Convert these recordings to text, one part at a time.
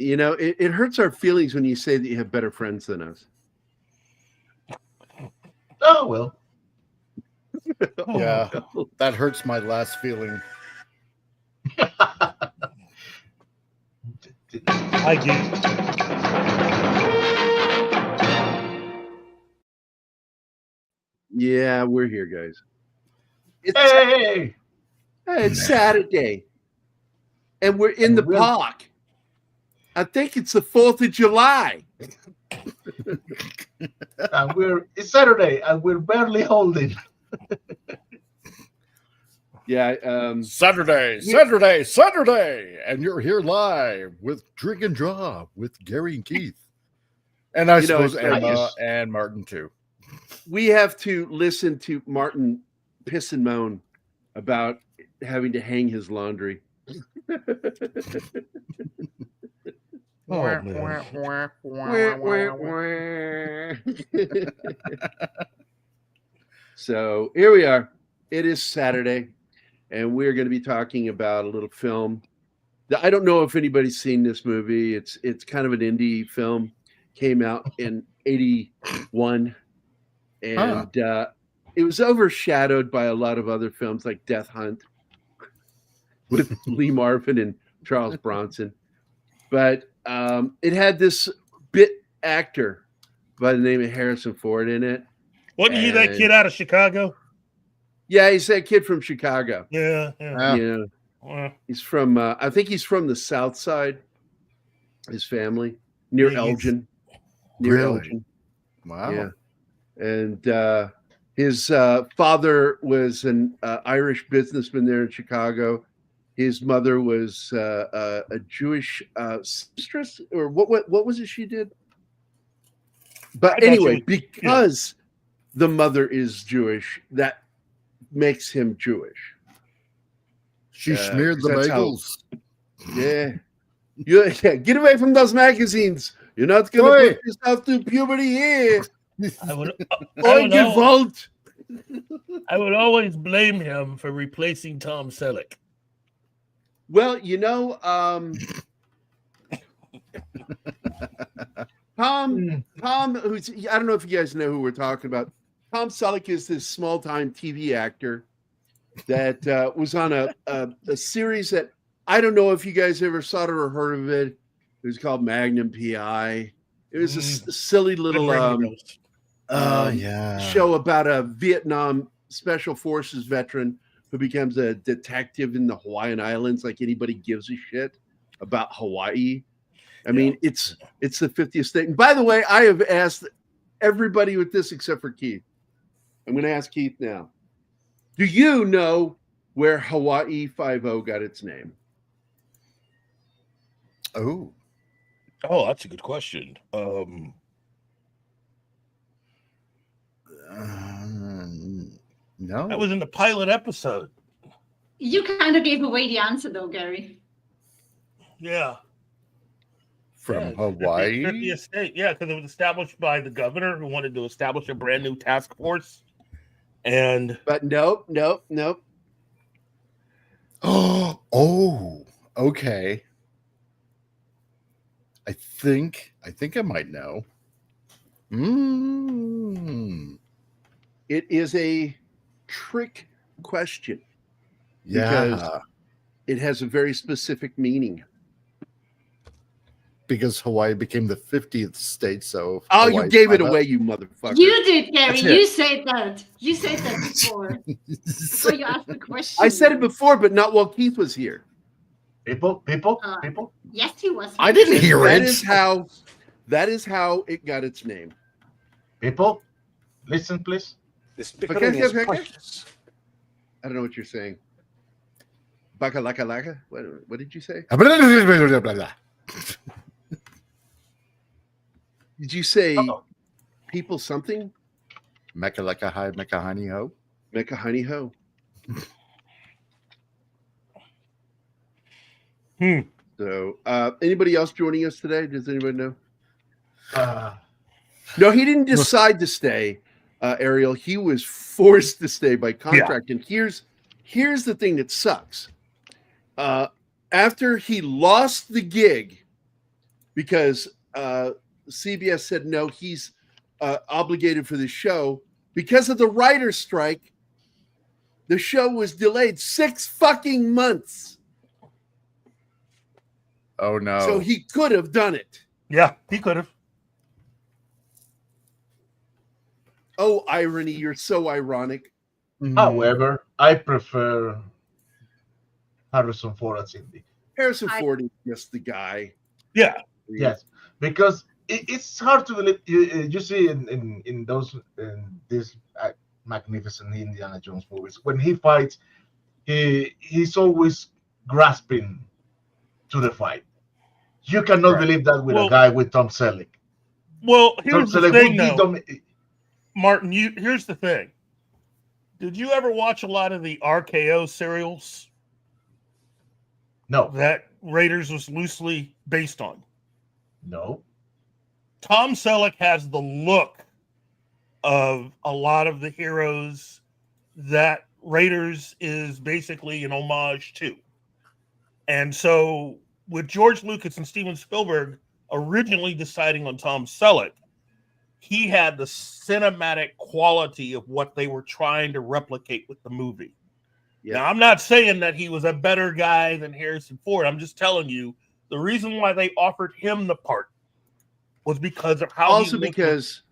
You know, it hurts our feelings when you say that you have better friends than us. Oh, well. Yeah, that hurts my last feeling. I do. Yeah, we're here, guys. Hey! It's Saturday. And we're in the park. I think it's the 4th of July. It's Saturday and we're barely holding. Yeah. Saturday, and you're here live with Drink and Draw with Gary and Keith, and I suppose Emma and Martin too. We have to listen to Martin piss and moan about having to hang his laundry. So here we are. It is Saturday, and we're going to be talking about a little film. I don't know if anybody's seen this movie. It's kind of an indie film. Came out in '81, and it was overshadowed by a lot of other films like Death Hunt with Lee Marvin and Charles Bronson. But it had this bit actor by the name of Harrison Ford in it. Wasn't he that kid out of Chicago? Yeah, he's that kid from Chicago. Yeah. He's from, I think he's from the South Side. His family near Elgin. Elgin. Wow. Yeah. And his father was an Irish businessman there in Chicago. His mother was a Jewish mistress, or what was it she did? But anyway, because the mother is Jewish, that makes him Jewish. She smeared the bagels. Yeah, get away from those magazines. You're not going to put yourself through puberty here. I would always blame him for replacing Tom Selleck. Well, you know, Tom, who's, I don't know if you guys know who we're talking about. Tom Selleck is this small-time TV actor that was on a series that I don't know if you guys ever saw it or heard of it. It was called Magnum PI. It was a silly little show about a Vietnam Special Forces veteran who becomes a detective in the Hawaiian Islands, like anybody gives a shit about Hawaii. I mean, it's the 50th state. And by the way, I have asked everybody with this except for Keith. I'm going to ask Keith now. Do you know where Hawaii 5-0 got its name? Oh, that's a good question. No. That was in the pilot episode. You kind of gave away the answer, though, Gary. Yeah. From Hawaii? At the estate, yeah, because it was established by the governor who wanted to establish a brand new task force. But nope. Oh, okay. I think I might know. It is a trick question. Yeah. Because it has a very specific meaning. Because Hawaii became the 50th state, so... you gave it away, you motherfucker. You did, Gary. You said that. You said that before. Before you asked the question. I said it before, but not while Keith was here. People. Yes, he was. I didn't hear it. That is how it got its name. People, listen, please. Okay. I don't know what you're saying. Bakalaka. What did you say? Did you say people something? Mekaleka hi, mekahani ho. Mekahani ho. So, anybody else joining us today? Does anybody know? No, he didn't decide to stay, Ariel. He was forced to stay by contract. Yeah. And here's the thing that sucks. After he lost the gig because CBS said no, he's obligated for the show. Because of the writer's strike, the show was delayed 6 fucking months. Oh no! So he could have done it. Yeah, he could have. Oh, irony! You're so ironic. However, I prefer Harrison Ford as Indy. Harrison Ford is just the guy. Yeah. Yes, because it's hard to believe. You see in these magnificent Indiana Jones movies, when he fights, he's always grasping to the fight. You cannot believe that with a guy with Tom Selleck. Well, here's the thing, though. Martin, here's the thing. Did you ever watch a lot of the RKO serials? No. That Raiders was loosely based on? No. Tom Selleck has the look of a lot of the heroes that Raiders is basically an homage to. And so with George Lucas and Steven Spielberg originally deciding on Tom Selleck, he had the cinematic quality of what they were trying to replicate with the movie. Yeah. Now, I'm not saying that he was a better guy than Harrison Ford. I'm just telling you the reason why they offered him the part was because of how also because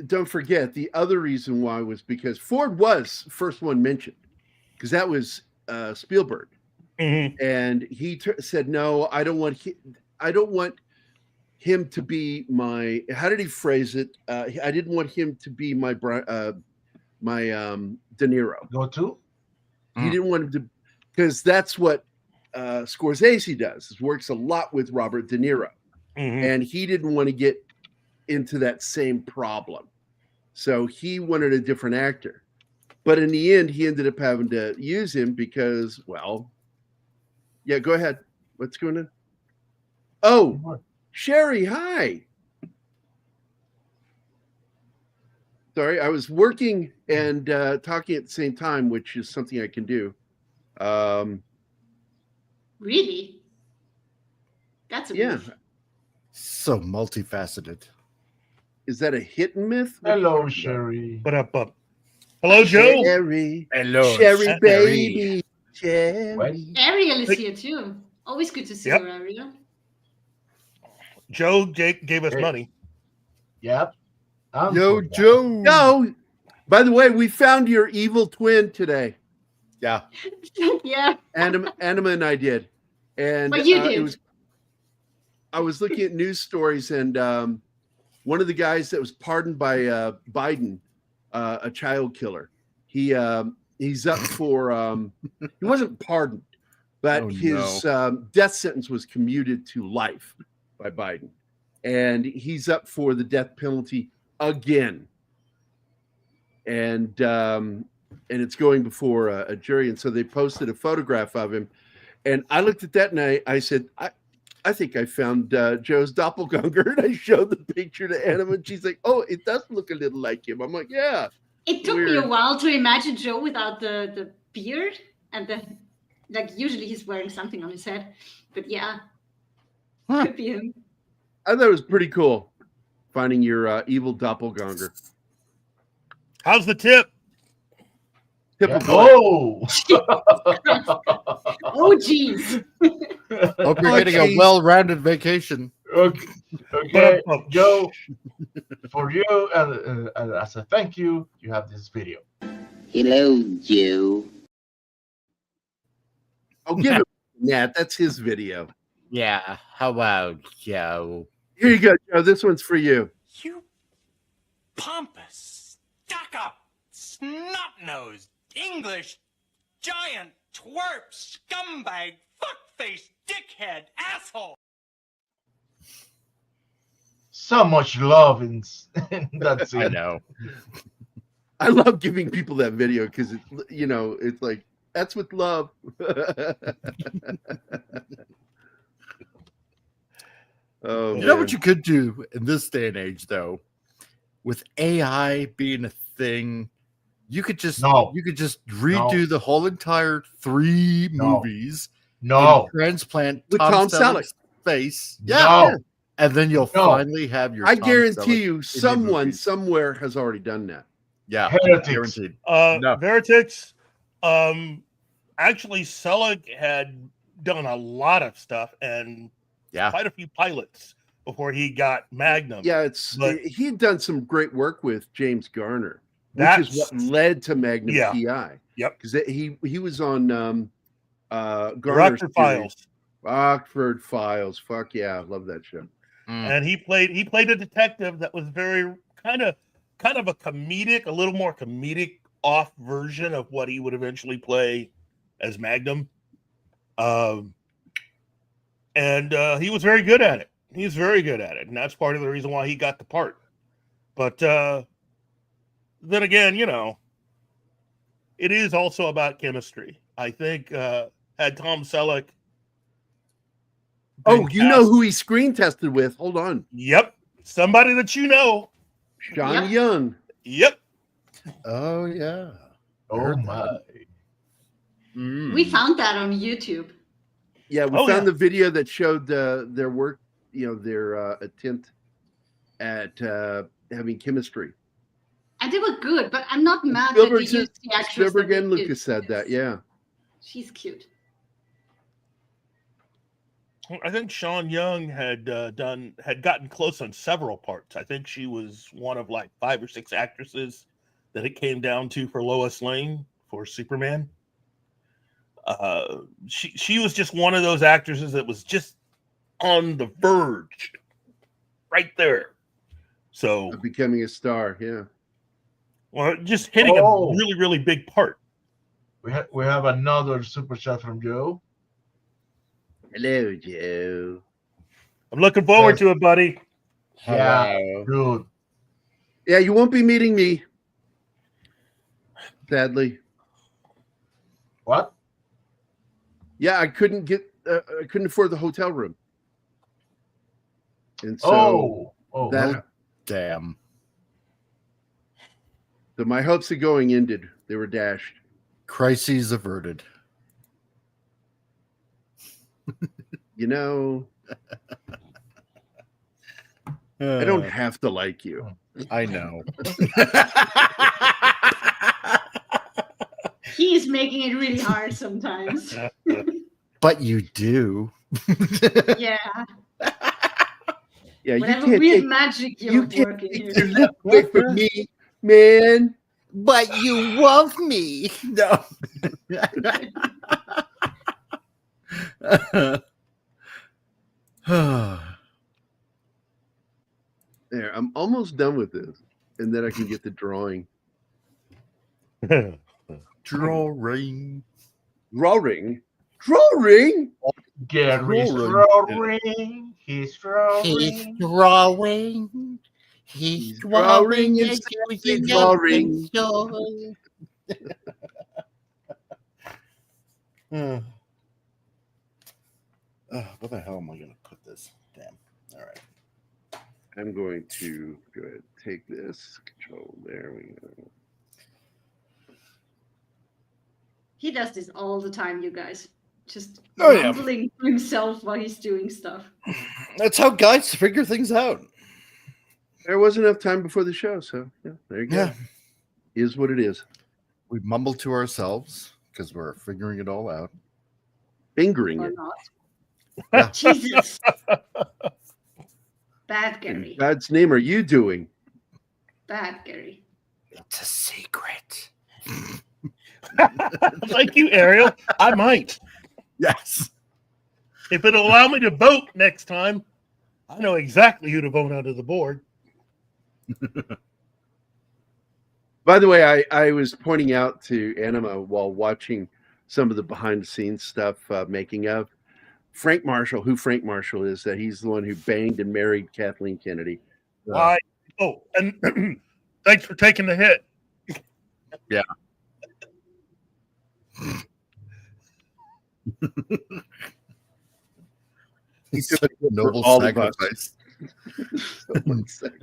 don't forget the other reason why was because Ford was first one mentioned because that was Spielberg. Mm-hmm. And he said, no, I don't want him to be my, how did he phrase it? I didn't want him to be my De Niro. Go to? He didn't want him to, because that's what Scorsese does. It works a lot with Robert De Niro. Mm-hmm. And he didn't want to get into that same problem. So he wanted a different actor. But in the end, he ended up having to use him because, well, yeah, go ahead. What's going on? Oh, Sherry, hi. Sorry, I was working and talking at the same time, which is something I can do. Really? That's a myth. So multifaceted. Is that a hit and myth? Hello, Sherry. What up? Hello, Joe. Sherry. Hello, Sherry, baby. Sherry. Ariel is here too. Always good to see you, Ariel. Joe gave us money. Yep. Yo, Joe. No. By the way, we found your evil twin today. Yeah. Yeah. Anima and I did. And but you did. I was looking at news stories, and one of the guys that was pardoned by Biden, a child killer, he's up for he wasn't pardoned, but his death sentence was commuted to life by Biden, and he's up for the death penalty again, and it's going before a jury. And so they posted a photograph of him, and I looked at that and I said, I think I found Joe's doppelganger, and I showed the picture to Anna, and she's like, "Oh, it does look a little like him." I'm like, "Yeah." It took me a while to imagine Joe without the beard and usually he's wearing something on his head, but yeah, could be him. I thought it was pretty cool finding your evil doppelganger. How's the tip? Oh, oh, geez. Hope you're getting a well-rounded vacation. Okay. Joe, for you, and as a thank you, you have this video. Hello, Joe. I'll give him that. That's his video. Yeah, how about Joe? Here you go, Joe. This one's for you. You pompous, stuck-up, snot-nosed, English, giant, twerp, scumbag, fuckface, dickhead, asshole. So much love in that scene. I know. I love giving people that video because it's like that's with love. Oh, you know what you could do in this day and age, though, with AI being a thing, you could just redo the whole entire 3 movies. No, transplant with Tom Selleck. face. No. Yeah. And then you'll No. finally have your I Tom guarantee Selleck you, indie someone movies. somewhere has already done that. Yeah, Heretics. guaranteed. No. Veritix, actually, Selig had done a lot of stuff and quite a few pilots before he got Magnum. Yeah, But he'd done some great work with James Garner, which is what led to Magnum PI. Yep, because he was on Garner's Rockford Files. Rockford Files. Fuck yeah, I love that show. And he played a detective that was very kind of a comedic, a little more comedic off version of what he would eventually play as Magnum. And he was very good at it. He was very good at it, and that's part of the reason why he got the part. But then again, it is also about chemistry. I think had Tom Selleck. Oh, you know who he screen tested with? Hold on. Yep. Somebody that you know. Sean Young. Yep. Oh, yeah. Oh, my. We found that on YouTube. Yeah, we found the video that showed their work, their attempt at having chemistry. And they were good, but I'm not mad that they used the actress. Spielberg and Lucas said that, yeah. She's cute. I think Sean Young had gotten close on several parts. I think she was one of like 5 or 6 actresses that it came down to for Lois Lane for Superman. She was just one of those actresses that was just on the verge, right there. So becoming a star, yeah. Well, just hitting a really, really big part. We have another super chat from Joe. Hello, Joe. I'm looking forward to it, buddy. Yeah, good. Yeah, you won't be meeting me. Sadly. What? Yeah, I couldn't afford the hotel room. And so damn. So my hopes of going ended. They were dashed. Crises averted. I don't have to like you. I know. He's making it really hard sometimes. But you do. Yeah. Yeah, whatever weird magic you're working here. Your lip away from me, man. But you love me. No. There, I'm almost done with this, and then I can get the drawing. Drawing. Drawing. Gary's drawing. He's drawing. He's drawing. Where the hell am I going to put this? Damn. All right. I'm going to go ahead and take this. Control. There we go. He does this all the time, you guys. Just yeah. mumbling to himself while he's doing stuff. That's how guys figure things out. There wasn't enough time before the show, so yeah, there you go. Yeah. Is what it is. We mumble to ourselves because we're figuring it all out. Fingering Or it. not. Yeah. Jesus. Bad Gary. In God's name are you doing? Bad Gary. It's a secret. Thank you, Ariel. I might. Yes. If it'll allow me to vote next time, I know exactly who to vote under the board. By the way, I was pointing out to Anima while watching some of the behind the scenes stuff making of Frank Marshall, who Frank Marshall is, that he's the one who banged and married Kathleen Kennedy. Why? Oh, and thanks for taking the hit. Yeah. He's a noble sacrifice.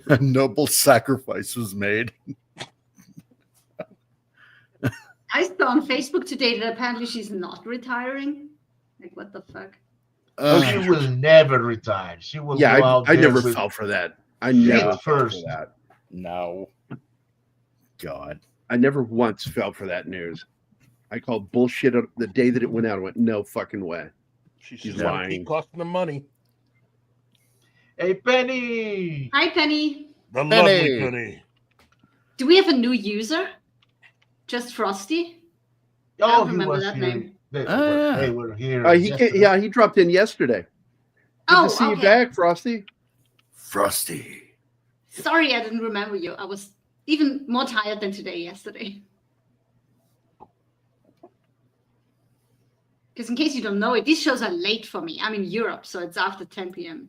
A noble sacrifice was made. I saw on Facebook today that apparently she's not retiring. Like, what the fuck? She will never retire. She will go out I there never with fell for that. I never fell first. for that. No. God. I never once fell for that news. I called bullshit the day that it went out. I went, no fucking way. She's lying. Keep costing them money. Hey, Penny. Hi, Penny. The lovely Penny. Do we have a new user? Just Frosty? I Oh, don't he remember was that here. name. They were here. He dropped in yesterday. Good to see you back, Frosty. Frosty. Sorry, I didn't remember you. I was even more tired than yesterday. Because in case you don't know it, these shows are late for me. I'm in Europe, so it's after 10 p.m.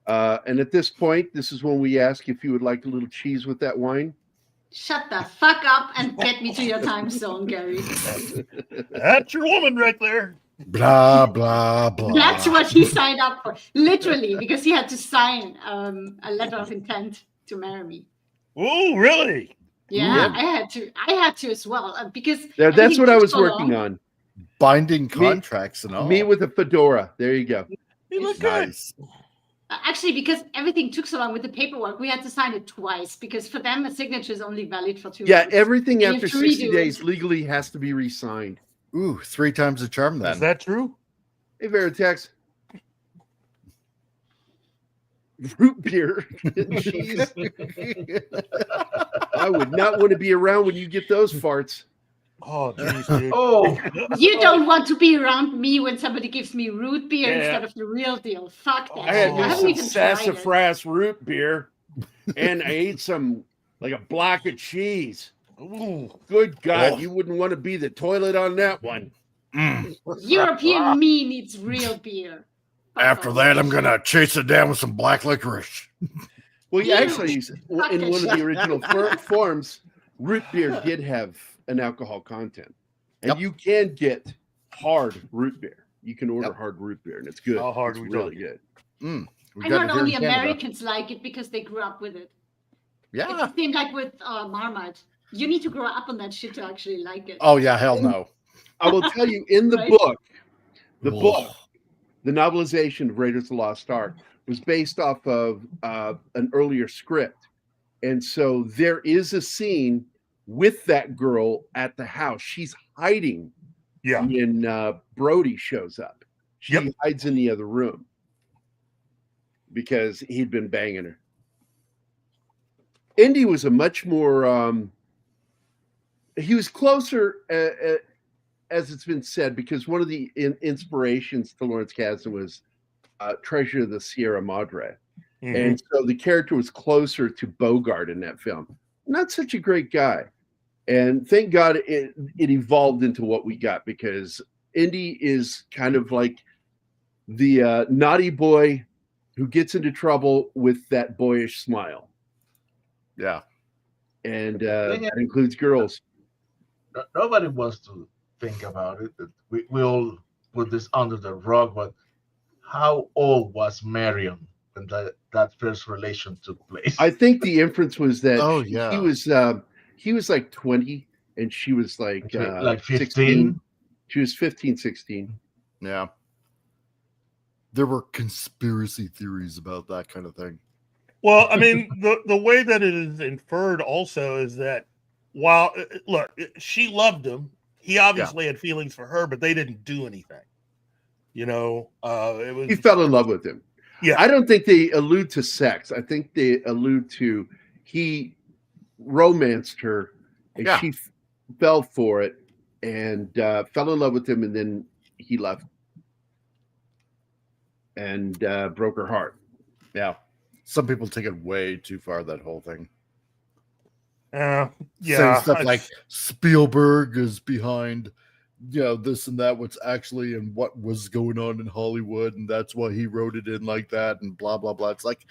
And at this point, this is when we ask if you would like a little cheese with that wine. Shut the fuck up and get me to your time zone, Gary. That's your woman right there. Blah, blah, blah. That's what he signed up for. Literally, because he had to sign a letter of intent to marry me. Oh, really? Yeah, I had to as well. Because that's what I was working on. Binding contracts and all. Me with a fedora. There you go. You look nice. good. Actually, because everything took so long with the paperwork, we had to sign it twice because for them, a signature is only valid for 2 months. Everything And after you have to 60 redo days it. legally has to be re-signed. Ooh, 3 times the charm then. Is that true? Hey, Veritex. Root beer and cheese. I would not want to be around when you get those farts. Oh, jeez, dude. Oh, You don't want to be around me when somebody gives me root beer instead of the real deal. Fuck that. I had shit. me haven't some even tried it. sassafras root beer, and I ate some like a block of cheese. Ooh, good God, you wouldn't want to be the toilet on that one. European me needs real beer. After that, I'm going to chase it down with some black licorice. Well, Ew. actually, in Fuck one that of the shit. original forms, root beer did have an alcohol content, and Yep. you can get hard root beer. You can order hard root beer, and it's good. How hard it's we really talking? good. We And got not it here only in Canada. Americans like it because they grew up with it. It's Yeah. the same like with Marmite. You need to grow up on that shit to actually like it. Oh, yeah. Hell no. I will tell you, in the Right? book, Ugh. the novelization of Raiders of the Lost Ark was based off of an earlier script. And so there is a scene with that girl at the house. She's hiding when Brody shows up. She hides in the other room because he'd been banging her. Indy was a much more, he was closer, as it's been said, because one of the inspirations to Lawrence Kasdan was Treasure of the Sierra Madre. Mm-hmm. And so the character was closer to Bogart in that film. Not such a great guy. And thank God it evolved into what we got, because Indy is kind of like the naughty boy who gets into trouble with that boyish smile. Yeah. And that includes girls. nobody wants to think about it. We all put this under the rug, but how old was Marion when that first relation took place? I think the inference was that he was like 20 and she was like 15. 16. She was 15, 16. Yeah. There were conspiracy theories about that kind of thing. Well, I mean, the way that it is inferred also is that while, look, she loved him, he obviously had feelings for her, but they didn't do anything. You know, it was. He fell in love with him. Yeah. I don't think they allude to sex. I think they allude to he romanced her and she fell for it and fell in love with him, and then he left and broke her heart. Yeah. Some people take it way too far, that whole thing. Yeah. Saying stuff like Spielberg is behind, this and that, what's actually and what was going on in Hollywood, and that's why he wrote it in like that, and blah, blah, blah. It's like,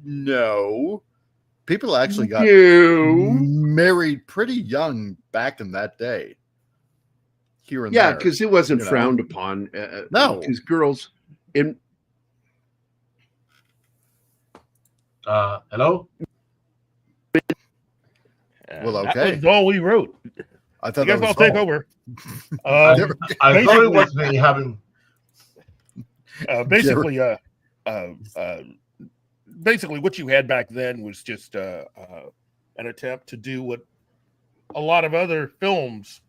no. People actually got married pretty young back in that day. Here and there. Yeah, because it wasn't frowned upon. No. Because girls in. Hello? Well, okay. That was all we wrote. I thought you guys that was all take all. over. I thought it was me having Basically, what you had back then was just an attempt to do what a lot of other films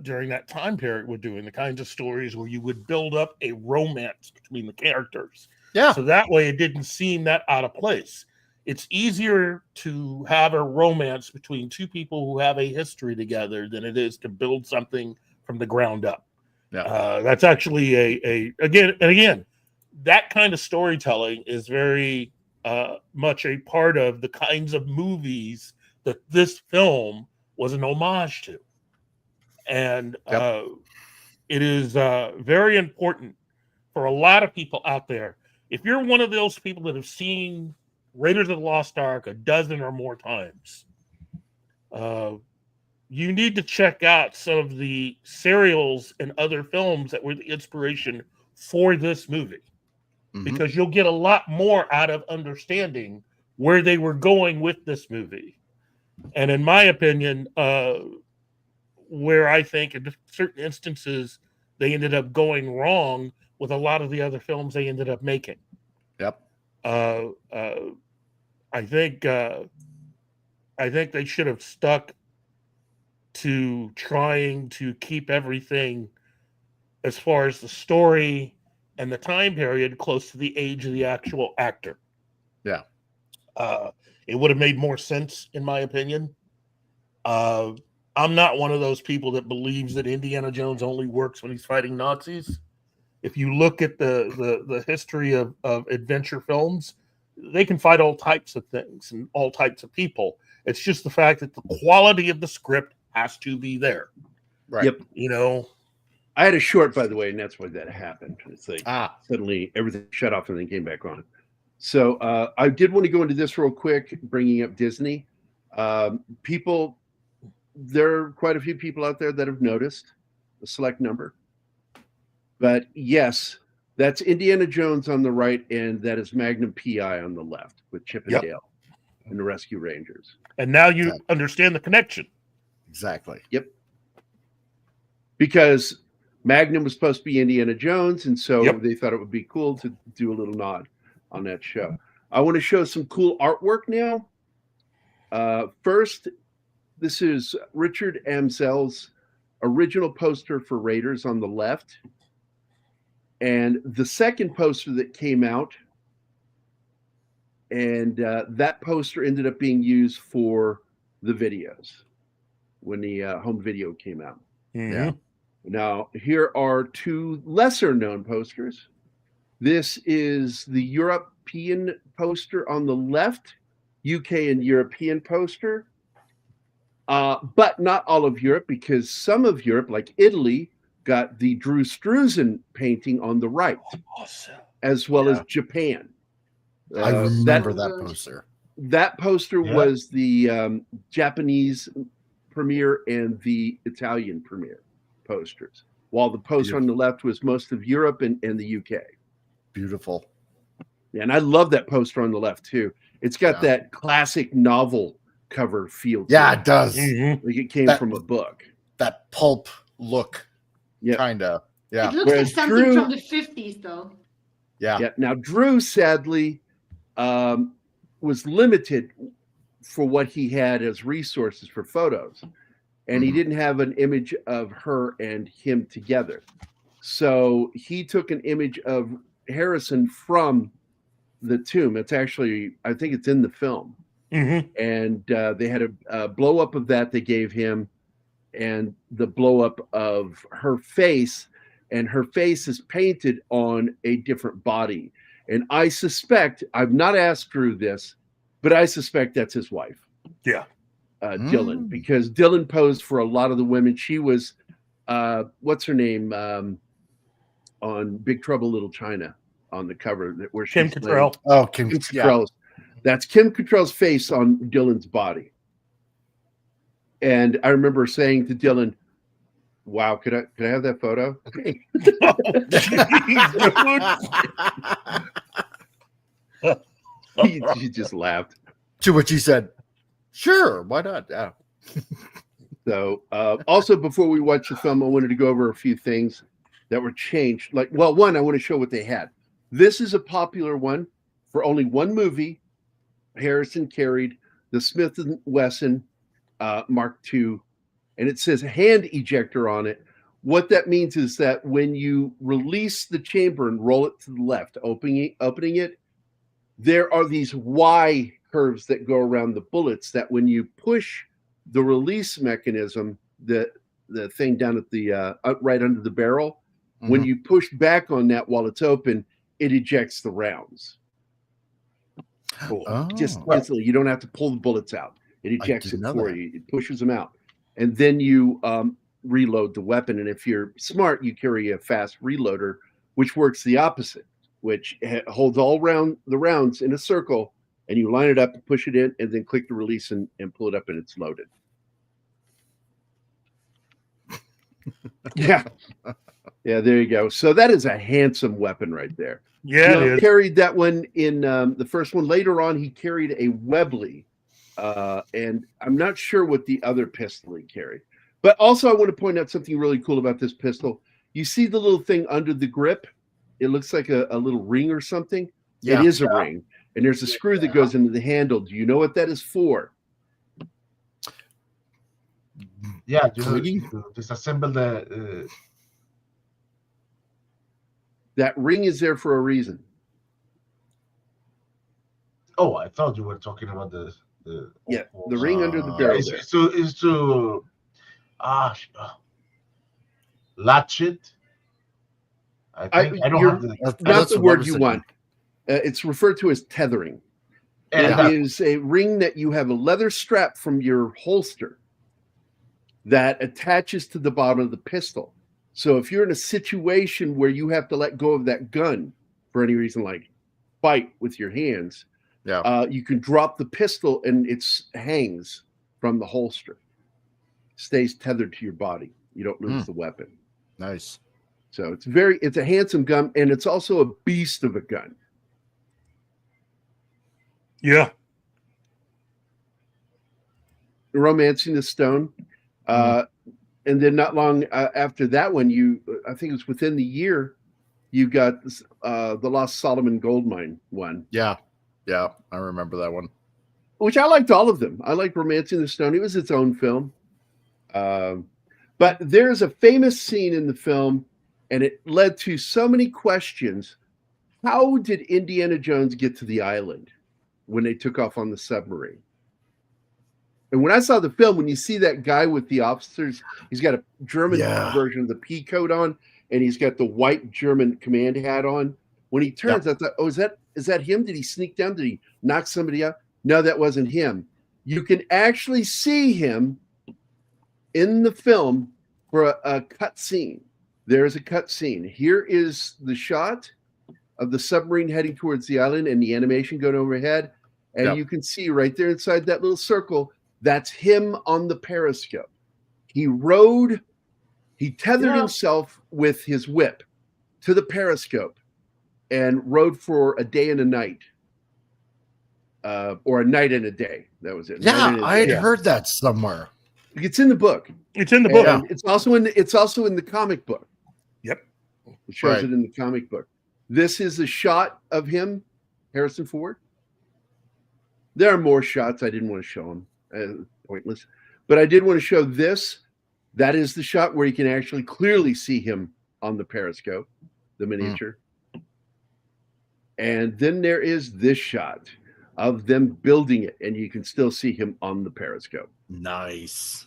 during that time period were doing, the kinds of stories where you would build up a romance between the characters. Yeah. So that way it didn't seem that out of place. It's easier to have a romance between two people who have a history together than it is to build something from the ground up. Yeah. That's actually again, that kind of storytelling is very much a part of the kinds of movies that this film was an homage to. And it is very important for a lot of people out there. If you're one of those people that have seen Raiders of the Lost Ark a dozen or more times, you need to check out some of the serials and other films that were the inspiration for this movie, because you'll get a lot more out of understanding where they were going with this movie. And in my opinion, where I think in certain instances they ended up going wrong with a lot of the other films they ended up making. Yep. I think they should have stuck to trying to keep everything as far as the story and the time period close to the age of the actual actor. Yeah. It would have made more sense, in my opinion. I'm not one of those people that believes that Indiana Jones only works when he's fighting Nazis. If you look at the history of adventure films, they can fight all types of things and all types of people. It's just the fact that the quality of the script has to be there. Right. Yep. You know, I had a short, by the way, and that's why that happened. It's like suddenly everything shut off and then came back on. So I did want to go into this real quick, bringing up Disney. People, there are quite a few people out there that have noticed a select number. But yes, that's Indiana Jones on the right, and that is Magnum P.I. on the left with Chip and Dale and the Rescue Rangers. And now you understand the connection. Exactly. Yep. Because Magnum was supposed to be Indiana Jones, and so they thought it would be cool to do a little nod on that show. I want to show some cool artwork now. First, this is Richard Amzell's original poster for Raiders on the left. And the second poster that came out, and that poster ended up being used for the videos when the home video came out. Mm-hmm. Yeah. Now, here are two lesser known posters. This is the European poster on the left, UK and European poster, but not all of Europe, because some of Europe, like Italy, got the Drew Struzan painting on the right, as well as Japan. I remember that poster. That poster was the Japanese premiere and the Italian premiere posters, while the poster on the left was most of Europe and the UK. Beautiful. Yeah, and I love that poster on the left too. It's got that classic novel cover feel. Yeah, it does. Mm-hmm. Like it came from a book. That pulp look. Yeah, kind of. Yeah. It looks like something from the 50s, though. Yeah. Yeah. Now, Drew sadly was limited for what he had as resources for photos, and he didn't have an image of her and him together. So he took an image of Harrison from the tomb. It's actually, I think it's in the film. Mm-hmm. And they had a blow up of that they gave him, and the blow up of her face, and her face is painted on a different body. And I suspect, I've not asked Drew this, but I suspect that's his wife. Yeah. Dylan, because Dylan posed for a lot of the women. She was, what's her name, on Big Trouble Little China on the cover, where she's Kim Cattrall. Oh, Kim Cattrall. That's Kim Cattrall's face on Dylan's body. And I remember saying to Dylan, "Wow, could I have that photo?" He just laughed. To which he said, "Sure, why not?" Yeah. So, also before we watch the film, I wanted to go over a few things that were changed. Like, well, one, I want to show what they had. This is a popular one for only one movie. Harrison carried the Smith & Wesson Mark II, and it says hand ejector on it. What that means is that when you release the chamber and roll it to the left, opening it, there are these Y curves that go around the bullets that when you push the release mechanism, the thing down at the right under the barrel, when you push back on that while it's open, it ejects the rounds. Cool. Just instantly, you don't have to pull the bullets out. It ejects it for you. It pushes them out. And then you reload the weapon. And if you're smart, you carry a fast reloader, which works the opposite, which holds all the rounds in a circle, and you line it up and push it in, and then click the release and pull it up, and it's loaded. Yeah. Yeah, there you go. So that is a handsome weapon right there. Yeah, he carried that one in the first one. Later on, he carried a Webley, and I'm not sure what the other pistol he carried. But also, I want to point out something really cool about this pistol. You see the little thing under the grip? It looks like a little ring or something. Yeah. It is a ring, and there's a screw that goes into the handle. Do you know what that is for? Yeah, to disassemble the. That ring is there for a reason. Oh, I thought you were talking about the ring under the barrel. Is to latch it. I don't have not the word you want. It's referred to as tethering. It is a ring that you have a leather strap from your holster that attaches to the bottom of the pistol. So if you're in a situation where you have to let go of that gun for any reason, like fight with your hands, you can drop the pistol and it hangs from the holster. Stays tethered to your body. You don't lose the weapon. Nice. So it's a handsome gun, and it's also a beast of a gun. Yeah. Romancing the Stone. And then not long after that one, I think it was within the year, you got this, the Lost Solomon Goldmine one. Yeah, I remember that one. Which I liked all of them. I liked Romancing the Stone. It was its own film. But there's a famous scene in the film, and it led to so many questions. How did Indiana Jones get to the island when they took off on the submarine? And when I saw the film, when you see that guy with the officers, he's got a German version of the pea coat on, and he's got the white German command hat on. When he turns, I thought, is that him? Did he sneak down? Did he knock somebody out? No, that wasn't him. You can actually see him in the film for a cut scene. There is a cut scene. Here is the shot of the submarine heading towards the island and the animation going overhead. And you can see right there inside that little circle, that's him on the periscope. He tethered himself with his whip to the periscope and rode for a day and a night. Or a night and a day. That was it. Yeah, I had heard that somewhere. It's in the book. It's in the book. And it's also in the comic book. Yep. It shows it in the comic book. This is a shot of him, Harrison Ford. There are more shots. I didn't want to show them. Pointless. But I did want to show this. That is the shot where you can actually clearly see him on the periscope, the miniature. And then there is this shot of them building it, and you can still see him on the periscope. Nice.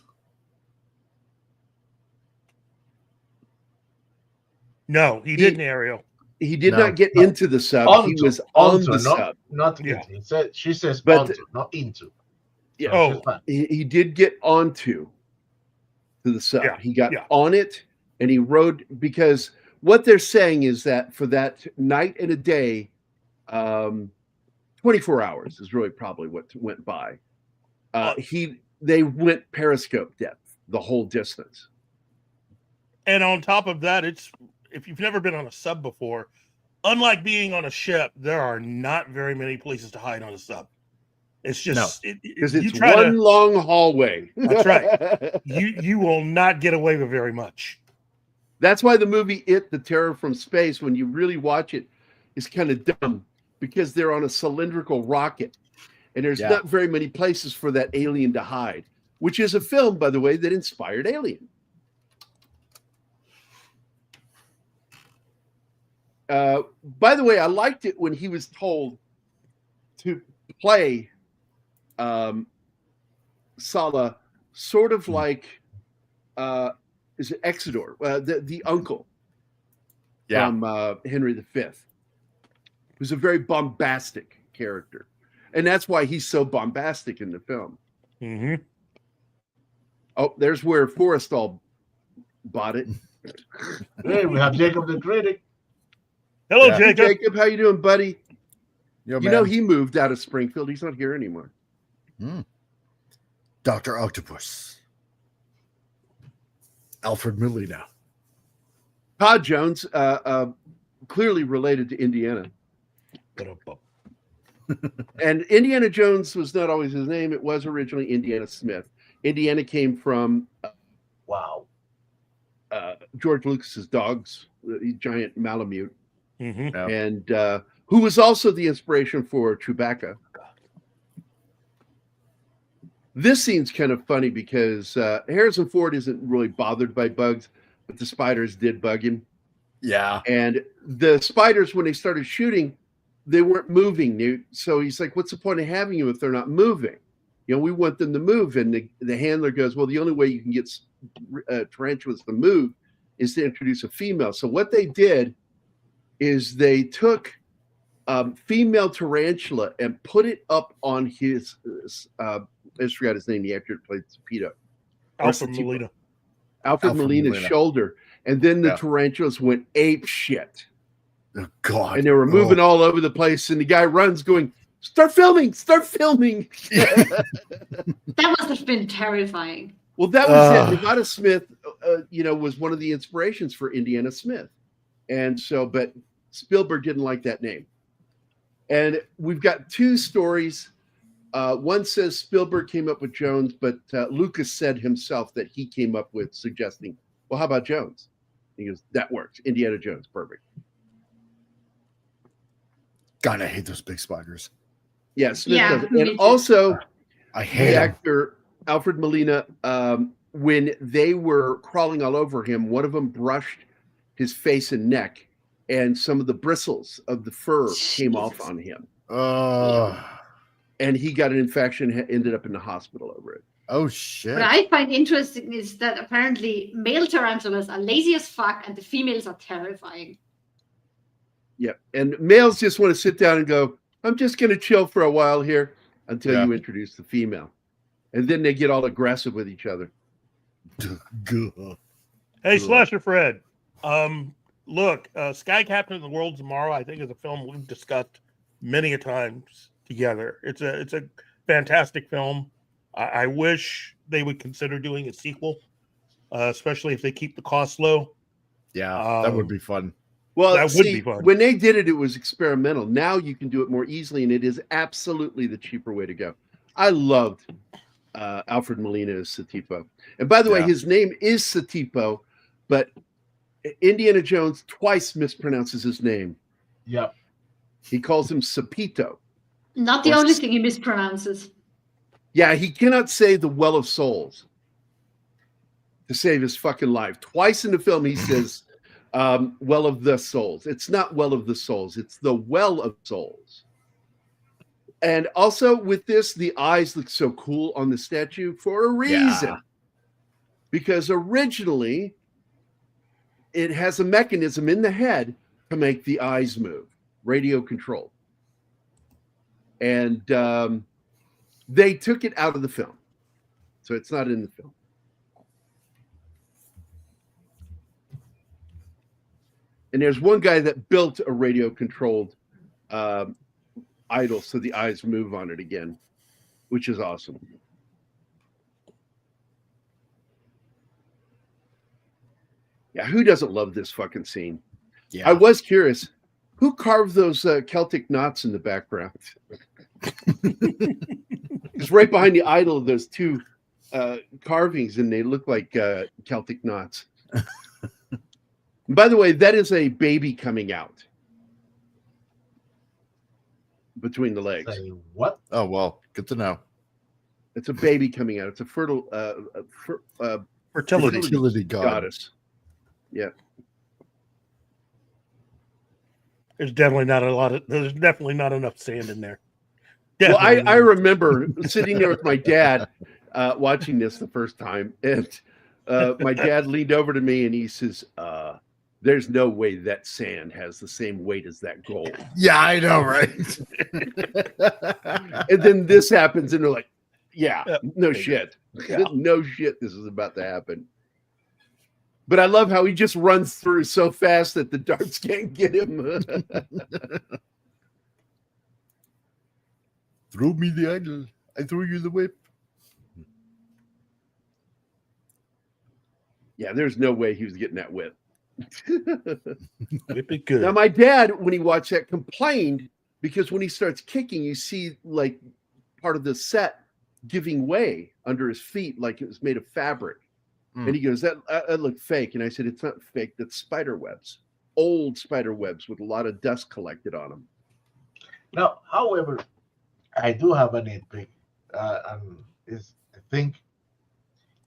No, he didn't, Ariel. He did not get into the sub. He was on the sub. Not into. She says onto, not into. Yeah. He did get onto the sub. Yeah. He got on it, and he rode, because what they're saying is that for that night and a day, 24 hours is really probably what went by. They went periscope depth the whole distance. And on top of that, if you've never been on a sub before, unlike being on a ship, there are not very many places to hide on a sub. It's just because it's one long hallway. That's right. You will not get away with very much. That's why the movie It, The Terror from Space, when you really watch it, is kind of dumb because they're on a cylindrical rocket and there's not very many places for that alien to hide, which is a film, by the way, that inspired Alien. By the way, I liked it when he was told to play Sala sort of like is it Exodore, the uncle from Henry V, who's a very bombastic character. And that's why he's so bombastic in the film. Mm-hmm. Oh, there's where Forrestal bought it. Hey, we have Jacob the critic. Hello, Yeah. Jacob. Jacob, how you doing, buddy? Yo, You know he moved out of Springfield. He's not here anymore. Dr. Octopus. Alfred Molina. Todd Jones, clearly related to Indiana. And Indiana Jones was not always his name. It was originally Indiana Smith. Indiana came from George Lucas's dogs, the giant Malamute, and who was also the inspiration for Chewbacca. This scene's kind of funny because Harrison Ford isn't really bothered by bugs, but the spiders did bug him. Yeah. And the spiders, when they started shooting, they weren't moving, Newt. So he's like, what's the point of having them if they're not moving? You know, we want them to move. And the handler goes, well, the only way you can get tarantulas to move is to introduce a female. So what they did is they took female tarantula and put it up on his, I just forgot his name, the actor that played Speedo. Alfred Molina. Alfred Molina's shoulder. And then the tarantulas went ape shit. Oh, God. And they were moving all over the place. And the guy runs going, start filming, start filming. That must have been terrifying. Well, that was it. Nevada Smith, was one of the inspirations for Indiana Smith. And so, but Spielberg didn't like that name. And we've got two stories. One says Spielberg came up with Jones, but Lucas said himself that he came up with suggesting, well, how about Jones? He goes, that works. Indiana Jones, perfect. God, I hate those big spiders. Yeah, Smith does it. me And too. also, I hate the them. actor Alfred Molina, when they were crawling all over him, one of them brushed his face and neck, and some of the bristles of the fur came off on him. And he got an infection, ended up in the hospital over it. Oh, shit. What I find interesting is that apparently male tarantulas are lazy as fuck and the females are terrifying. Yeah. And males just want to sit down and go, I'm just going to chill for a while here until you introduce the female. And then they get all aggressive with each other. Hey, Slasher Fred. Look, Sky Captain of the World Tomorrow, I think, is a film we've discussed many a times together. It's a fantastic film. I wish they would consider doing a sequel, especially if they keep the cost low. Yeah, that would be fun. Well, that would be fun. When they did it, it was experimental. Now you can do it more easily, and it is absolutely the cheaper way to go. I loved Alfred Molina as Satipo. And by the way, his name is Satipo, but Indiana Jones twice mispronounces his name. Yep. He calls him Sapito. Not the only thing he mispronounces. Yeah, he cannot say the Well of Souls to save his fucking life. Twice in the film, he says Well of the Souls. It's not Well of the Souls. It's the Well of Souls. And also with this, the eyes look so cool on the statue for a reason. Yeah. Because originally, it has a mechanism in the head to make the eyes move, radio controlled. And they took it out of the film. So it's not in the film. And there's one guy that built a radio controlled idol so the eyes move on it again, which is awesome. Yeah, who doesn't love this fucking scene? Yeah. I was curious, who carved those Celtic knots in the background? It's right behind the idol of those two carvings, and they look like Celtic knots. By the way, that is a baby coming out between the legs. Say what? Oh well, good to know. It's a baby coming out. It's a fertile Fertility. Fertility goddess. Yeah. There's definitely not enough sand in there. Well, Definitely I not. remember sitting there with my dad watching this the first time, and my dad leaned over to me and he says, there's no way that sand has the same weight as that gold. Yeah, I know, right? And then this happens, and they're like, yeah, no shit. Yeah. No shit, this is about to happen. But I love how he just runs through so fast that the darts can't get him. Throw me the idol. I throw you the whip. Yeah, there's no way he was getting that whip. Whip it good. Now, my dad, when he watched that, complained because when he starts kicking, you see like part of the set giving way under his feet, like it was made of fabric. And he goes, that looked fake. And I said, it's not fake. That's spider webs, old spider webs with a lot of dust collected on them. Now, however, I do have a nitpick. I think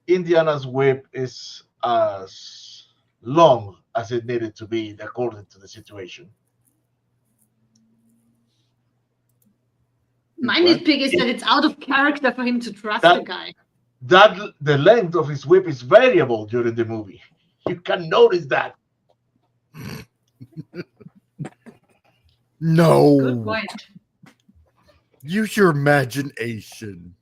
Indiana's whip is as long as it needed to be according to the situation. My nitpick is that it's out of character for him to trust the guy. That the length of his whip is variable during the movie. You can notice that. No. Good point. Use your imagination.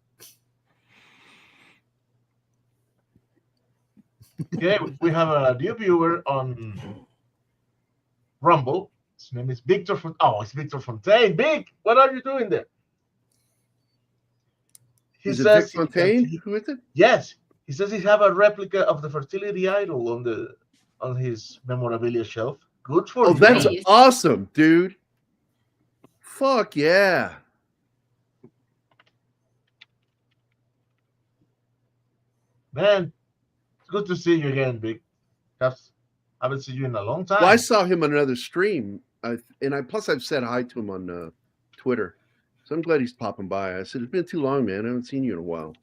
Okay, we have a new viewer on Rumble. His name is Victor. It's Victor Fontaine. Vic, what are you doing there? He Is it says Vic Fontaine? Who is it? Yes, he says he have a replica of the fertility idol on his memorabilia shelf. Good for you. That's Nice. awesome, dude. Fuck yeah. Man, it's good to see you again, Vic. I haven't seen you in a long time. Well, I saw him on another stream, plus I've said hi to him on Twitter. So I'm glad he's popping by. I said, it's been too long, man. I haven't seen you in a while.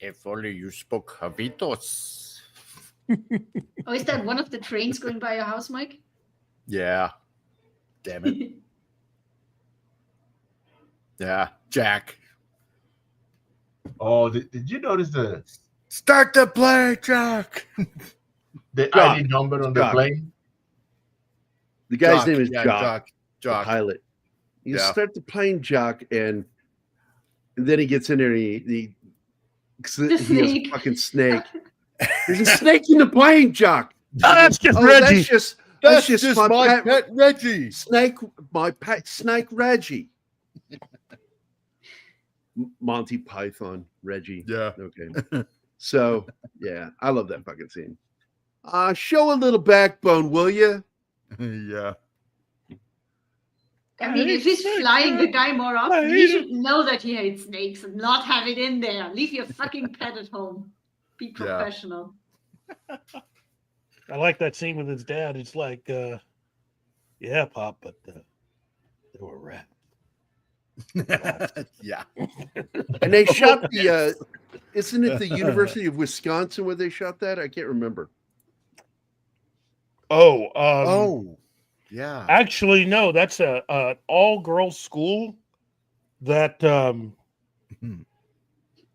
If only you spoke Javitos. Oh, is that one of the trains going by your house, Mike? Yeah. Damn it. Yeah. Jack. Oh, did you notice the Start the play, Jack. ID Jock. number on the Jock. plane? The guy's Jock. name is Yeah, Jock, the Jock. pilot. You Yeah. start the plane, Jock, and then he gets in there and he has snake. a fucking snake. There's a snake in the plane, Jock. Oh, that's just Oh, Reggie. that's just my pet Reggie. my pet snake Reggie. Monty Python, Reggie. Yeah. Okay. So, yeah, I love that fucking scene. Show a little backbone, will you? Yeah. I mean, if he's flying the guy more often, he should know that he hates snakes and not have it in there. Leave your fucking pet at home. Be professional. I like that scene with his dad. It's like, yeah, Pop, but they were rats. Yeah. And they shot the, isn't it the University of Wisconsin where they shot that? I can't remember. Yeah. Actually, no, that's a all-girls school that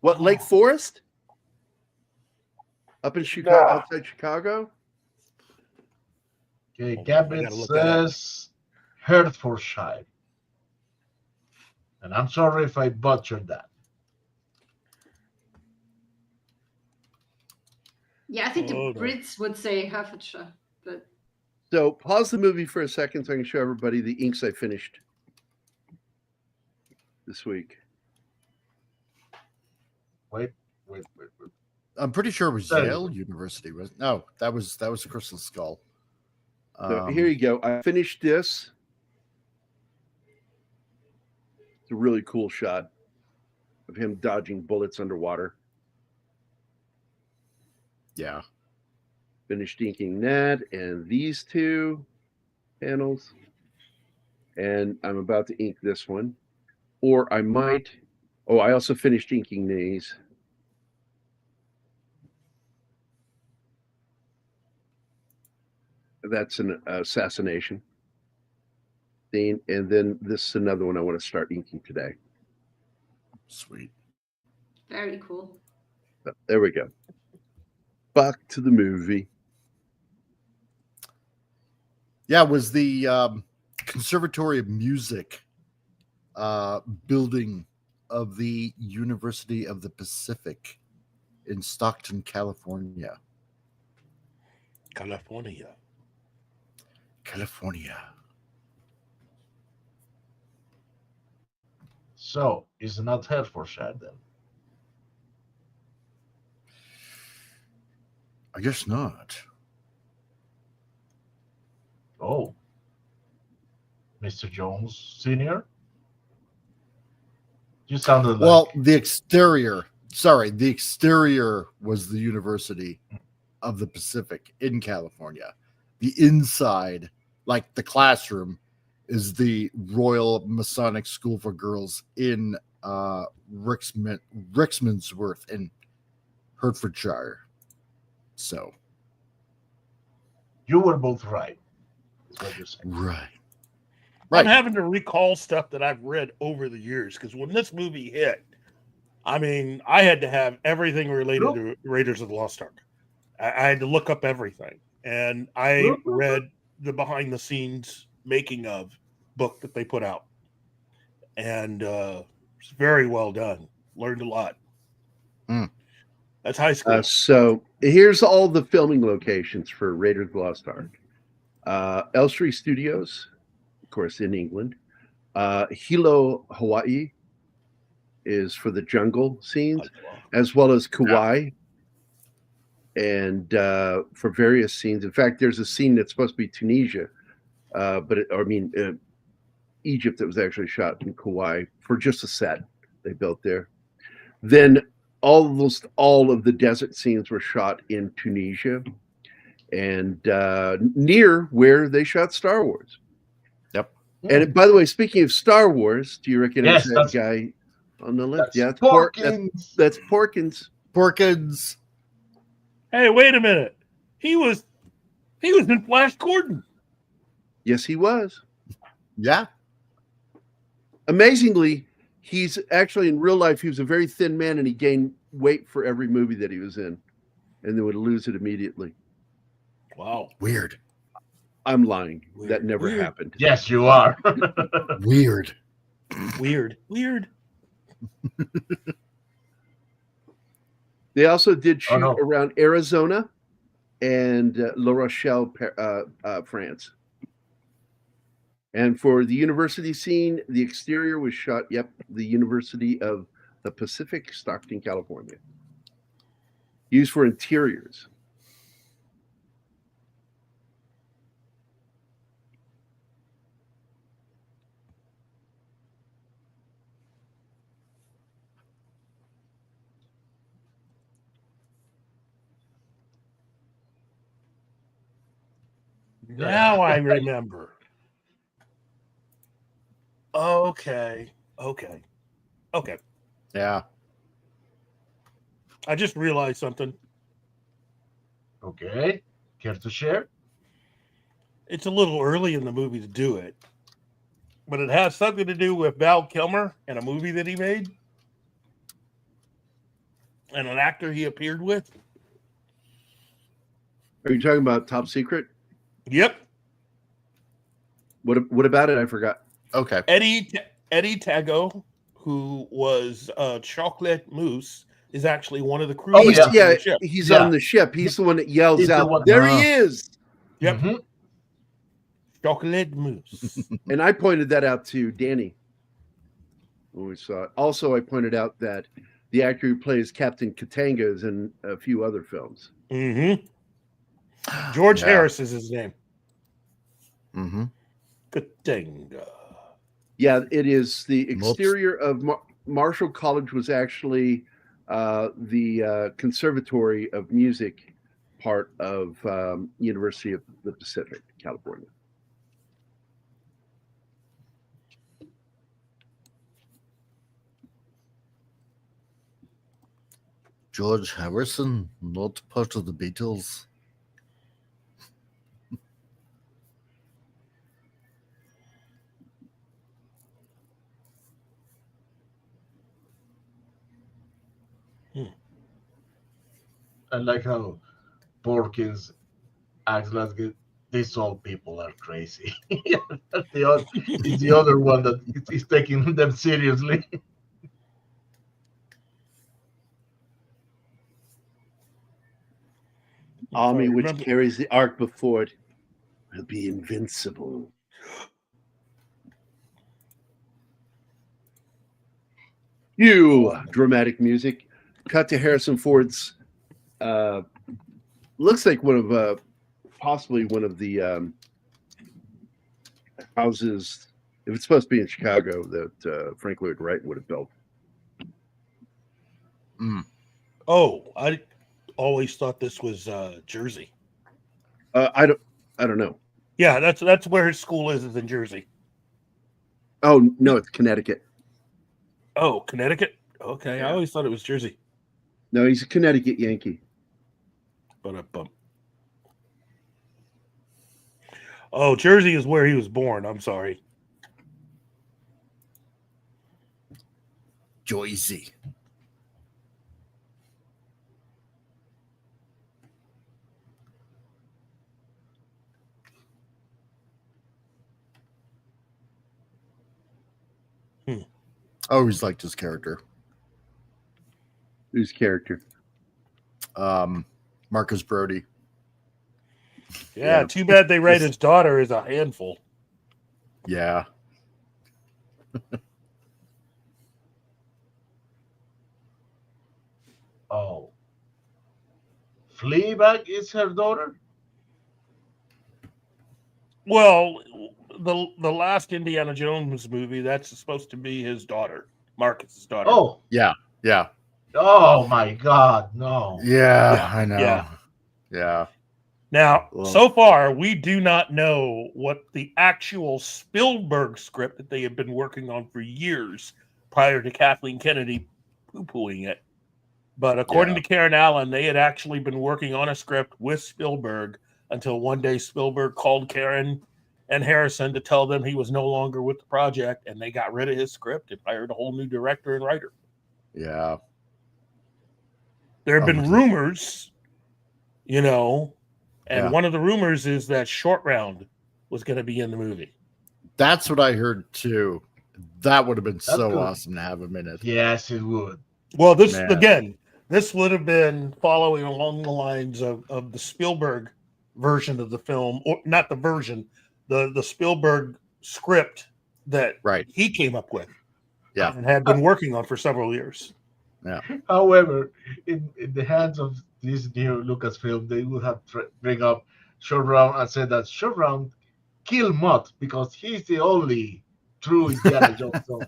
What, Lake Forest? Up in Chicago, outside Chicago? Okay, I Gabby gotta look that up. says Hertfordshire. And I'm sorry if I butchered that. Yeah, I think the Oh, no. Brits would say Hertfordshire, but So pause the movie for a second so I can show everybody the inks I finished this week. Wait. I'm pretty sure it was There you Yale go. University. No, that was the Crystal Skull. So here you go. I finished this. It's a really cool shot of him dodging bullets underwater. Yeah. Finished inking that and these two panels. And I'm about to ink this one. Or I might. Oh, I also finished inking these. That's an assassination scene. And then this is another one I want to start inking today. Sweet. Very cool. There we go. Back to the movie. Yeah, it was the Conservatory of Music building of the University of the Pacific in Stockton, California. California. So it's not Hertfordshire then. I guess not. Oh, Mr. Jones Sr. You sounded like Well, the exterior was the University of the Pacific in California. The inside, like the classroom, is the Royal Masonic School for Girls in Rickmansworth in Hertfordshire. So, you were both right. Is what you're saying. right. I'm having to recall stuff that I've read over the years because when this movie hit, I mean, I had to have everything related to Raiders of the Lost Ark. I had to look up everything, and I read the behind-the-scenes making of book that they put out, and it's very well done. Learned a lot. That's high school. So here's all the filming locations for Raiders of the Lost Ark. Elstree Studios, of course, in England. Hilo, Hawaii is for the jungle scenes, as well as Kauai. And for various scenes. In fact, there's a scene that's supposed to be Tunisia, Egypt, that was actually shot in Kauai for just a set they built there. Then almost all of the desert scenes were shot in Tunisia and near where they shot Star Wars. Yep. And by the way, speaking of Star Wars, do you recognize Yes, that guy on the left? That's Yeah, Porkins. that's Porkins. Porkins. Hey, wait a minute. He was in Flash Gordon. Yes, he was. Yeah. Amazingly, he's actually in real life, he was a very thin man and he gained weight for every movie that he was in and then would lose it immediately. Wow. Weird. I'm lying. Weird. That never Weird. happened. Yes, you are. Weird. They also did shoot no. around Arizona and La Rochelle, France. And for the university scene, the exterior was shot, the University of the Pacific, Stockton, California. Used for interiors. Now I remember. Okay. Yeah. I just realized something. Okay. Care to share? It's a little early in the movie to do it, but it has something to do with Val Kilmer and a movie that he made and an actor he appeared with. Are you talking about Top Secret? Yep. What about it? I forgot. Okay. Eddie Tago, who was Chocolate Moose, is actually one of the crew. Oh, He's, members on the ship. he's on the ship. He's the one that yells He's the out, one- "There he is!" Yep. Mhm. Chocolate Moose. And I pointed that out to Danny when we saw it. Also, I pointed out that the actor who plays Captain Katanga is in a few other films. Mm-hmm. George Yeah. Harris is his name. Mm-hmm. Katenga. Yeah, it is the exterior of Marshall College was actually the Conservatory of Music part of University of the Pacific, California. George Harrison, not part of the Beatles. I like how Porkins acts like these old people are crazy. It's the other one that is taking them seriously. Army which remember- carries the ARK before it will be invincible. Dramatic music. Cut to Harrison Ford's. Looks like one of possibly one of the houses. If it's supposed to be in Chicago, that Frank Lloyd Wright would have built. Oh, I always thought this was Jersey. I don't know. Yeah, that's where his school is in Jersey. Oh no, it's Connecticut. Oh, Connecticut? Okay, Yeah. I always thought it was Jersey. No, he's a Connecticut Yankee. But a bump. Oh, Jersey is where he was born. I'm sorry. Joyzy. I always liked his character. Whose character? Marcus Brody. Yeah, too bad they write his daughter as a handful. Yeah. Oh, Fleabag is her daughter. Well, the last Indiana Jones movie, that's supposed to be his daughter, Marcus's daughter. Oh, Yeah. oh my God, no. Yeah, I know. yeah. Yeah. Now, Well- so far, we do not know what the actual Spielberg script that they have been working on for years prior to Kathleen Kennedy poo-pooing it. But according to Karen Allen, they had actually been working on a script with Spielberg until one day Spielberg called Karen and Harrison to tell them he was no longer with the project, and they got rid of his script and hired a whole new director and writer. Yeah. There have been rumors, and Yeah. one of the rumors is that Short Round was going to be in the movie. That's what I heard too. That would have been so cool. awesome to have him in it. Yes, it would. Well, this Man. this would have been following along the lines of the Spielberg version of the film, or not the version, the Spielberg script that he came up with, and had been working on for several years. Yeah. However, in the hands of this new Lucasfilm, they would have bring up Short Round and said that Short Round killed Mutt because he's the only true Indiana Jones film.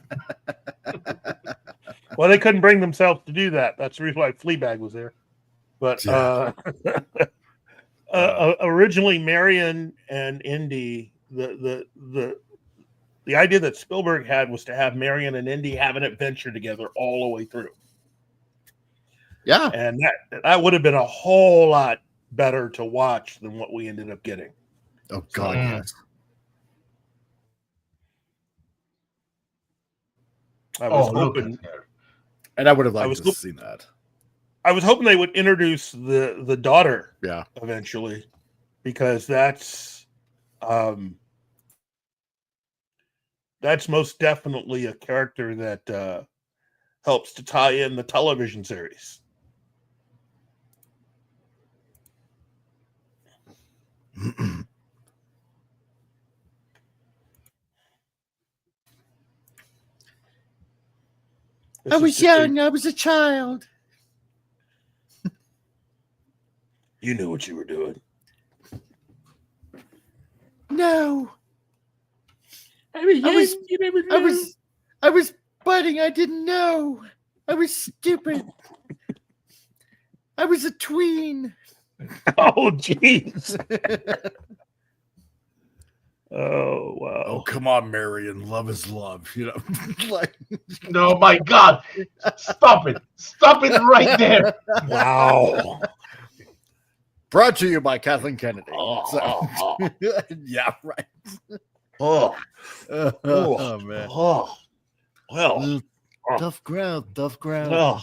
Well, they couldn't bring themselves to do that. That's the reason why Fleabag was there. But originally, Marion and Indy, the idea that Spielberg had was to have Marion and Indy have an adventure together all the way through. Yeah. And that would have been a whole lot better to watch than what we ended up getting. Oh, God, yes. I was look hoping, at her. And I would have liked to see that. I was hoping they would introduce the daughter, eventually, because that's most definitely a character that helps to tie in the television series. I was young. I was a child. You knew what you were doing. No, You never knew. I was budding. I didn't know. I was stupid. I was a tween. Oh, jeez. Oh, wow. Oh, come on, Marion. Love is love. You know, like No, my God. Stop it. Stop it right there. Wow. brought to you by Kathleen Kennedy. So, Oh. yeah, right. Oh, Oh, man. oh. Well, Tough ground. well.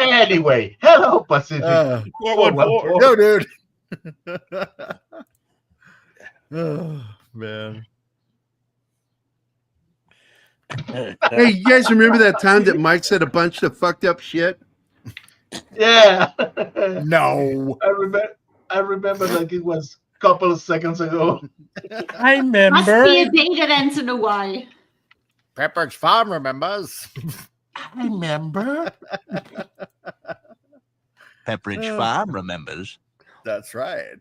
Anyway, hello, Pacific. 414. Yo, dude. Oh, man. Hey, you guys remember that time that Mike said a bunch of fucked up shit? Yeah. No. I remember like it was a couple of seconds ago. I Must be a remember. day that ends in a Y. Pepperidge Farm remembers. I remember. Pepperidge Farm remembers. That's right.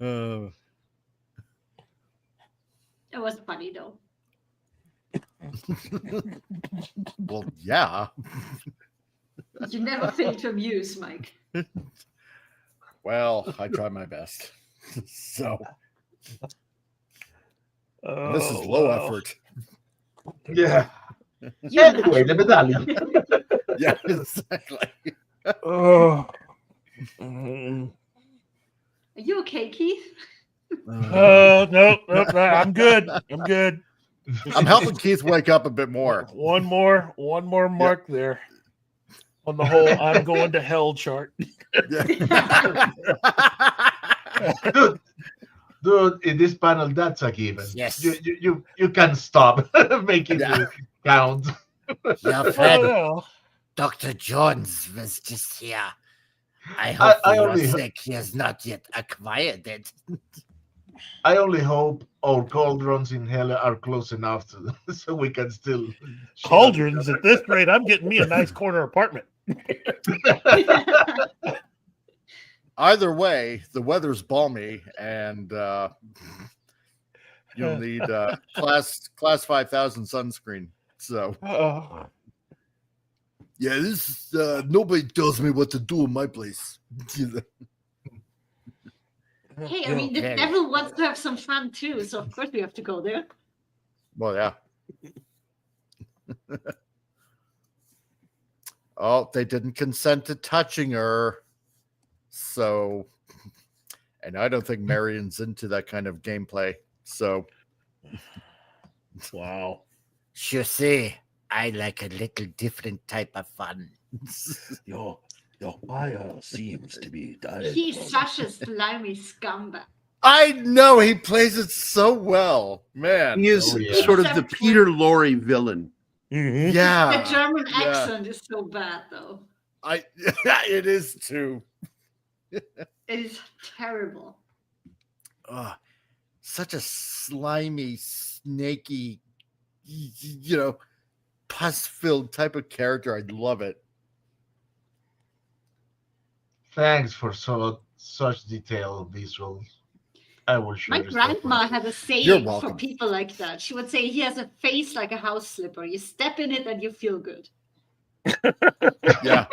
Oh. It was funny though. Well, yeah. You never fail to amuse, Mike. Well, I tried my best. So Oh, this is low wow. effort. Yeah. You Anyway, the medallion. Yeah, exactly. Oh. Mm. Are you okay, Keith? Nope, I'm good. I'm good. I'm helping Keith wake up a bit more. One more mark there on the whole I'm going to hell chart. Dude, in this panel, that's a given. Yes. You can stop making Yeah. it count. Your friend, Well, Dr. Jones, was just here. I hope I for your only- sake he has not yet acquired it. I only hope our cauldrons in hell are close enough to so we can still cauldrons at this rate, I'm getting me a nice corner apartment. Either way, the weather's balmy, and you'll need class 5,000 sunscreen. So yeah, this nobody tells me what to do in my place. Hey, I mean, the Yeah. devil wants to have some fun too, so of course we have to go there. Well, yeah. Oh, they didn't consent to touching her. So, and I don't think Marion's into that kind of gameplay. So, Wow. You see, I like a little different type of fun. Your fire seems to be dying. He's such a slimy scumbag. I know he plays it so well, man. He is Oh, yeah. sort of the Except for- Peter Lorre villain. Mhm. The Yeah, German yeah. accent is so bad though. it is too. It is terrible. Such a slimy, snaky, pus-filled type of character. I love it. Thanks for such detailed visuals. I will share. My this grandma with had a You're saying for welcome. people like that. She would say he has a face like a house slipper. You step in it and you feel good. Yeah.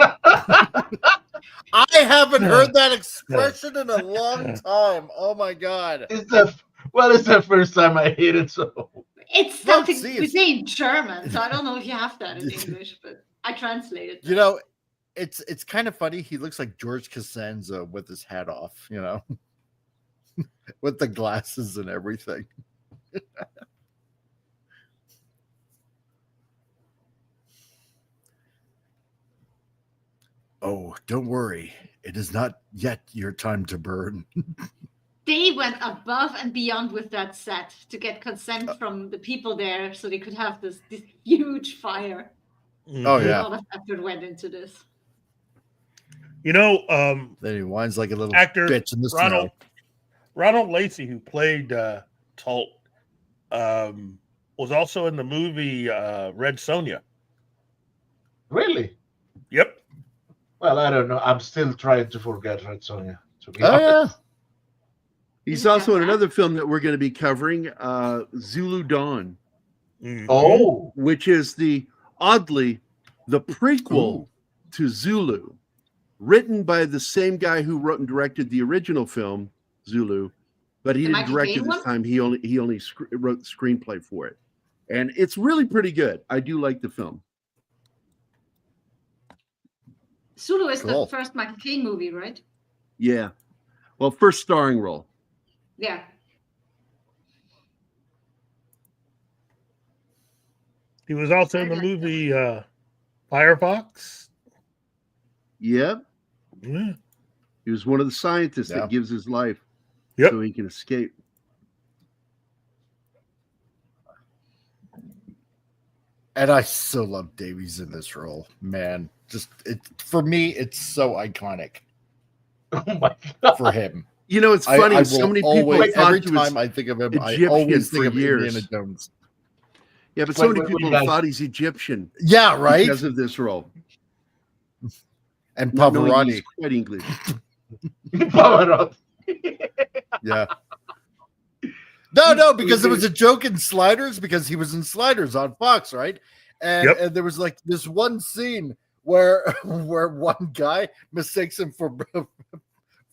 I haven't heard that expression in a long time. Oh my god. It's the first time I hear it. So It's Well, something see, we it's- say in German, so I don't know if you have that in English, but I translated. You know, it's kind of funny. He looks like George Costanza with his hat off, with the glasses and everything. Oh, don't worry. It is not yet your time to burn. They went above and beyond with that set to get consent from the people there so they could have this huge fire. Oh, A yeah. lot of effort went into this. You know, Then he whines like a little actor bitch in the Ronald snow. Ronald Lacey, who played Talt, was also in the movie Red Sonja. Really? Yep. Well, I don't know. I'm still trying to forget Red Sonja, to be Oh honest. yeah. He's Isn't also that in bad? another film that we're going to be covering, Zulu Dawn, Mhm. Oh, which is oddly the prequel Ooh. to Zulu, written by the same guy who wrote and directed the original film Zulu, but he The didn't Michael direct it Caine this one? time. He only wrote the screenplay for it, and it's really pretty good. I do like the film. Zulu is Cool. the first Michael Caine movie, right? Yeah, well, first starring role. Yeah. He was also in the movie Firefox. Yeah, Yeah. he was one of the scientists Yeah. that gives his life Yep. so he can escape. And I so love Davies in this role, man. Just for me, it's so iconic oh my God. for him. You know, it's funny. I so will many people always, thought every he was time I think of him, I Egyptian always for think of years. Indiana Jones. Yeah, but so Wait, many wait, people guys. thought he's Egyptian Yeah, right. because of this role. And Not knowing he's Pavarotti. quite English. Pavarotti. Yeah. No, because it was a joke in Sliders, because he was in Sliders on Fox, right? And Yep. and there was like this one scene where one guy mistakes him for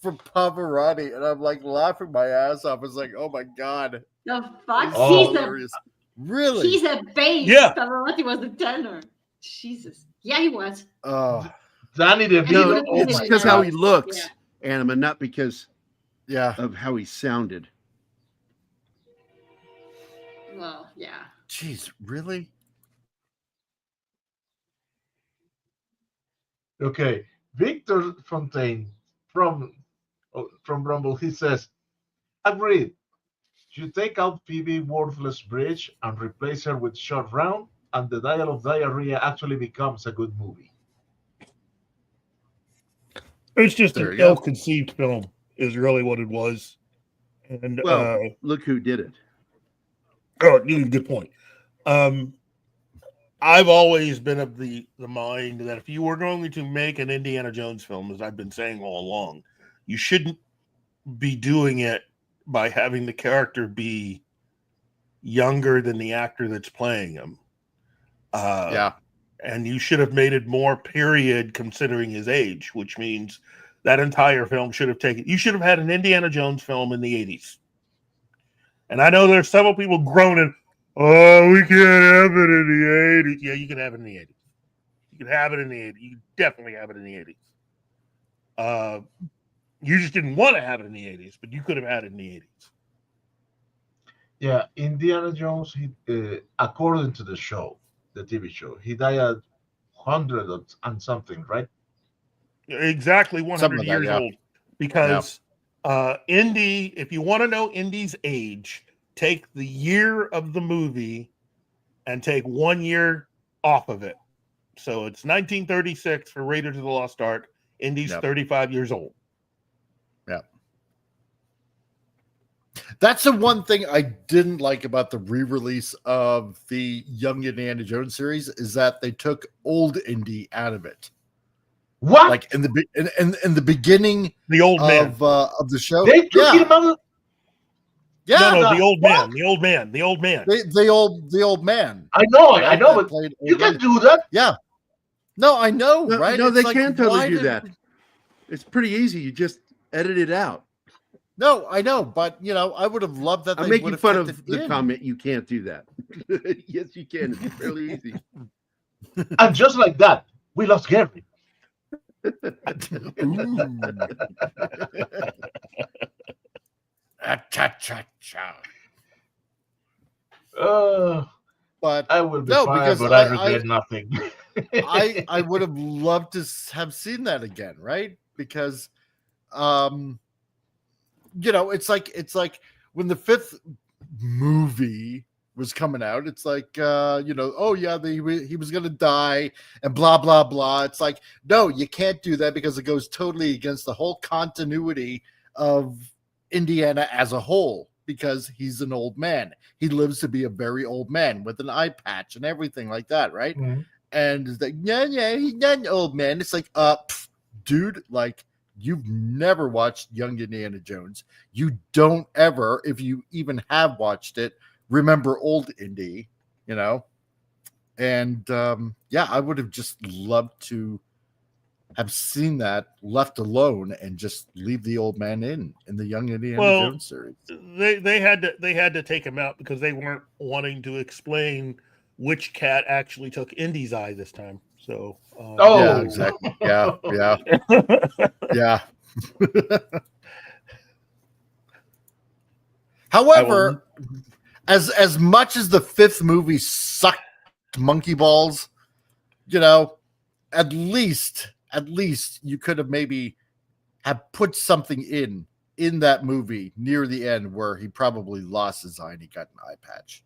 Pavarotti, and I'm like laughing my ass off. It's like, oh my god, The fuck? Oh. hilarious. Really? He's a bass. Yeah. Pavarotti was the tenor. Jesus. Yeah, he was. Danny DeVito. No, would've Oh been it's my because in how God. he looks, Yeah. Anima, not because Yeah. of how he sounded. Well, yeah. Jeez, really? Okay, Victor Fontaine from Rumble. He says, "Agreed. You take out Phoebe Worthless Bridge and replace her with Short Round, and the Dial of Diarrhea actually becomes a good movie." It's just There an you go. ill-conceived film, is really what it was. And Well, look who did it. good point. I've always been of the mind that if you were going to make an Indiana Jones film, as I've been saying all along, you shouldn't be doing it by having the character be younger than the actor that's playing him. Yeah. And you should have made it more period considering his age, which means that entire film should have you should have had an Indiana Jones film in the 80s. And I know there's several people groaning, oh, we can't have it in the 80s. Yeah, you can have it in the 80s. You can have it in the 80s. You can definitely have it in the 80s. You just didn't want to have it in the 80s, but you could have had it in the 80s. Yeah, Indiana Jones. According to the show, the TV show, he died at 100 and something, right? Exactly 100 Something like that, years yeah. old. Because Indy, if you want to know Indy's age, take the year of the movie and take 1 year off of it. So it's 1936 for Raiders of the Lost Ark. Indy's Yep. 35 years old. Yeah. That's the one thing I didn't like about the re-release of the Young Indiana Jones series, is that they took old Indy out of it. What? Like in the beginning The old man. of the show. They took him out. Yeah. No, the old What? man. The old man. The old man. The old man. I know, right, I know, that but played you old can man. do that. Yeah. No, I know, No, right? no, It's they like, can totally why do did- that. It's pretty easy. You just edit it out. No, I know, but I would have loved that. I'm they making would have fun kept of it the in. comment. You can't do that. Yes, you can. It's fairly easy. And just like that, we lost Gary. Ooh. Cha-cha-cha. But I will be No, fine, because but I I- regret nothing. I would have loved to have seen that again, right? Because it's like when the fifth movie was coming out, it's like oh yeah, he was gonna die and blah blah blah. It's like, no, you can't do that because it goes totally against the whole continuity of Indiana as a whole, because he's an old man. He lives to be a very old man with an eye patch and everything like that, right? Mhm. And it's like, yeah, he's not an old man. It's like, dude, like, you've never watched Young Indiana Jones. You don't ever, if you even have watched it, remember old Indy, you know? And yeah, I would have just loved to have seen that left alone and just leave the old man in the Young Indiana Jones series. They had to take him out because they weren't wanting to explain which cat actually took Indy's eye this time. So yeah, exactly. Yeah. Yeah. However, as much as the fifth movie sucked monkey balls, you know, at least you could have maybe have put something in that movie near the end where he probably lost his eye and he got an eye patch.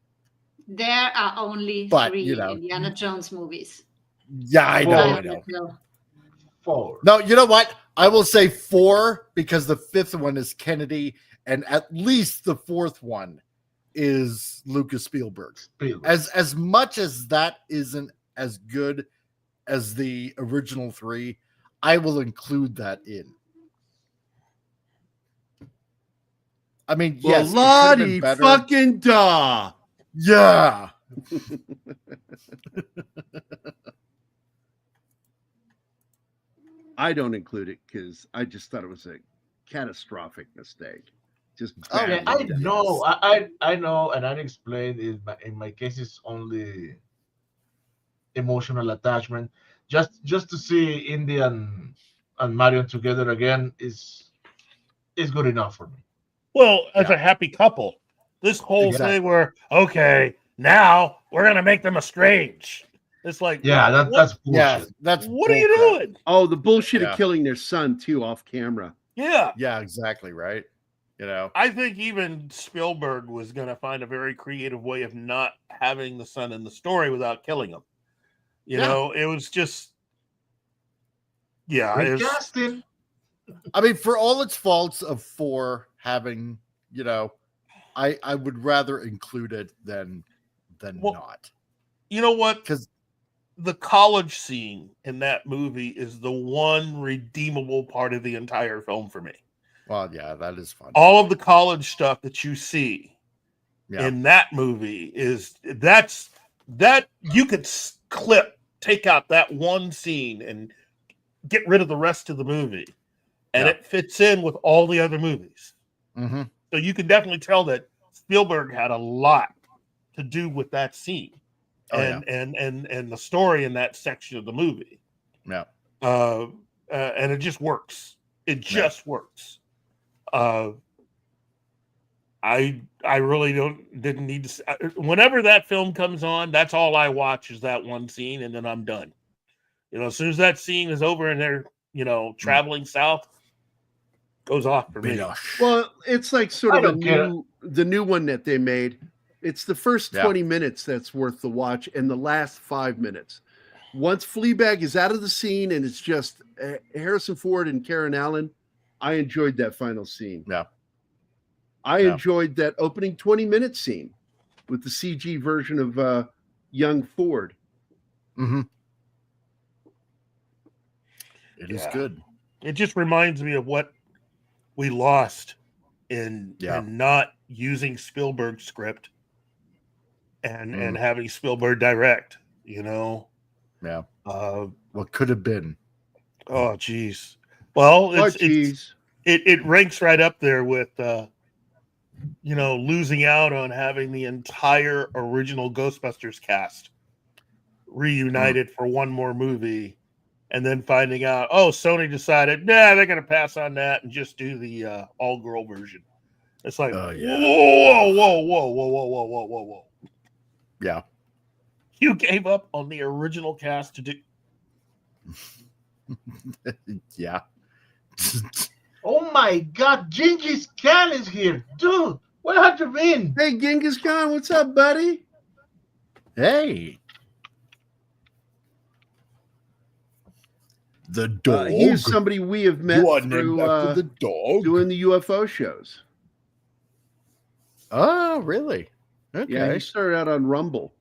There are only But, 3 you know, Indiana Jones movies. Yeah, I know. 4. No, you know what? I will say 4 because the fifth one is Kennedy, and at least the fourth one is Lucas Spielberg. As much as that isn't as good as the original 3, I will include that in. I mean, Well, yes, it could have been Lottie better. fucking da. Yeah. I don't include it because I just thought it was a catastrophic mistake. Just Okay, badly I done. know, I know, and I explained it. In my case, it's only emotional attachment. Just to see Indy and Marion together again is good enough for me. Well, as a happy couple, this whole thing where now we're gonna make them estranged. It's like, that's bullshit. Yeah, that's what are you doing? Oh, the bullshit Yeah. of killing their son too off camera. Yeah, exactly right. You know, I think even Spielberg was gonna find a very creative way of not having the son in the story without killing him. You know, it was just, Recasting. I mean, for all its faults of 4 having, you know, I would rather include it than not. You know what? Because the college scene in that movie is the one redeemable part of the entire film for me. Well, yeah, that is fun. All of the college stuff that you see in that movie is that you could take out that one scene and get rid of the rest of the movie, and it fits in with all the other movies. Mm-hmm. So you can definitely tell that Spielberg had a lot to do with that scene. And the story in that section of the movie. Yeah. And it just works. It just works. I really didn't need to. Whenever that film comes on, that's all I watch is that one scene, and then I'm done. You know, as soon as that scene is over and they're, traveling south, goes off for me. Well, it's like sort of the new one that they made. It's the first 20 minutes that's worth the watch, and the last 5 minutes. Once Fleabag is out of the scene and it's just Harrison Ford and Karen Allen, I enjoyed that final scene. Yeah. I enjoyed that opening 20-minute scene with the CG version of young Ford. Mm-hmm. It is good. It just reminds me of what we lost in not using Spielberg's script and having Spielberg direct, Yeah. What could have been. Oh, geez. Well, it ranks right up there with, losing out on having the entire original Ghostbusters cast reunited for one more movie, and then finding out, Sony decided, they're going to pass on that and just do the all-girl version. It's like, whoa. Yeah. You gave up on the original cast to do. Yeah. Oh my God, Genghis Khan is here, dude. Where have you been? Hey, Genghis Khan, what's up, buddy? Hey. The dog. He is somebody we have met through the dog doing the UFO shows. Oh, really? Okay. Yeah, he started out on Rumble.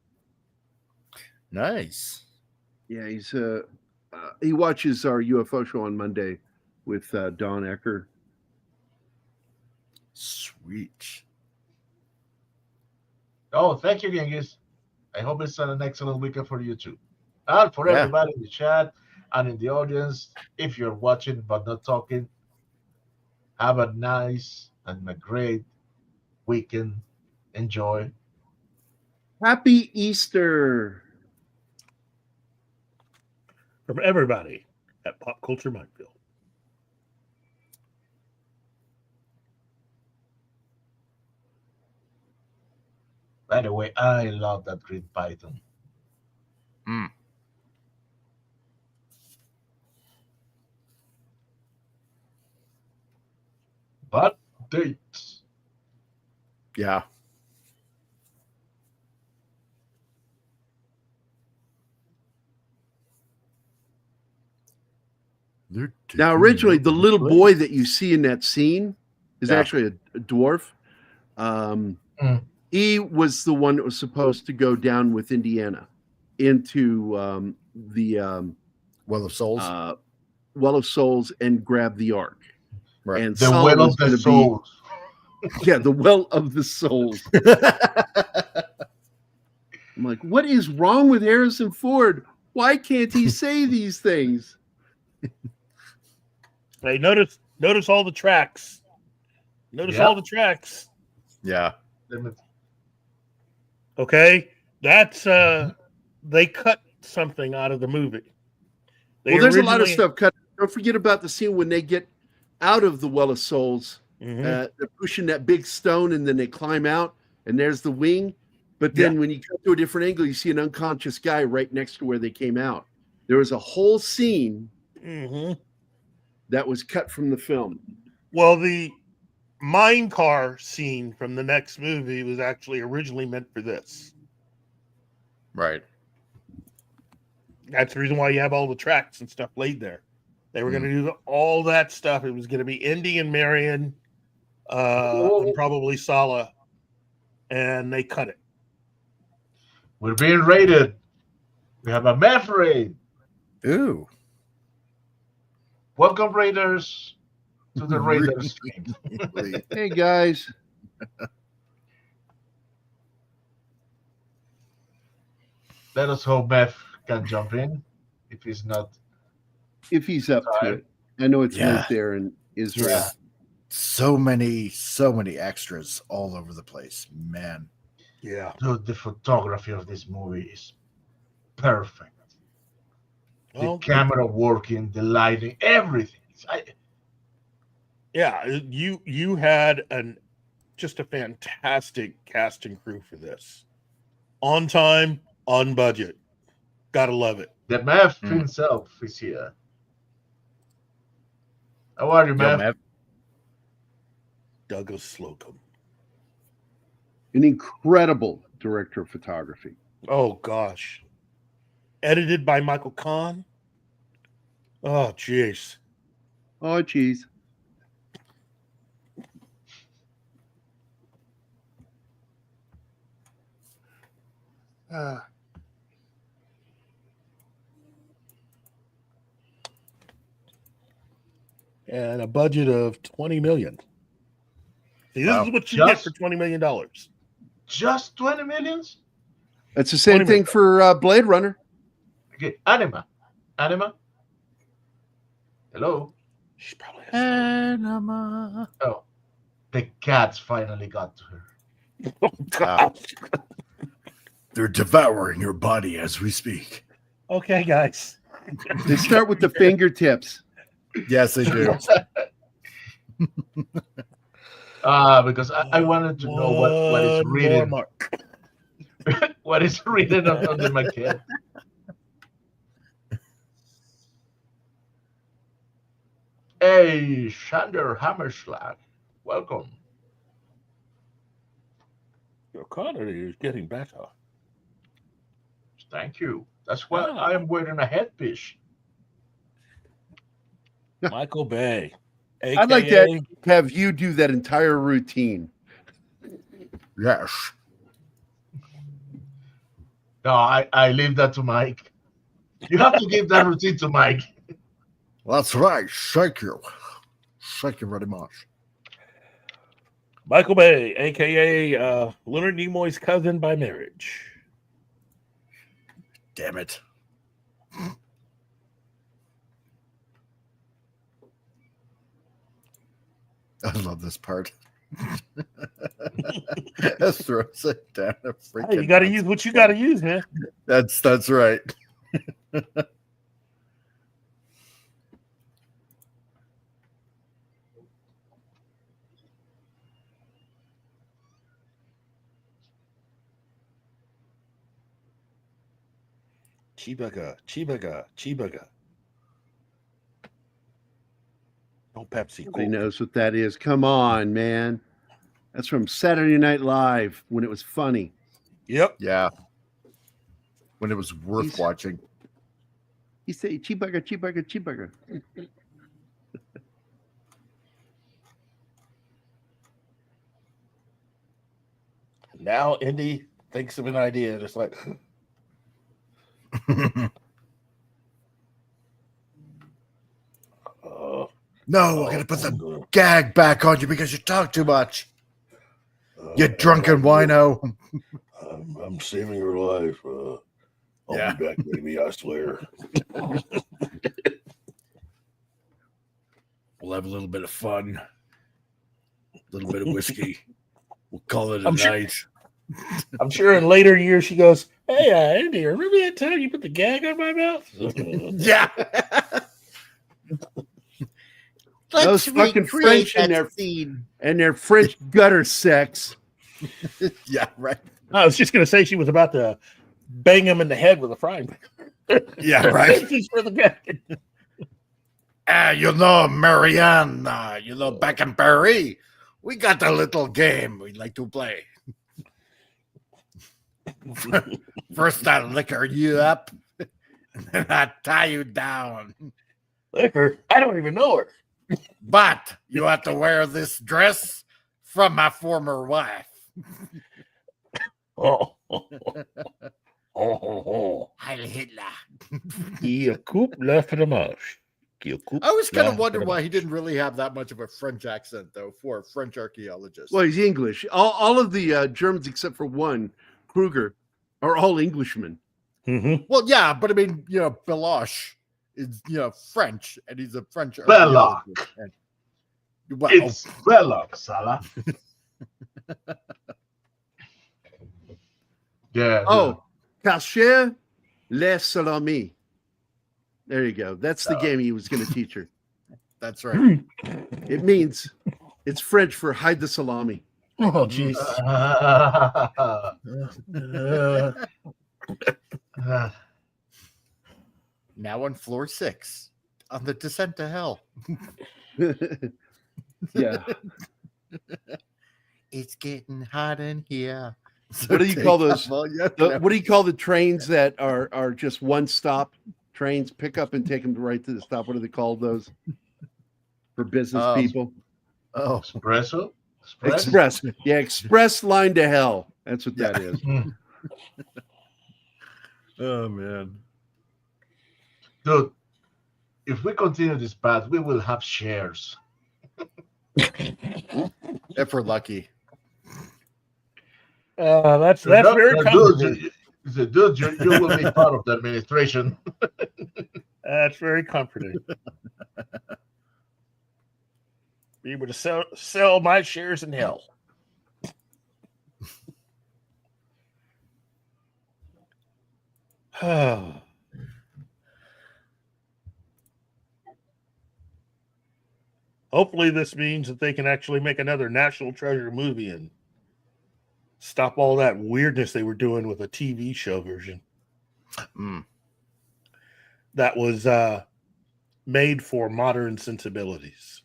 Nice. Yeah, he watches our UFO show on Monday with Don Ecker. Sweet. Oh, thank you, Genghis. I hope it's an excellent weekend for you too. And for Yeah. everybody in the chat and in the audience, if you're watching but not talking, have a nice and a great weekend. Enjoy. Happy Easter. From everybody at Pop Culture Minefield. By the way, I love that green python. Mm. But dates. Yeah. Now, originally, the little boy that you see in that scene is actually a dwarf. He was the one that was supposed to go down with Indiana into the Well of Souls. Well of Souls and grab the Ark. Right. And The Solomon Well was of the gonna Souls. Yeah, the Well of the Souls. I'm like, what is wrong with Harrison Ford? Why can't he say these things? Hey, notice all the tracks. Notice all the tracks. Yeah. Okay, that's they cut something out of the movie. Well, there's a lot of stuff cut. Don't forget about the scene when they get out of the Well of Souls. They're pushing that big stone, and then they climb out, and there's the wing. But then when you come to a different angle, you see an unconscious guy right next to where they came out. There was a whole scene that was cut from the film. Well, the mine car scene from the next movie was actually originally meant for this. Right. That's the reason why you have all the tracks and stuff laid there. They were going to do all that stuff. It was going to be Indy and Marion, and probably Sala, and they cut it. We're being raided. We have a meth raid. Ooh. Welcome, Raiders, to the Raiders. Hey, guys. Let us hope Meth can jump in if he's not. If he's up to it. I know it's Yeah. right there in Israel. Yeah. So many extras all over the place, man. Yeah. Dude, the photography of this movie is perfect. Well, The camera working, the lighting, everything. Yeah, you had just a fantastic cast and crew for this. On time, on budget. Gotta love it. The Meth himself is here. How are you, Meth? Douglas Slocum. An incredible director of photography. Oh gosh. Edited by Michael Kahn. Oh jeez. Oh geez. And a budget of $20 million. See, this is what you get for $20 million. Just 20 millions? That's the same thing for Blade Runner. Okay, Anima. Hello. She probably has Anima. Oh, the cats finally got to her. Oh God. They're devouring your body as we speak. Okay, guys. They start with the fingertips. Yes, they do. Because I wanted to know what is reading. What is written under my cat. Hey, Shander Hammerschlag. Welcome. Your quality is getting better. Thank you. That's why I am wearing a headpiece. Michael Bay. AKA, I'd like to have you do that entire routine. Yes. No, I leave that to Mike. You have to give that routine to Mike. That's right. Thank you. Thank you very much. Michael Bay, aka Leonard Nimoy's cousin by marriage. Damn it. I love this part. That throws it down a freaking. Hey, you got to use what you got to use, man. That's right. Chibaga. No Pepsi. Nobody knows what that is. Come on, man. That's from Saturday Night Live when it was funny. Yep. Yeah. When it was worth watching. He say cheeseburger. Now Indy thinks of an idea, just like no, I gotta put the gag back on you because you talk too much. You drunken wino. I'm saving her life. I'll be back, baby. I swear. We'll have a little bit of fun. A little bit of whiskey. We'll call it a night. I'm sure in later years she goes, "Hey, Andy, remember that time you put the gag on my mouth?" Yeah. Those fucking French and their French gutter sex. Yeah, right. I was just gonna say she was about to bang him in the head with a frying pan. Yeah, right. Just for the gag. You know, Marianne, back in Paris, we got a little game we'd like to play. First, I liquor you up, and then I tie you down. Liquor? I don't even know her. But you have to wear this dress from my former wife. Oh. Heil Hitler. Il coupe la fromage. I was kind of wondering why he didn't really have that much of a French accent, though, for a French archaeologist. Well, he's English. All of the Germans, except for one, Kruger, are all Englishmen. Mm-hmm. Well, yeah, but I mean, Beloche is, French, and he's a French Belloc. archaeologist. Well, It's Belloc, Salah. Yeah. Oh, Cacher les salami. There you go. That's the game he was going to teach her. That's right. It means it's French for hide the salami. Oh, jeez. Now on floor 6, on the descent to hell. Yeah. It's getting hot in here. So What do you call those? What What do you call the trains that are just one stop trains? Pick up and take them right to the stop. What do they call those for business people? Oh, Espresso? Express. Yeah, express line to hell. That's what that is. oh man. Dude, if we continue this path, we will have shares. If we're lucky. That's very comforting. Dude, you will be part of the administration. That's very comforting. Be able to sell my shares in hell. Hopefully this means that they can actually make another National Treasure movie and stop all that weirdness they were doing with a TV show version. That was made for modern sensibilities.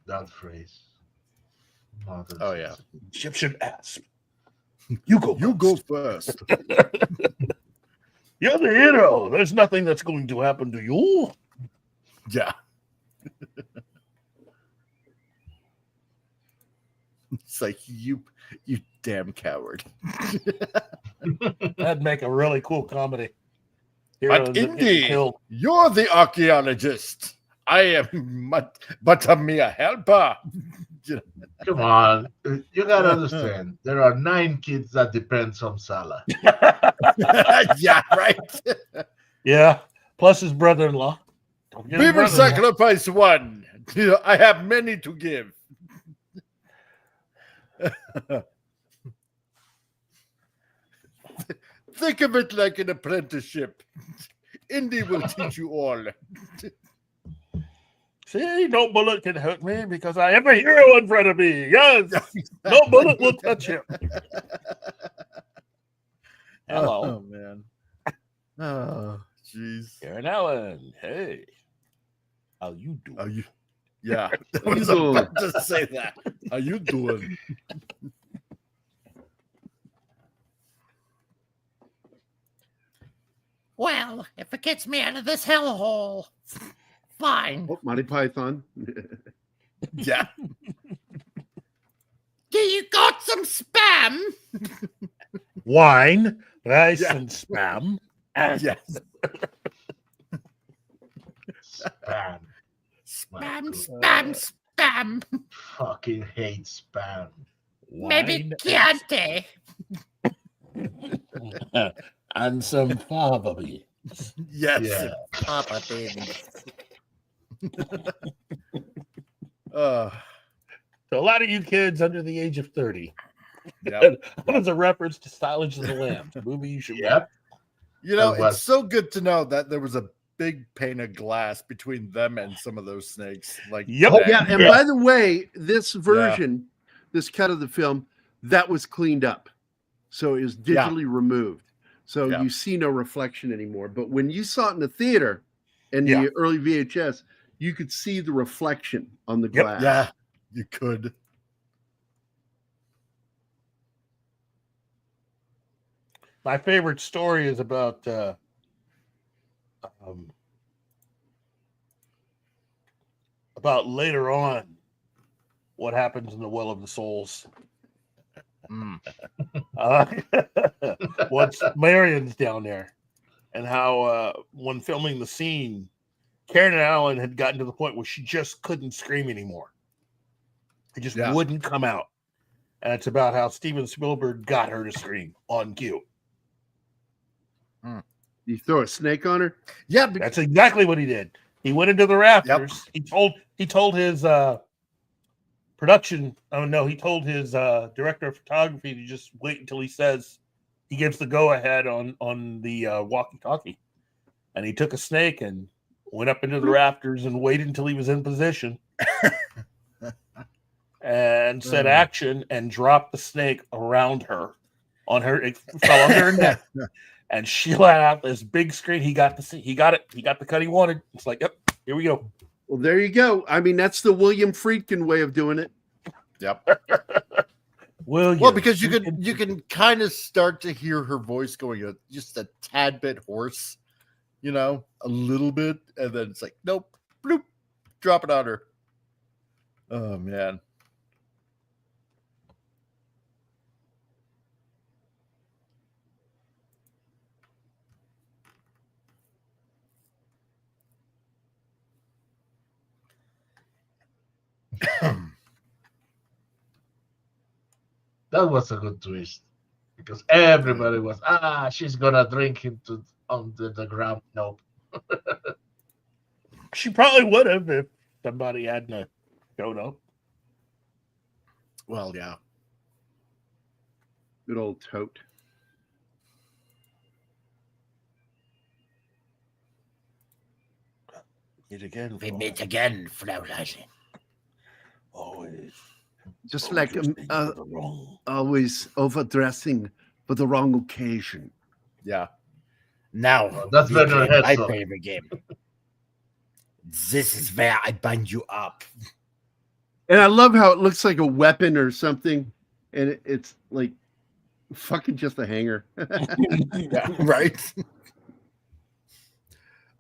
That phrase. Modern Oh yeah. Egyptian asp. You go first. You're the hero. There's nothing that's going to happen to you. Yeah. It's like you damn coward. That'd make a really cool comedy. But Heroes that get Indy, killed. you're the archaeologist. I am but a mere helper. Come on, you gotta understand. There are 9 kids that depend on Salah. Yeah, right. Yeah. Plus his brother-in-law. Don't forget his Beaver brother-in-law. sacrifice 1. I have many to give. Think of it like an apprenticeship. Indy will teach you all. See, no bullet can hurt me because I have a hero in front of me. Yes. No bullet will touch him. Hello. Oh, man. Oh, jeez. Aaron Allen. Hey. How you doing? Are you? Yeah, I How you was doing? about to say that. How you doing? Well, if it gets me out of this hellhole, fine. Oh, Monty Python. Yeah. Do you got some spam? Wine, rice, Yeah. and spam. And Yes. Spam. Spam, spam, spam. Fucking hate spam. Maybe wine Chianti. and some fava beans. Yes. Yeah. Papa beans. Uh, So a lot of you kids under the age of 30. yeah. That was a reference to Silence of the Lambs, a movie you should watch. Yep. You know, That was- it's so good to know that there was a big pane of glass between them and some of those snakes. Like, Yep. Oh, that. yeah. And by the way, this version, this cut of the film, that was cleaned up. So it was Yeah. digitally removed. So Yeah. you see no reflection anymore. But when you saw it in the theater in Yeah. the early VHS, you could see the reflection on the Yep. glass. Yeah, you could. My favorite story is about later on what happens in the Well of the Souls. Once Marion's down there, and how when filming the scene, Karen Allen had gotten to the point where she just couldn't scream anymore. It just Yeah. wouldn't come out. And it's about how Steven Spielberg got her to scream on cue. You throw a snake on her. Yeah, That's exactly what he did. He went into the rafters. He told his production. Oh no, he told his director of photography to just wait until he says he gives the go ahead on the walkie-talkie. And he took a snake and went up into the rafters and waited until he was in position. And said action and dropped the snake around her. On her, it fell on her neck. And she let out this big scream. He got it. He got the cut he wanted. It's like, yep, here we go. Well, there you go. I mean, that's the William Friedkin way of doing it. Yep. Well, Because you can kind of start to hear her voice going just a tad bit hoarse, a little bit, and then it's like, nope, bloop, drop it on her. Oh man. That was a good twist because everybody was she's gonna drink into under the ground. Nope. she probably would have if somebody hadn't showed up. Well, yeah. Good old tote. Meet again. We Frau. meet again, Fraulein. Always. Just like interesting for the wrong. always overdressing for the wrong occasion. Yeah. Now, That's we better play my headset. favorite game. This is where I bind you up. And I love how it looks like a weapon or something, and it's like fucking just a hanger. Yeah. Right.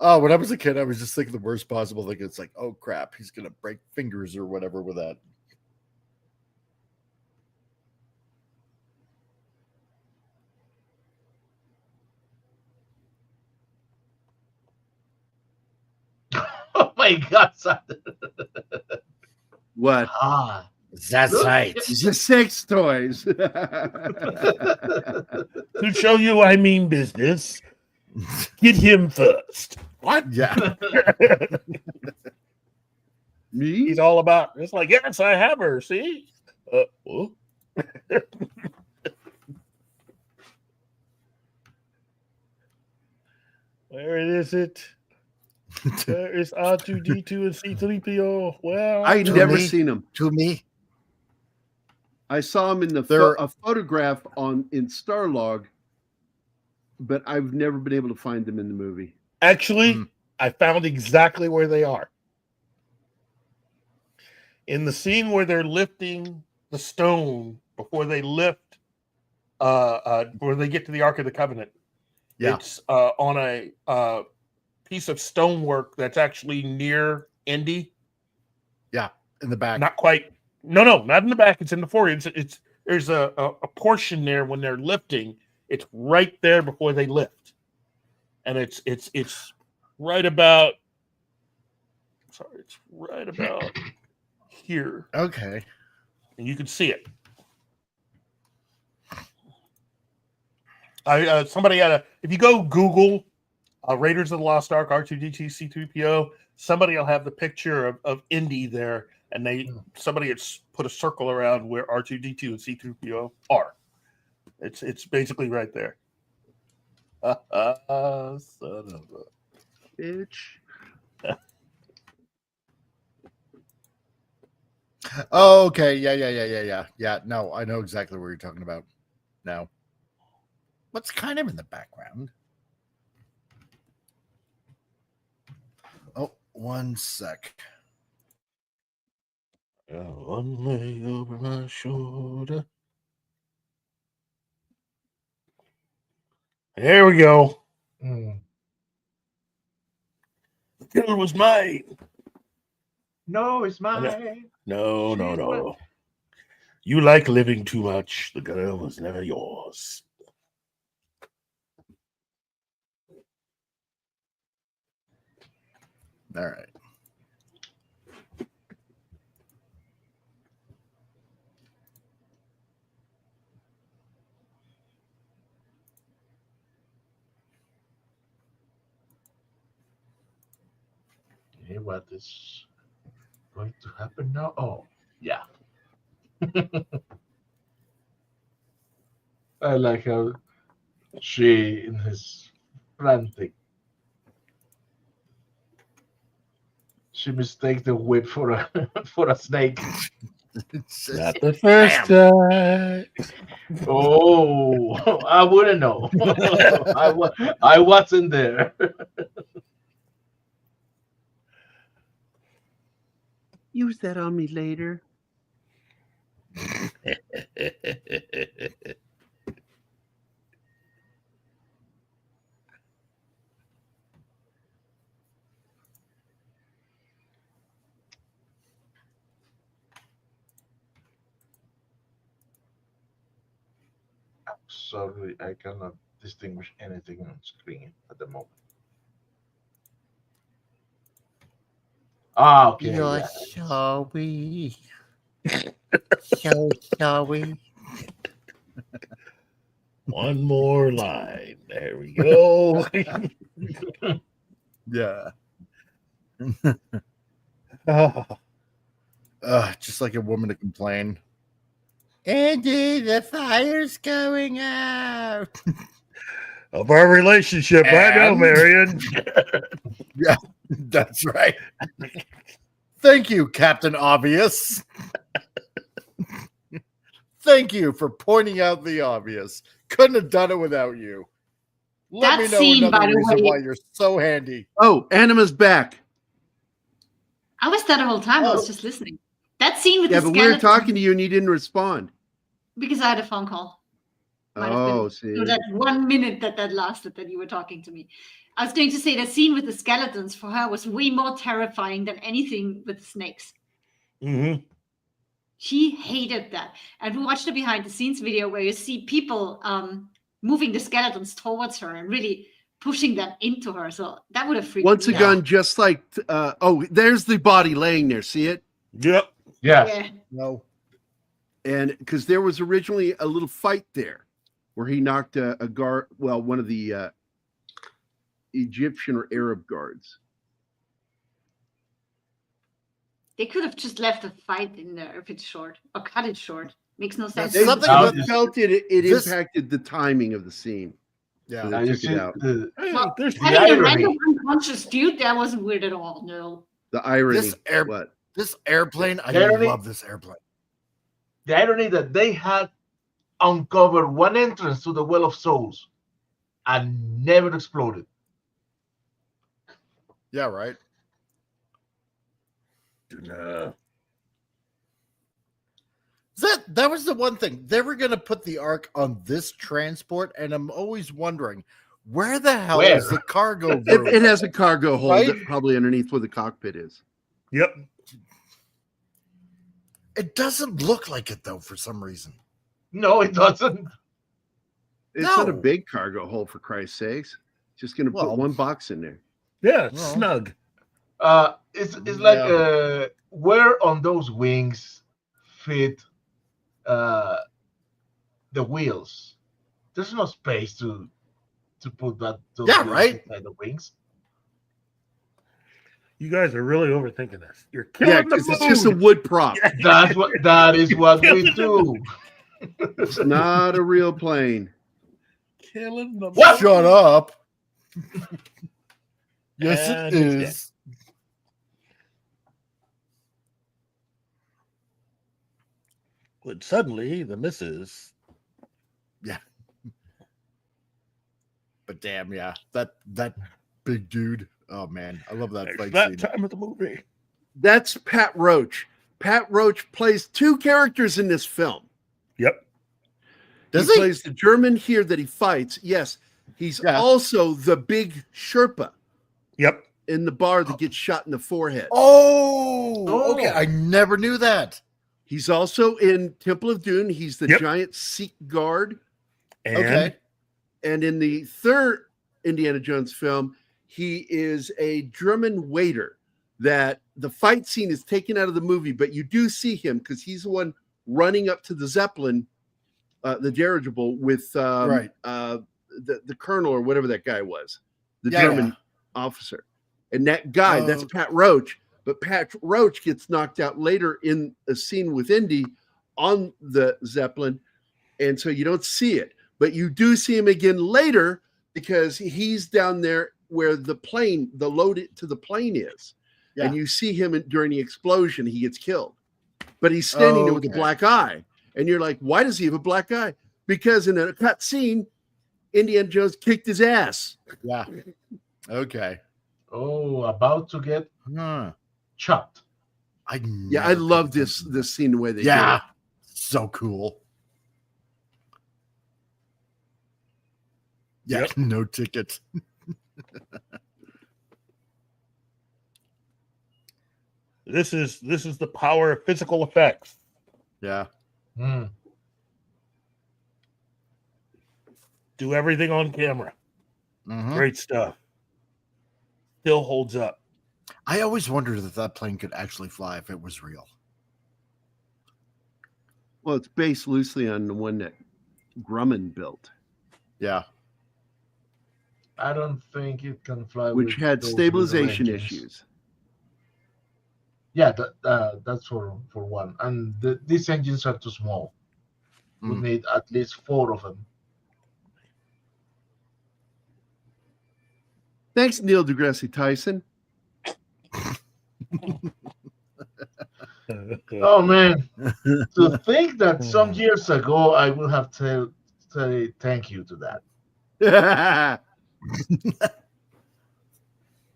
Oh, when I was a kid, I was just thinking the worst possible thing. It's like, oh crap, he's gonna break fingers or whatever with that. Oh my God, son. What? Ah. That's Look. right. The sex toys. To show you I mean business, get him first. What? Yeah. Me? He's all about. It's like, yes, I have her. See. Well. Where is it? Where is R2D2 and C3PO? Well, I To never me? seen them. To me, I saw them in the They're- a photograph in Starlog, but I've never been able to find them in the movie. actually, I found exactly where they are. In the scene where they're lifting the stone before they lift, where they get to the Ark of the Covenant. Yeah. It's on a piece of stonework that's actually near Indy. In the back. Not quite. No, not in the back. It's in the forward. It's there's a portion there when they're lifting. It's right there before they lift, and it's right about. Sorry, it's right about here, Okay. and you can see it. Somebody had a. If you go Google Raiders of the Lost Ark, R2D2, C3PO, somebody will have the picture of Indy there, and somebody had put a circle around where R2D2 and C3PO are. It's basically right there. Son of a Bitch. Oh, okay. Yeah. No, I know exactly what you're talking about now. What's kind of in the background? Oh, one sec. one leg over my shoulder. There we go. Mm. The killer was mine. No, it's mine. No. You like living too much. The girl was never yours. All right. Hey, what is going to happen now? Oh, yeah. I like how she in his frantic. She mistake the whip for a for a snake. Not the first time. Oh, I wouldn't know. I wasn't there. Use that on me later. Sorry, I cannot distinguish anything on screen at the moment. Ah, okay. you're Yeah. sorry. So sorry. One more line. There we go. Yeah. Just like a woman to complain. Andy, the fire's going out. Of our relationship, I know, And- Marion. That's right. Thank you, Captain Obvious. Thank you for pointing out the obvious. Couldn't have done it without you. Let That me know scene, another by the reason way- why you're so handy. Oh, Anima's back. I was there the whole time. I was just listening. That scene with Yeah, the but we were skeleton, talking to you and you didn't respond. because I had a phone call. Might have been through that 1 minute that lasted that you were talking to me. I was going to say the scene with the skeletons for her was way more terrifying than anything with the snakes. Mm-hmm. She hated that. And we watched a behind the scenes video where you see people moving the skeletons towards her and really pushing them into her. So that would have freaked Once me again, out. just like there's the body laying there. See it? Yep. Yeah. Yeah. No. And because there was originally a little fight there where he knocked a guard, one of the Egyptian or Arab guards. They could have just left the fight in there if it's short or cut it short. Makes no sense. They Something about felt it this- impacted the timing of the scene. Yeah. So Now they you took see it out. Well, There's The having a irony. random unconscious dude, that wasn't weird at all. No. The irony. This this airplane, I The irony- love this airplane. the irony that they had uncovered one entrance to the Well of Souls and never exploded. Yeah, right. That was the one thing. They were going to put the ARK on this transport, and I'm always wondering, where the hell Where? is the cargo room? It has a cargo hold Right? probably underneath where the cockpit is. Yep. It doesn't look like it, though, for some reason. No, it doesn't. It's not a No. big cargo hold, for Christ's sakes. Just going to Well- put one box in there. Yeah, it's Well. snug. It's like Yeah. where on those wings fit the wheels. There's no space to put those Yeah, wheels right. inside the wings. You guys are really overthinking this. You're Yeah, killing the because it's just a mood. wood prop. That is what we do. It's not a real plane. Killing the What? Shut up. Yes, And it it's is. But suddenly the missus. But damn, yeah, that big dude. Oh man, I love that It's fight that scene. time of the movie. That's Pat Roach. Pat Roach plays two characters in this film. Yep. Does he he? plays the German here that he fights. Yes, he's Yeah. also the big Sherpa Yep. in the bar that gets shot in the forehead. Oh, okay. I never knew that. He's also in Temple of Doom. He's the Yep. giant Sikh guard. And Okay. And in the third Indiana Jones film, he is a German waiter that the fight scene is taken out of the movie, but you do see him because he's the one running up to the Zeppelin, the dirigible with Right. The colonel or whatever that guy was, the Yeah, German yeah. officer. And that guy, that's Oh. Pat Roach. But Pat Roach gets knocked out later in a scene with Indy on the Zeppelin. And so you don't see it. But you do see him again later because he's down there where the plane, the load to the plane is. Yeah. And you see him during the explosion, he gets killed. But he's standing there with a Okay. black eye. And you're like, why does he have a black eye? Because in a cut scene, Indiana Jones kicked his ass. Yeah. Okay. Oh, about to get Huh. chopped. Yeah, I love this scene the way they did Yeah. it. So cool. Yeah, Yep. no ticket. this is the power of physical effects. Yeah. Hmm. Do everything on camera. Mhm. Great stuff. Still holds up. I always wondered if that plane could actually fly if it was real. Well, it's based loosely on the one that Grumman built, Yeah. I don't think it can fly. which with had those stabilization little engines. issues. Yeah, that's for one. And these engines are too small. We Mm. need at least 4 of them. Thanks, Neil deGrasse Tyson. Oh man, to think that some years ago I would have to say thank you to that.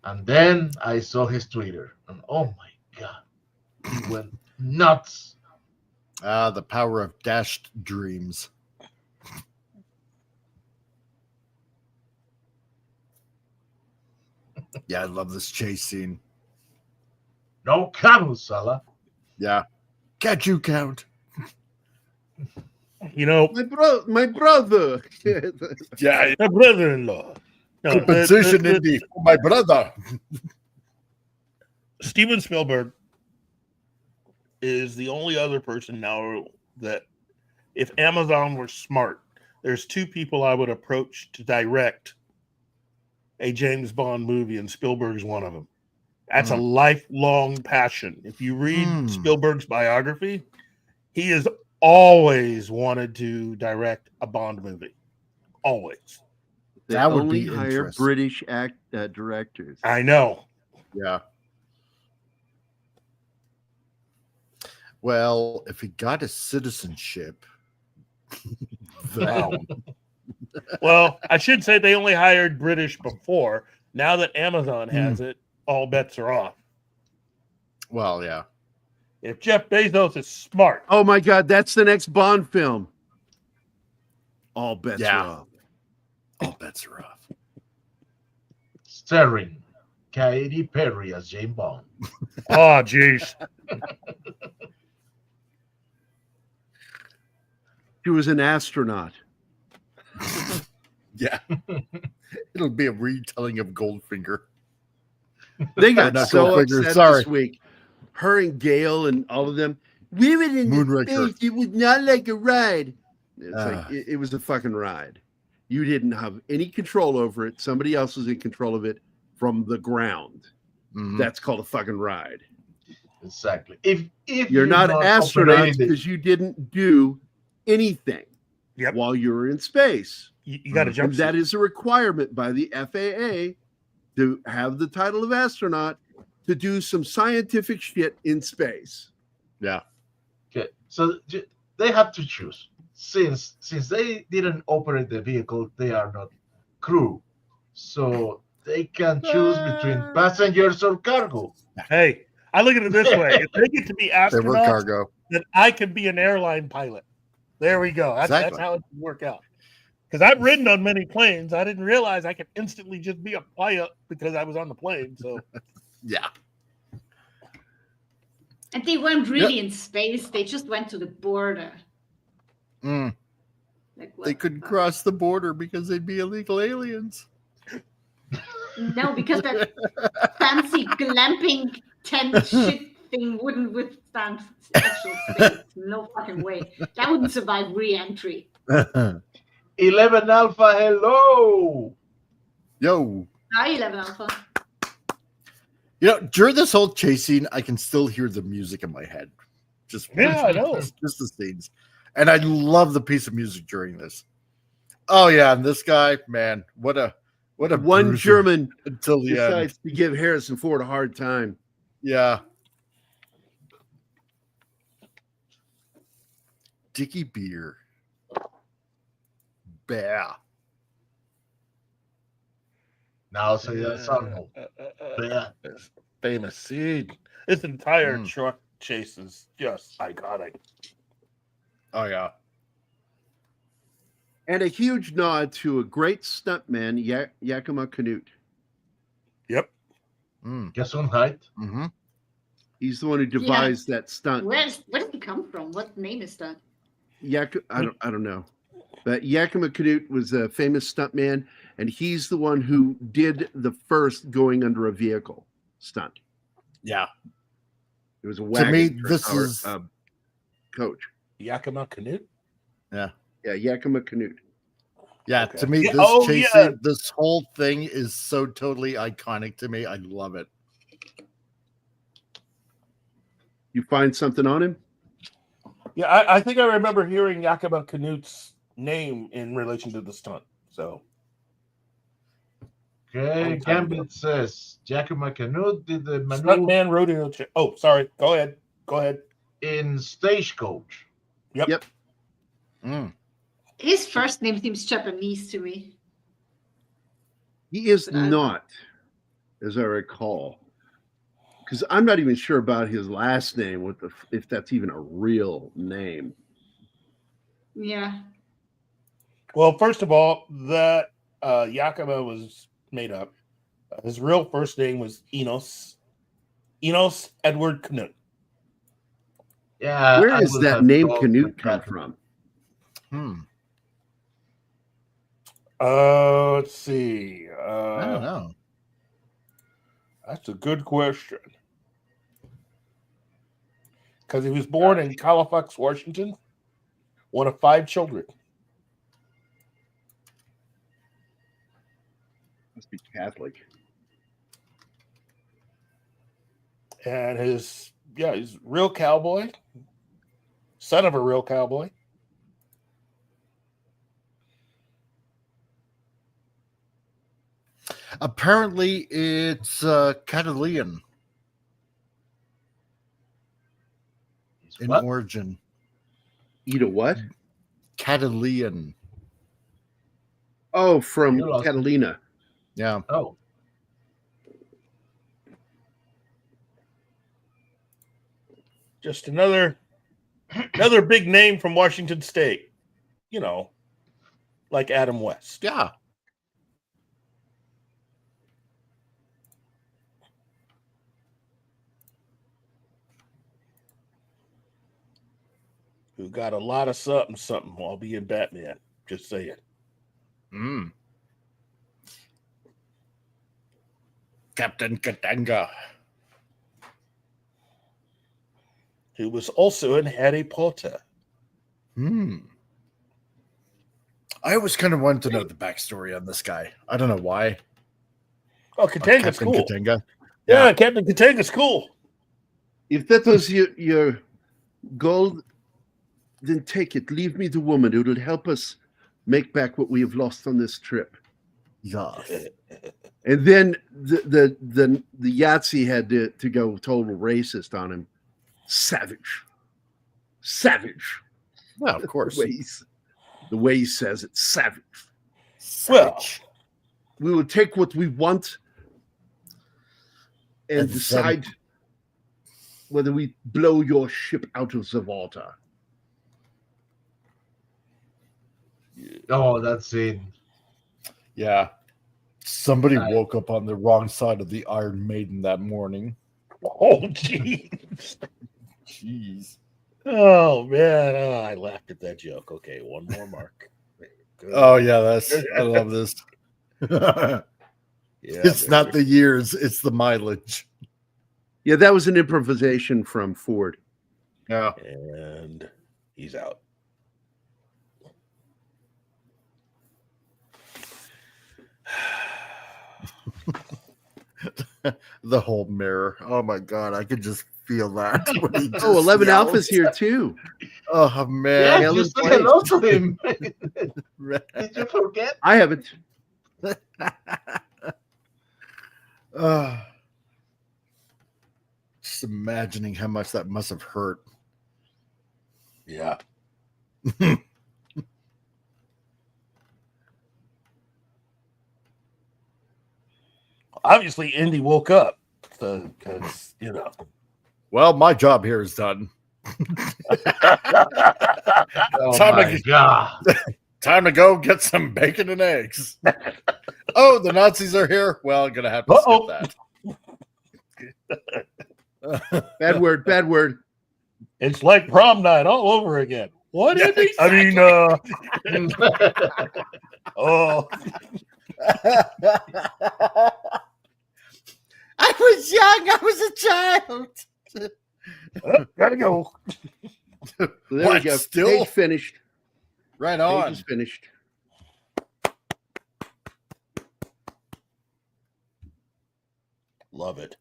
And then I saw his Twitter, and oh my god, he went nuts. The power of dashed dreams. Yeah, I love this chase scene. No camel, Salah. Yeah. Catch you, Count. You know, My brother. Yeah. my brother-in-law. No, Compensation Indy for my brother. Steven Spielberg is the only other person now that, if Amazon were smart, there's two people I would approach to direct a James Bond movie, and Spielberg's one of them. That's a lifelong passion. If you read Spielberg's biography, he has always wanted to direct a Bond movie. Always. They That would only be hire interesting. British directors. I know. Yeah. Well, if he got his citizenship, Wow. Well, I should say they only hired British before. Now that Amazon has it, all bets are off. well, yeah. If Jeff Bezos is smart, Oh my God, that's the next Bond film. All bets Yeah. are off. All bets are off. Starring Katy Perry as James Bond. oh jeez, She was an astronaut. Yeah. It'll be a retelling of Goldfinger. They got Not so Goldfinger, upset sorry. this week. Her and Gail and all of them. We were in Moonraker. space. It was not like a ride. It's Ah. like it was a fucking ride. You didn't have any control over it. Somebody else was in control of it from the ground. Mhm. That's called a fucking ride. Exactly. If You're not astronauts operating the- because you didn't do anything Yep. while you were in space. you got to jump. And that is a requirement by the FAA to have the title of astronaut to do some scientific shit in space. Yeah. Okay, so they have to choose. Since they didn't operate the vehicle, they are not crew, so they can choose between passengers or cargo. Hey, I look at it this way: if they get to be They were astronauts, cargo. then I could be an airline pilot. There we go. That's Exactly. how it would work out. Because I've ridden on many planes, I didn't realize I could instantly just be a pilot because I was on the plane. So Yeah. And they weren't really in space. They just went to the border. Mm. Like, what They the couldn't fuck? cross the border because they'd be illegal aliens. No, because that fancy glamping tent shit thing wouldn't withstand actual space. No fucking way. That wouldn't survive re-entry. 11 Alpha, hello. Yo. Hi, 11 Alpha. You know, during this whole chase scene, I can still hear the music in my head. Just Yeah, I know. just the scenes. And I love the piece of music during this. Oh yeah, and this guy, man, what a One bruiser German until the end. decides to give Harrison Ford a hard time. Yeah. Dickie Beer. Bear. Now say that song. Yeah. famous scene. This entire truck chase is just iconic. Oh yeah. And a huge nod to a great stuntman, Yakima Canute. Yep. Gesundheit. Mm-hmm. He's the one who devised that stunt. Where did he come from? What name is that? I don't know. But Yakima Canute was a famous stuntman, and he's the one who did the first going under a vehicle stunt. Yeah. It was a To wagon. me, for this our, is coach. Yakima Canute. yeah. Yeah, Yakima Canute. Yeah, Okay. to me, Yeah, this chase yeah. scene, this whole thing is so totally iconic to me. I love it. You find something on him? Yeah, I think I remember hearing Yakima Canute's name in relation to the stunt. So Okay, Gambit says Giacomo Canute did the maneuver stuntman rodeo. Oh, sorry. Go ahead. in Stagecoach. Yep. Mm. His first name seems Japanese to me. He is not, as I recall. Because I'm not even sure about his last name, if that's even a real name. Yeah. Well, first of all, that Yakima was made up. His real first name was Enos Edward Canute. Yeah. Where I does would that have name thought Canute that come that- from? Let's see. I don't know. That's a good question. Because he was born in Halifax, Washington, one of 5 children. Must be Catholic. And he's a real cowboy, son of a real cowboy. Apparently, it's Catalan in What? origin. Eat a what? Catalan. Oh, from You lost me. Catalina. Yeah. Oh. Just another big name from Washington State. You know, like Adam West. Yeah. Who got a lot of something while being Batman. Just saying. Captain Katanga. Who was also in Harry Potter. I always kind of wanted to know the backstory on this guy. I don't know why. Oh, Katanga's Captain cool. Katanga. Yeah, Captain Katanga's cool. If that was your goal, then take it. Leave me the woman. It will help us make back what we have lost on this trip. Yes. And then the Yahtzee had to go total racist on him. Savage. Yeah, of course. The way he says it, savage. Well, We will take what we want and And decide whether we blow your ship out of the water. Oh, that's it. Yeah. Somebody Right. woke up on the wrong side of the Iron Maiden that morning. oh, jeez. Jeez. Oh, man. Oh, I laughed at that joke. Okay, one more mark. Good. Oh, yeah, I love this. Yeah, It's not the years, it's the mileage. Yeah, that was an improvisation from Ford. Yeah. And he's out. The whole mirror. Oh my god, I could just feel that. when he just Oh, 11 yells. Alpha's here too. Oh Yeah, man. Helen you said Blake. hello to him. Did you forget? I haven't. Just imagining how much that must have hurt. Yeah. Obviously, Indy woke up because, you know. Well, my job here is done. Oh Time to my get- god! Time to go get some bacon and eggs. Oh, the Nazis are here. Well, I'm gonna have to Uh-oh. skip that. Bad word. It's like prom night all over again. What, Yeah, Indy? I mean, oh, I was young. I was a child. gotta go. So there What, we go. still? Page finished. Right Page on. is finished. Love it.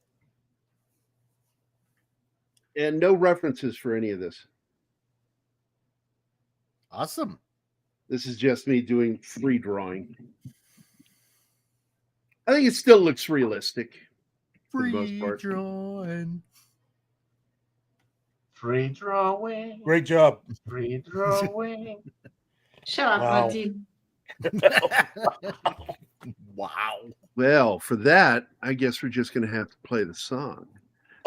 And no references for any of this. Awesome. This is just me doing free drawing. I think it still looks realistic for the most part. drawing. Free drawing. Great job. Free drawing. Shut up, Wow. Martin. Wow. Well, for that, I guess we're just going to have to play the song.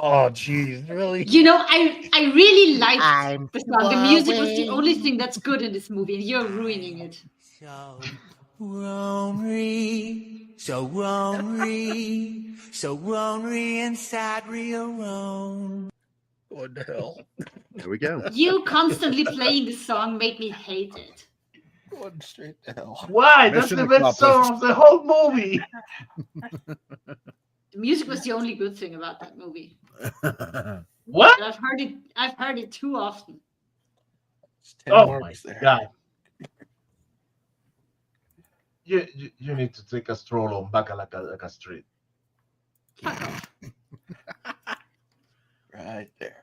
Oh, geez, really? You know, I really like I'm the song. The music was the flowing. only thing that's good in this movie, and you're ruining it. So roam So ornery inside real wrong. What the hell? There we go. You constantly playing the song made me hate it. Going straight to hell. Why? That's Mission the best song of the whole movie. The music was the only good thing about that movie. What? And I've heard it too often. It's 10 Oh my marks there. God. You need to take a stroll on Bacalaca Street. Right there.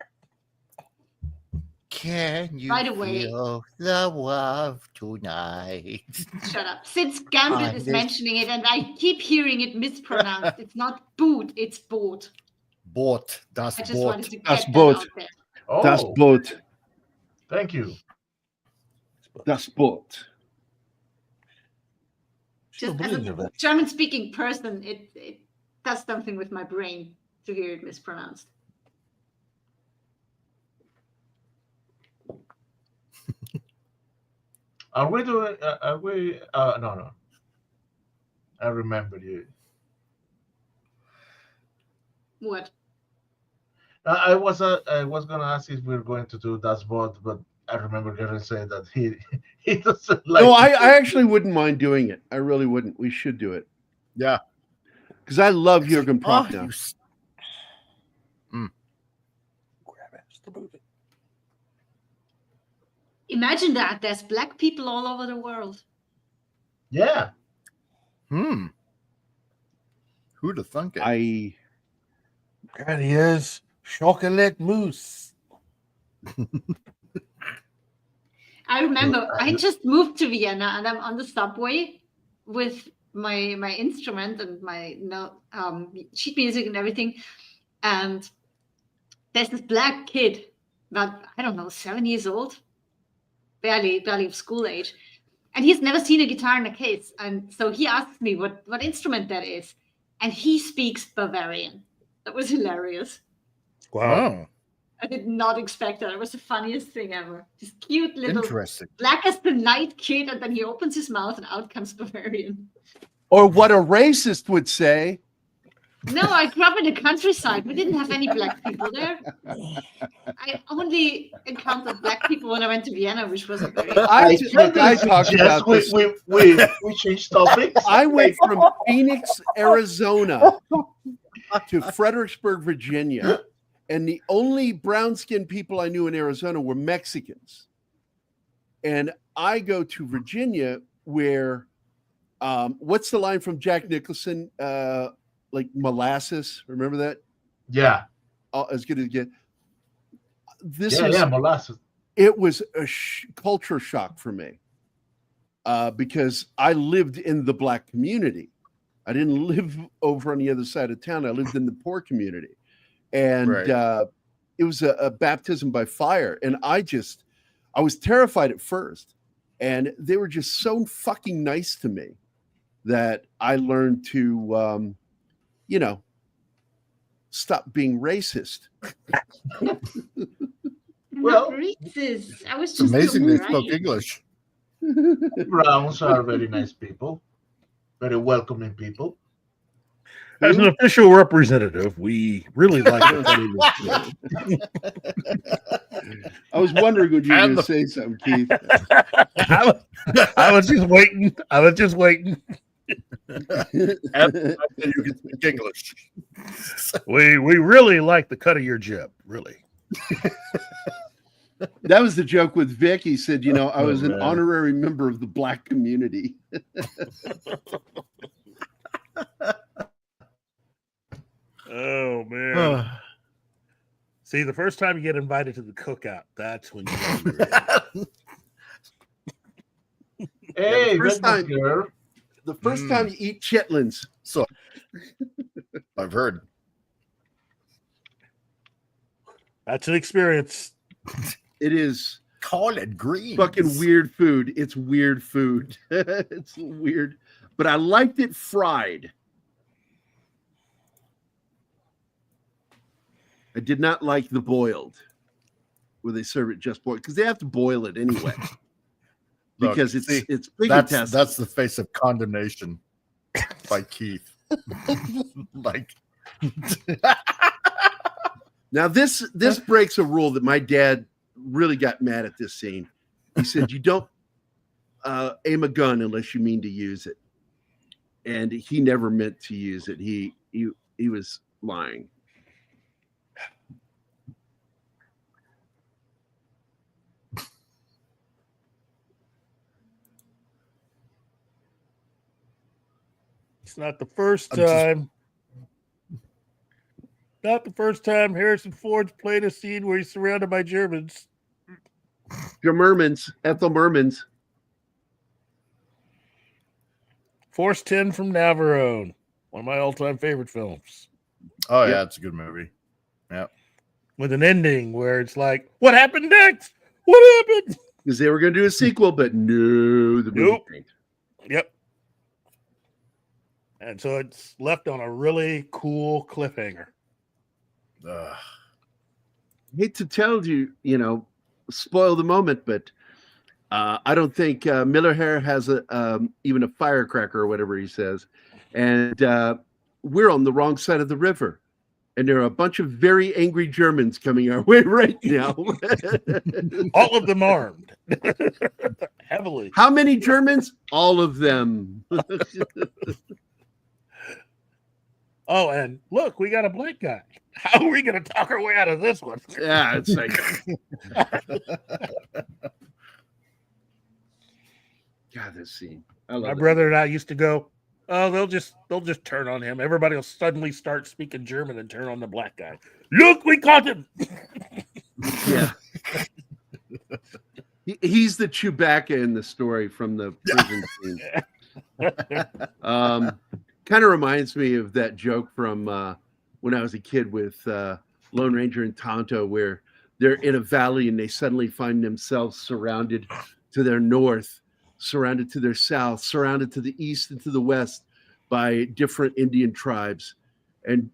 Can you By the way- feel the love tonight? Shut up. Since Gambit is mentioning it and I keep hearing it mispronounced, it's not boot, it's boat. Boat. Das I just Boot. wanted to Das get that Boot. out there. Oh, Das Boot. thank you. Das Boot. Just as a German-speaking person, it does something with my brain to hear it mispronounced. Are we doing? Are we? No. I remember you. What? I was gonna ask if we were going to do Das Boot, but I remember Gary saying that he doesn't like. No, I actually wouldn't mind doing it. I really wouldn't. We should do it. Yeah. Because I love Jürgen Oh, Prochnow. you s- Grab it. It's the movie. Imagine that. There's black people all over the world. Yeah. Who'd have thunk it? There he is. Chocolate mousse. I remember I just moved to Vienna and I'm on the subway with my instrument and my sheet music and everything. And there's this black kid, about, I don't know, 7 years old, barely of school age. And he's never seen a guitar in a case. And so he asks me what instrument that is. And he speaks Bavarian. That was hilarious. Wow. Oh, I did not expect that. It was the funniest thing ever. This cute little interesting. black as the night kid, and then he opens his mouth and out comes Bavarian. Or what a racist would say. No, I grew up in the countryside. We didn't have any black people there. I only encountered black people when I went to Vienna, which wasn't very. I talked Yes, about this. we changed topics. I went from Phoenix, Arizona to Fredericksburg, Virginia. And the only brown-skinned people I knew in Arizona were Mexicans. And I go to Virginia where, what's the line from Jack Nicholson? Like molasses, remember that? Yeah. As good as it get. Molasses. It was a culture shock for me because I lived in the black community. I didn't live over on the other side of town. I lived in the poor community. And it was a baptism by fire. And I was terrified at first. And they were just so fucking nice to me that I learned to, stop being racist. Well, racist. I was It's just amazing they right. spoke English. Browns are very nice people, very welcoming people. As an official representative, we really like the I was wondering when you were going to say something, Keith. I was just waiting. And you can speak English. We really like the cut of your jib, really. That was the joke with Vic. He said, I was an man. honorary member of the black community. Oh man. See, the first time you get invited to the cookout, that's when you know you're in. Hey, the first Redneck time- girl. The first time you eat chitlins. So I've heard. That's an experience. It is Collard greens. fucking weird food. It's weird food. It's weird. But I liked it fried. I did not like the boiled, where they serve it just boiled, because they have to boil it anyway. Look, Because see, it's big that's intestine. the face of condemnation. by Keith. Like, Now this breaks a rule that my dad really got mad at this scene. He said, "You don't aim a gun unless you mean to use it," and he never meant to use it. He was lying. It's not the first I'm just- time. Not the first time Harrison Ford's played a scene where he's surrounded by Germans. Ethel Mermans. Force 10 from Navarone, one of my all-time favorite films. oh yeah, Yep. it's a good movie. With an ending where it's like, what happened next? What happened? Because they were going to do a sequel, but no, the movie Nope. tanked. Yep. And so it's left on a really cool cliffhanger. Ugh. Hate to tell you, spoil the moment, but I don't think Miller Hair has even a firecracker or whatever he says, and we're on the wrong side of the river, and there are a bunch of very angry Germans coming our way right now. All of them armed. Heavily. How many Germans? All of them. Oh, and look, we got a black guy. How are we going to talk our way out of this one? Yeah, it's like, God, this scene. I love My it. brother and I used to go, oh, they'll just turn on him. Everybody will suddenly start speaking German and turn on the black guy. Look, we caught him. Yeah. He's the Chewbacca in the story from the prison scene. Kind of reminds me of that joke from when I was a kid with Lone Ranger and Tonto, where they're in a valley and they suddenly find themselves surrounded to their north, surrounded to their south, surrounded to the east and to the west by different Indian tribes. And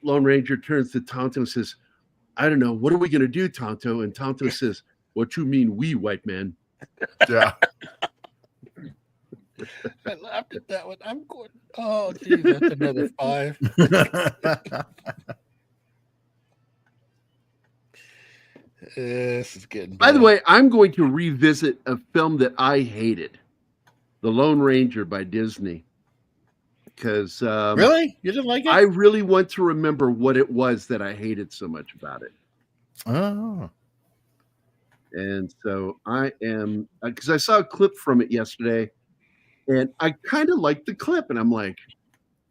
Lone Ranger turns to Tonto and says, "I don't know, what are we going to do, Tonto?" And Tonto says, "What you mean, we, white man?" Yeah. I laughed at that one. I'm going, oh, geez, that's another 5. This is getting By the bad. way, I'm going to revisit a film that I hated, The Lone Ranger by Disney, because Really? You didn't like it? I really want to remember what it was that I hated so much about it. Oh. And so I am, because I saw a clip from it yesterday, and I kind of liked the clip, and I'm like,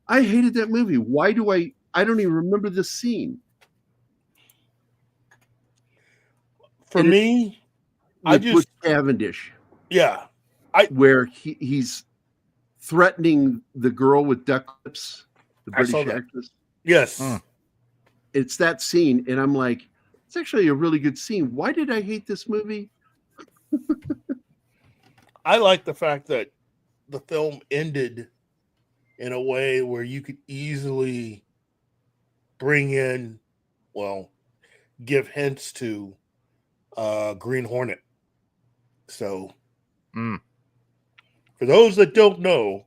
I hated that movie. Why do I don't even remember the scene. For And me, I With just, Butch Cavendish, yeah, where he's threatening the girl with duck lips, the I saw British that. actress. yes. It's that scene, and I'm like, it's actually a really good scene. Why did I hate this movie? I like the fact that the film ended in a way where you could easily bring in, well, give hints to Green Hornet. So, Mm. for those that don't know,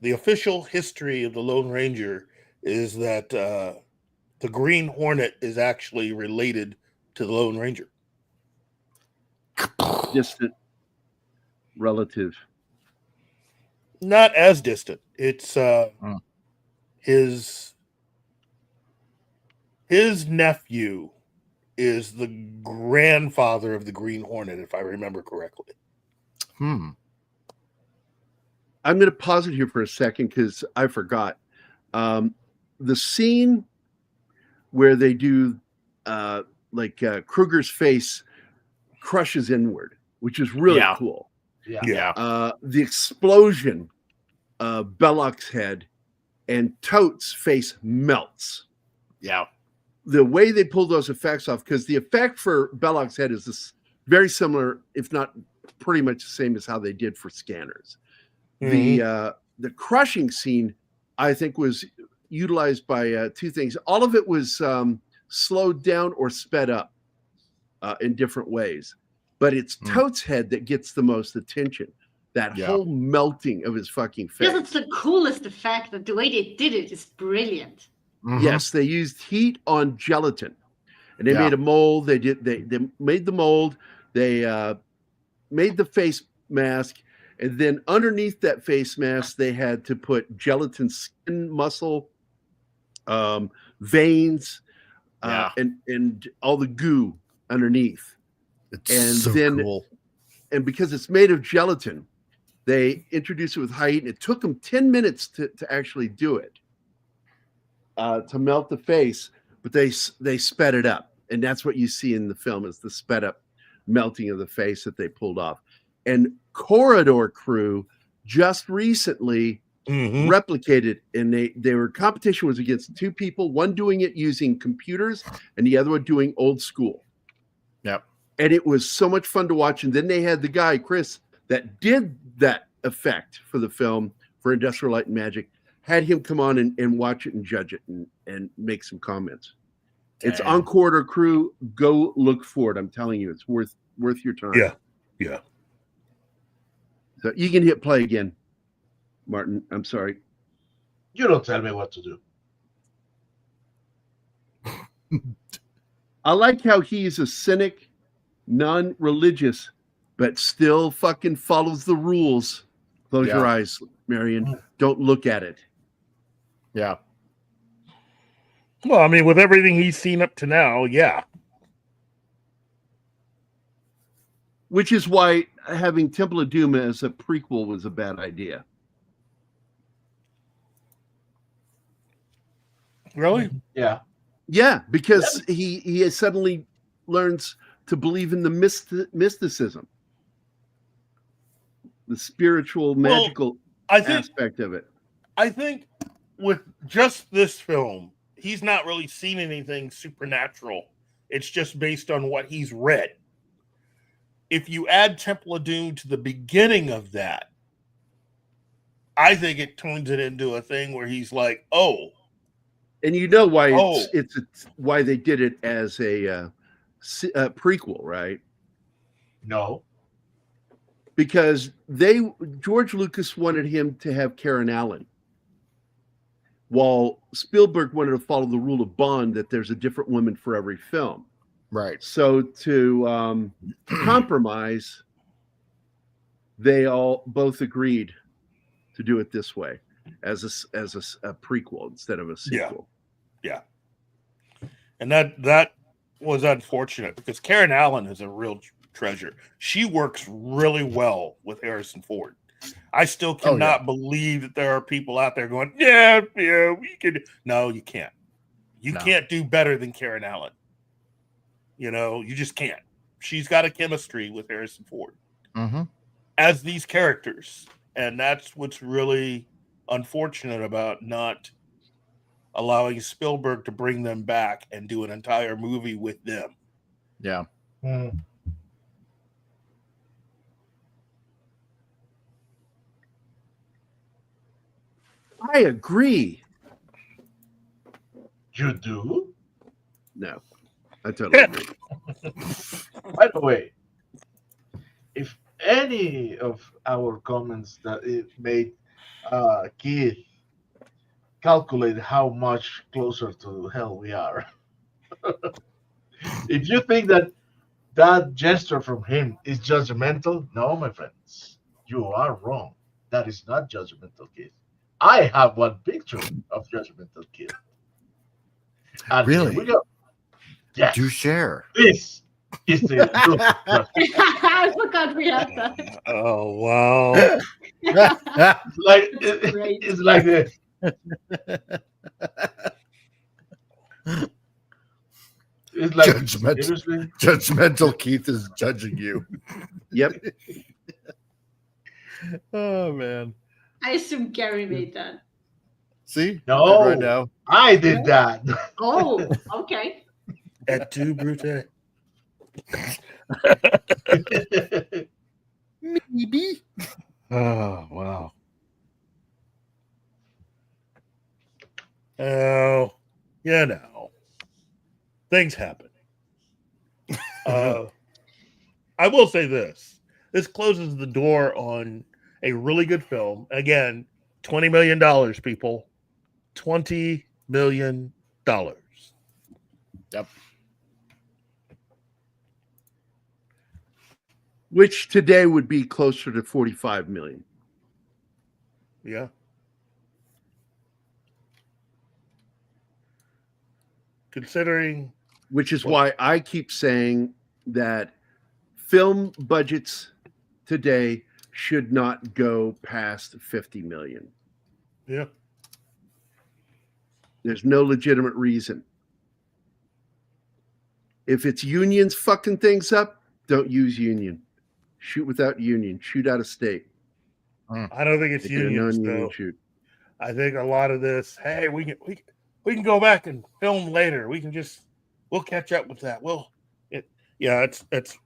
the official history of the Lone Ranger is that the Green Hornet is actually related to the Lone Ranger. Distant relative. Not as distant. It's his nephew is the grandfather of the Green Hornet, if I remember correctly. Hmm. I'm going to pause it here for a second because I forgot. The scene where they do Kruger's face crushes inward, which is really Yeah. cool. Yeah. Yeah. The explosion of Belloc's head and Tote's face melts. Yeah. The way they pull those effects off, because the effect for Belloc's head is this very similar, if not pretty much the same as how they did for Scanners. The crushing scene, I think, was utilized by two things. All of it was slowed down or sped up in different ways, but it's Tote's head that gets the most attention. That whole melting of his fucking face. Because it's the coolest effect. That the way they did it is brilliant. Mhm. Yes, they used heat on gelatin, and they made a mold. They made the mold. They made the face mask, and then underneath that face mask, they had to put gelatin skin muscle, veins, and all the goo underneath. It's And so then, cool. and because it's made of gelatin, they introduced it with high heat, and it took them 10 minutes to actually do it, to melt the face. But they sped it up, and that's what you see in the film is the sped up melting of the face that they pulled off. And Corridor Crew just recently replicated, and their competition was against two people, one doing it using computers and the other one doing old school. Yep. And it was so much fun to watch. And then they had the guy, Chris, that did that effect for the film for Industrial Light and Magic, had him come on and watch it and judge it and make some comments. Damn. It's on Corridor Crew. Go look for it. I'm telling you, it's worth your time. Yeah. So you can hit play again, Martin. I'm sorry. You don't tell me what to do. I like how he's a cynic, non-religious, but still fucking follows the rules. Close your eyes, Marion. Don't look at it. Yeah. Well, I mean, with everything he's seen up to now, yeah. Which is why having Temple of Doom as a prequel was a bad idea. Really? Yeah. Yeah, because he suddenly learns to believe in the mysticism, the spiritual, magical aspect of it. I think with just this film, he's not really seen anything supernatural. It's just based on what he's read. If you add Temple of Doom to the beginning of that, I think it turns it into a thing where he's like, oh. And you know why it's why they did it as a prequel, right? No. Because George Lucas wanted him to have Karen Allen, while Spielberg wanted to follow the rule of Bond that there's a different woman for every film. Right. So to compromise, they both agreed to do it this way, as a prequel instead of a sequel. Yeah. And that was unfortunate because Karen Allen is a real treasure. She works really well with Harrison Ford. I still cannot believe that there are people out there going, yeah, we could. No, you can't. You can't do better than Karen Allen. You know, you just can't. She's got a chemistry with Harrison Ford as these characters. And that's what's really unfortunate about not allowing Spielberg to bring them back and do an entire movie with them. Yeah. I agree. You do? No, I totally agree. By the way, if any of our comments that it made Keith calculate how much closer to hell we are, if you think that gesture from him is judgmental, no, my friends, you are wrong. That is not judgmental, Keith. I have one picture of judgmental Keith. And really? Here we go. Yes. Do share. This is the I forgot we had that. Oh, wow. it's like this. It's like judgmental Keith is judging you. Yep. Oh man. I assume Gary made that. See? No, right now. I did that. Oh, okay. Et tu, Brute? Maybe. Oh, wow. Oh, you know, things happen. I will say this. This closes the door on a really good film. Again, $20 million, people. $20 million. Yep. Which today would be closer to 45 million. Yeah. Considering, which is why I keep saying that film budgets today should not go past 50 million. yeah, There's no legitimate reason. If it's unions fucking things up, don't use union. Shoot without union. Shoot out of state. I don't think it's Make it a unions non-union though. shoot. I think a lot of this, hey, we can go back and film later. We'll catch up with that. It's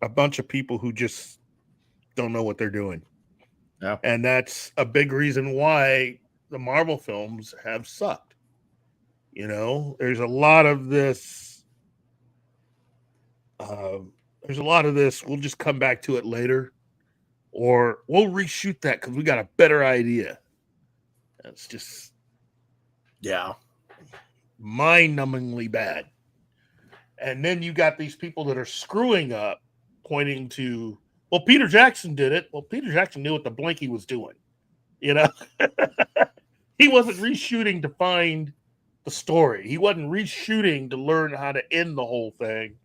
a bunch of people who just don't know what they're doing. Yeah. And that's a big reason why the Marvel films have sucked. There's a lot of this. We'll just come back to it later, or we'll reshoot that because we got a better idea. That's just mind-numbingly bad. And then you got these people that are screwing up, pointing to, well, Peter Jackson did it. Well, Peter Jackson knew what the blink he was doing. He wasn't reshooting to find the story. He wasn't reshooting to learn how to end the whole thing.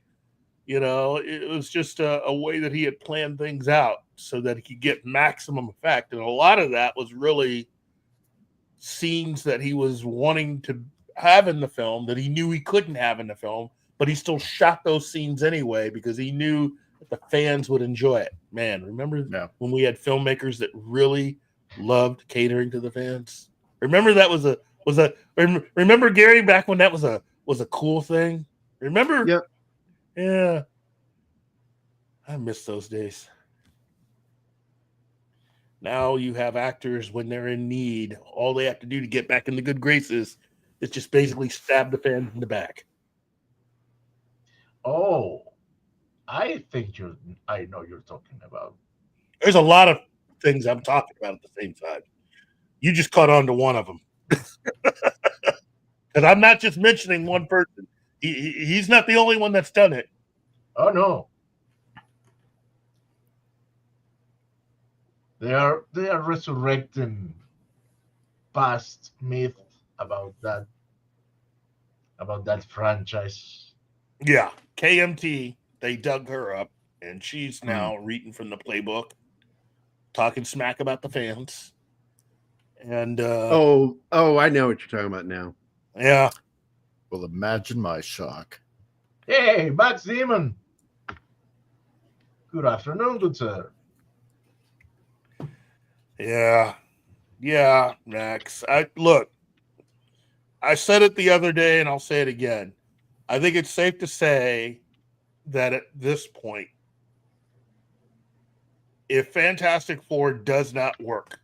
It was just a way that he had planned things out so that he could get maximum effect. And a lot of that was really scenes that he was wanting to have in the film that he knew he couldn't have in the film, but he still shot those scenes anyway because he knew that the fans would enjoy it. Man, remember when we had filmmakers that really loved catering to the fans? Remember that remember Gary back when that was a cool thing? Remember? Yep. Yeah. I miss those days. Now you have actors when they're in need. All they have to do to get back in the good graces is just basically stab the fans in the back. Oh, I know you're talking about. There's a lot of things I'm talking about at the same time. You just caught on to one of them. Because I'm not just mentioning one person. He's not the only one that's done it. Oh no. They are resurrecting past myth about that franchise. Yeah, KMT, they dug her up, and she's now reading from the playbook, talking smack about the fans. And I know what you're talking about now. Yeah. Well, imagine my shock. Hey, Max Demon. Good afternoon, good sir. Yeah, Max. I said it the other day, and I'll say it again. I think it's safe to say that at this point, if Fantastic Four does not work,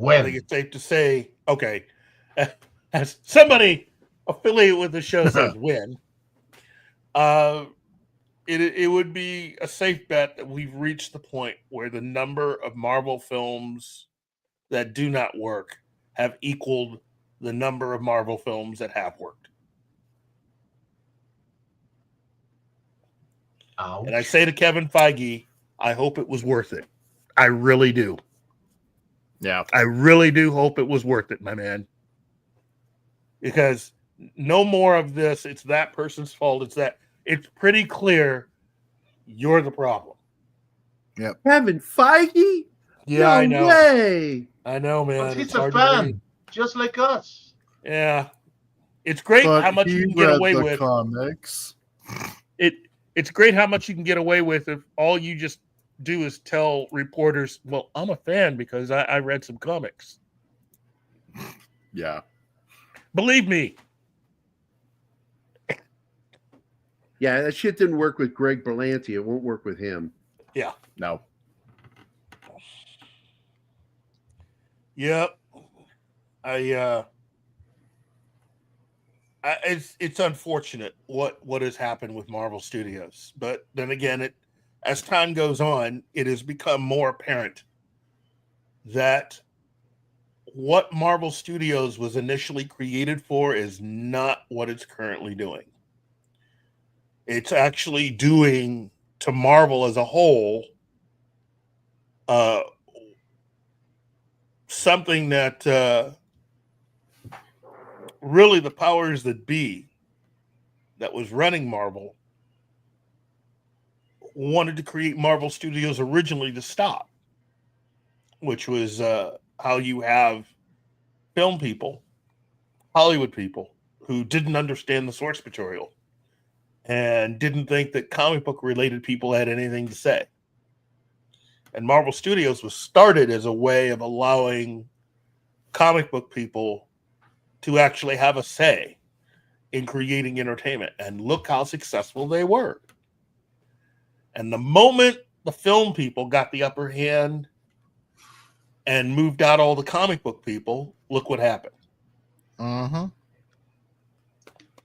I think it's safe to say, okay, as somebody affiliated with the show says when, it would be a safe bet that we've reached the point where the number of Marvel films that do not work have equaled the number of Marvel films that have worked. Ouch. And I say to Kevin Feige, I hope it was worth it. I really do. Yeah. I really do hope it was worth it, my man. Because no more of this, it's that person's fault. It's pretty clear you're the problem. Yep. Kevin Feige? Yeah, no I know. Way. I know, man. But he's It's a hard to fan, believe. just like us. Yeah. It's great But how much he you can get read away the with. comics. It's great how much you can get away with if all you just do is tell reporters, well, I'm a fan because I read some comics. Yeah. Believe me. Yeah, that shit didn't work with Greg Berlanti. It won't work with him. Yeah. No. Yep. It's unfortunate what has happened with Marvel Studios, but then again, as time goes on, it has become more apparent that what Marvel Studios was initially created for is not what it's currently doing. It's actually doing to Marvel as a whole something that really the powers that be that was running Marvel wanted to create Marvel Studios originally to stop, which was how you have film people, Hollywood people, who didn't understand the source material and didn't think that comic book related people had anything to say. And Marvel Studios was started as a way of allowing comic book people to actually have a say in creating entertainment. And look how successful they were. And the moment the film people got the upper hand and moved out all the comic book people, look what happened. Uh-huh.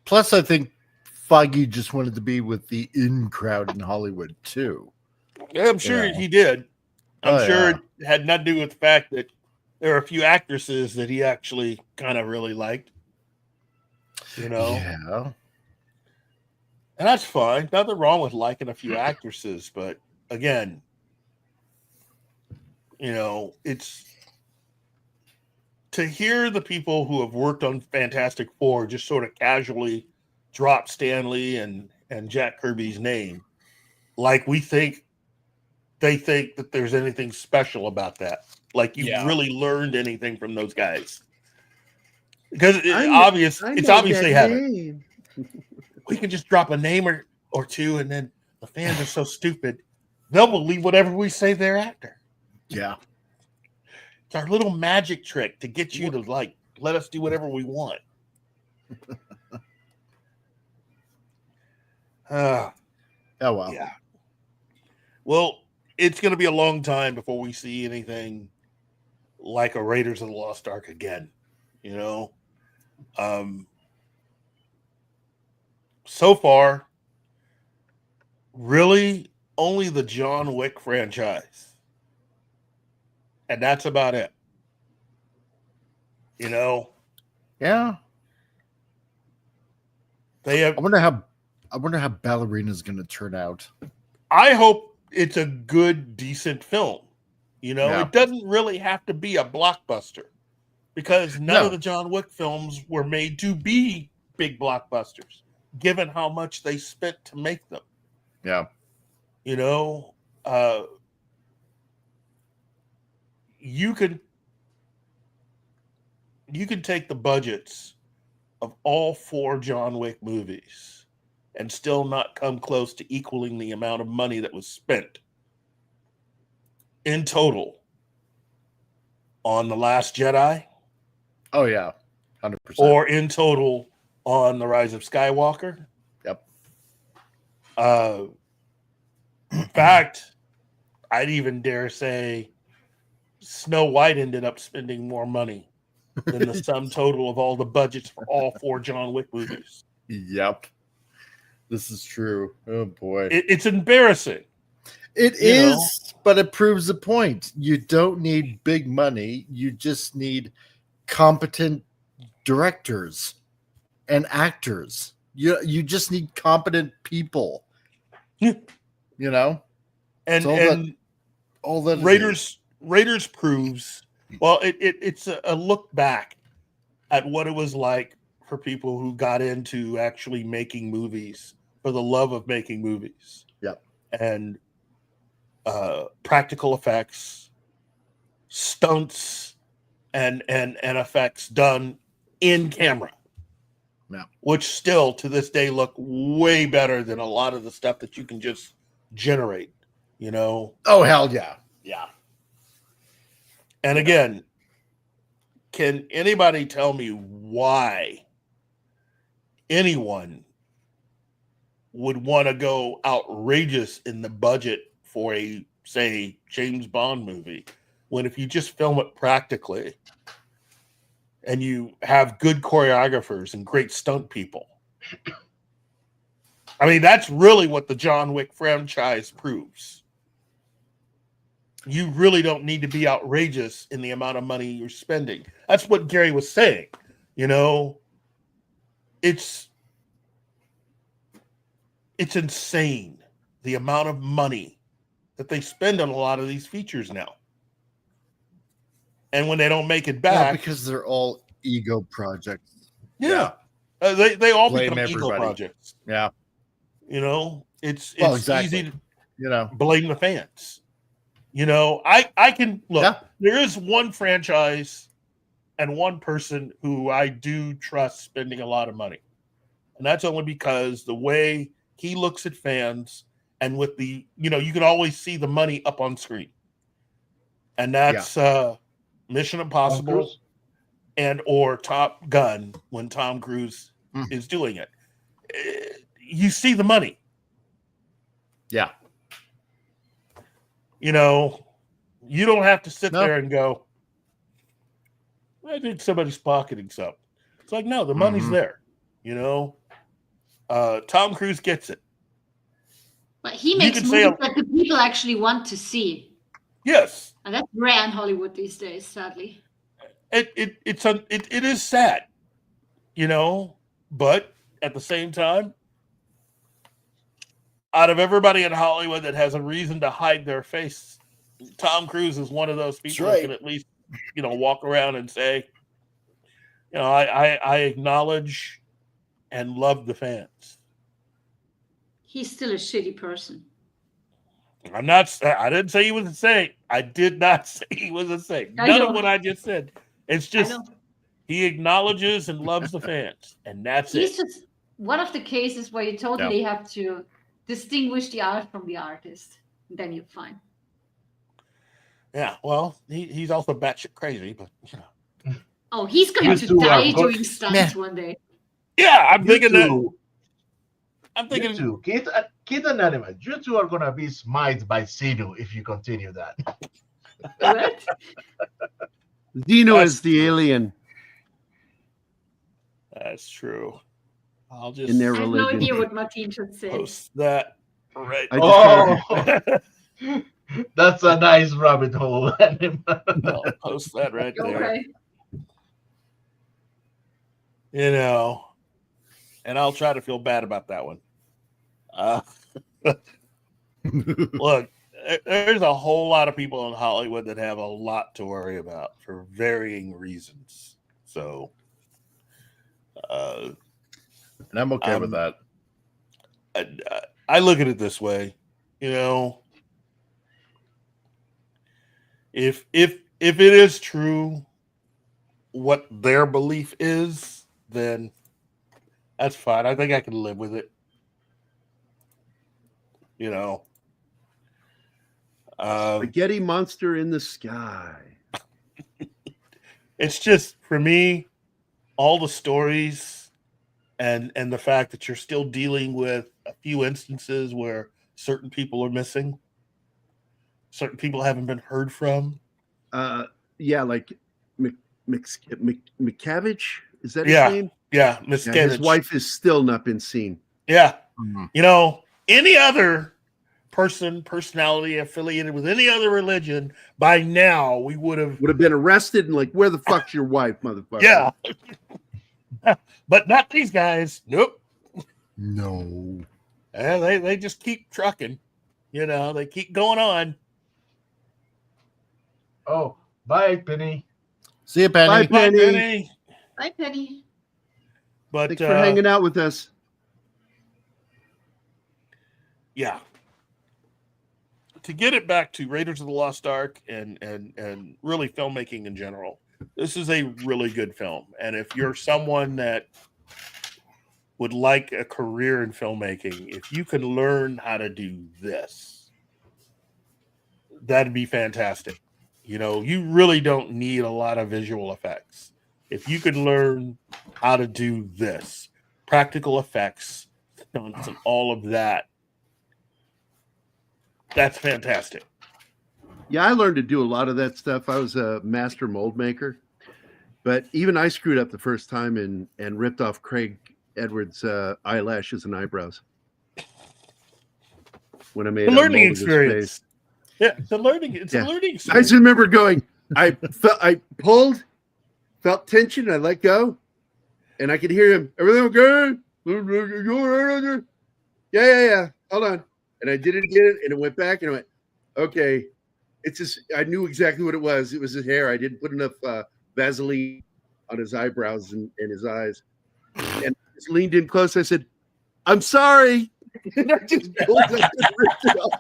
Plus, I think Feige just wanted to be with the in crowd in Hollywood, too. Yeah, I'm sure he did. I'm sure it had nothing to do with the fact that there are a few actresses that he actually kind of really liked. You know? Yeah. And that's fine. Nothing wrong with liking a few actresses, but again, you know, it's to hear the people who have worked on Fantastic Four just sort of casually drop Stan Lee and Jack Kirby's name, like they think that there's anything special about that. Like you've really learned anything from those guys. Because it's obvious they haven't. We can just drop a name or two, and then the fans are so stupid, they'll believe whatever we say thereafter. Yeah. It's our little magic trick to get you to like let us do whatever we want. Oh, well. Yeah. Well, it's going to be a long time before we see anything like a Raiders of the Lost Ark again. You know? So far, really only the John Wick franchise. And that's about it. You know? Yeah. They have. I wonder how Ballerina's going to turn out. I hope it's a good, decent film. You know, Yeah. It doesn't really have to be a blockbuster because none of the John Wick films were made to be big blockbusters, given how much they spent to make them. Yeah. You know, you can take the budgets of all 4 John Wick movies and still not come close to equaling the amount of money that was spent in total on The Last Jedi. Oh, yeah. 100%. Or in total on The Rise of Skywalker. Yep. In fact, I'd even dare say Snow White ended up spending more money than the sum total of all the budgets for all 4 John Wick movies. Yep. This is true. Oh, boy. It's embarrassing. It is, but it proves the point. You don't need big money. You just need competent directors and actors. You just need competent people. You know? And all that Raiders proves, well, it's a look back at what it was like for people who got into actually making movies for the love of making movies. Yep. And practical effects, stunts, and effects done in camera. Yeah. Which still to this day look way better than a lot of the stuff that you can just generate, you know? Oh, hell yeah. Yeah. And again, can anybody tell me why anyone would want to go outrageous in the budget for a, say, James Bond movie, when if you just film it practically and you have good choreographers and great stunt people, I mean, that's really what the John Wick franchise proves. You really don't need to be outrageous in the amount of money you're spending. That's what Gary was saying. You know, it's insane the amount of money that they spend on a lot of these features now. And when they don't make it back, because they're all ego projects. yeah. They all Blame become ego everybody. projects. Yeah. You know, it's exactly. easy to You know, blame the fans. You know, I can look. Yeah. There is one franchise and one person who I do trust spending a lot of money, and that's only because the way he looks at fans, and with the, you know, you can always see the money up on screen, and that's Mission Impossible and or Top Gun when Tom Cruise is doing it. You see the money. Yeah. You know, you don't have to sit there and go, I think somebody's pocketing something. It's like, no, the money's there. You know, Tom Cruise gets it. But he makes can movies say that the people actually want to see. Yes. And that's rare in Hollywood these days, sadly. It is sad, you know, but at the same time, out of everybody in Hollywood that has a reason to hide their face, Tom Cruise is one of those people that can at least, you know, walk around and say, you know, I acknowledge and love the fans. He's still a shitty person. I didn't say he was a saint. I did not say he was a saint. None of what I just said. It's just he acknowledges and loves the fans, and that's He's just one of the cases where you totally have to distinguish the art from the artist. Then you're fine. Yeah, well, he's also batshit crazy, but you know. Oh, he's going to die doing stunts one day. Yeah, I'm thinking that. You two, Kid and Anima, you two are gonna be smited by Xenu if you continue that. What? Xenu is the alien. That's true. I'll just in their I have religion. no idea what Martin should say. post that right. That's a nice rabbit hole. I'll post that right there. Okay. You know, and I'll try to feel bad about that one. Look, there's a whole lot of people in Hollywood that have a lot to worry about for varying reasons. So, and I'm okay with that. I look at it this way, you know, if it is true what their belief is, then that's fine. I think I can live with it. You know, spaghetti monster in the sky. It's just, for me, all the stories and the fact that you're still dealing with a few instances where certain people are missing, certain people haven't been heard from. Yeah, like McCavage, is that his name? Yeah, Miscavige. His wife has still not been seen. Yeah. Mm-hmm. You know, any other personality affiliated with any other religion, by now we would have been arrested and like, where the fuck's your wife, motherfucker? Yeah. But not these guys. Nope. No. They just keep trucking. You know, they keep going on. Oh, bye, Penny. See you, Penny. Bye, Penny. Bye, Penny. Bye, Penny. But thanks for hanging out with us. Yeah. To get it back to Raiders of the Lost Ark and really filmmaking in general, this is a really good film. And if you're someone that would like a career in filmmaking, if you can learn how to do this, that'd be fantastic. You know, you really don't need a lot of visual effects. If you could learn how to do this, practical effects, stunts, and all of that, that's fantastic. Yeah, I learned to do a lot of that stuff. I was a master mold maker, but even I screwed up the first time and ripped off Craig Edwards' eyelashes and eyebrows. when I made The a learning mold of his experience. face. Yeah, it's a learning I experience. just remember going. I pulled, felt tension. I let go, and I could hear him. Everything okay? You all right out there? Yeah. Hold on. And I did it again, and it went back, and I went, okay. It's just, I knew exactly what it was. It was his hair. I didn't put enough Vaseline on his eyebrows and his eyes. And I just leaned in close. I said, I'm sorry. And I just pulled up and ripped it off.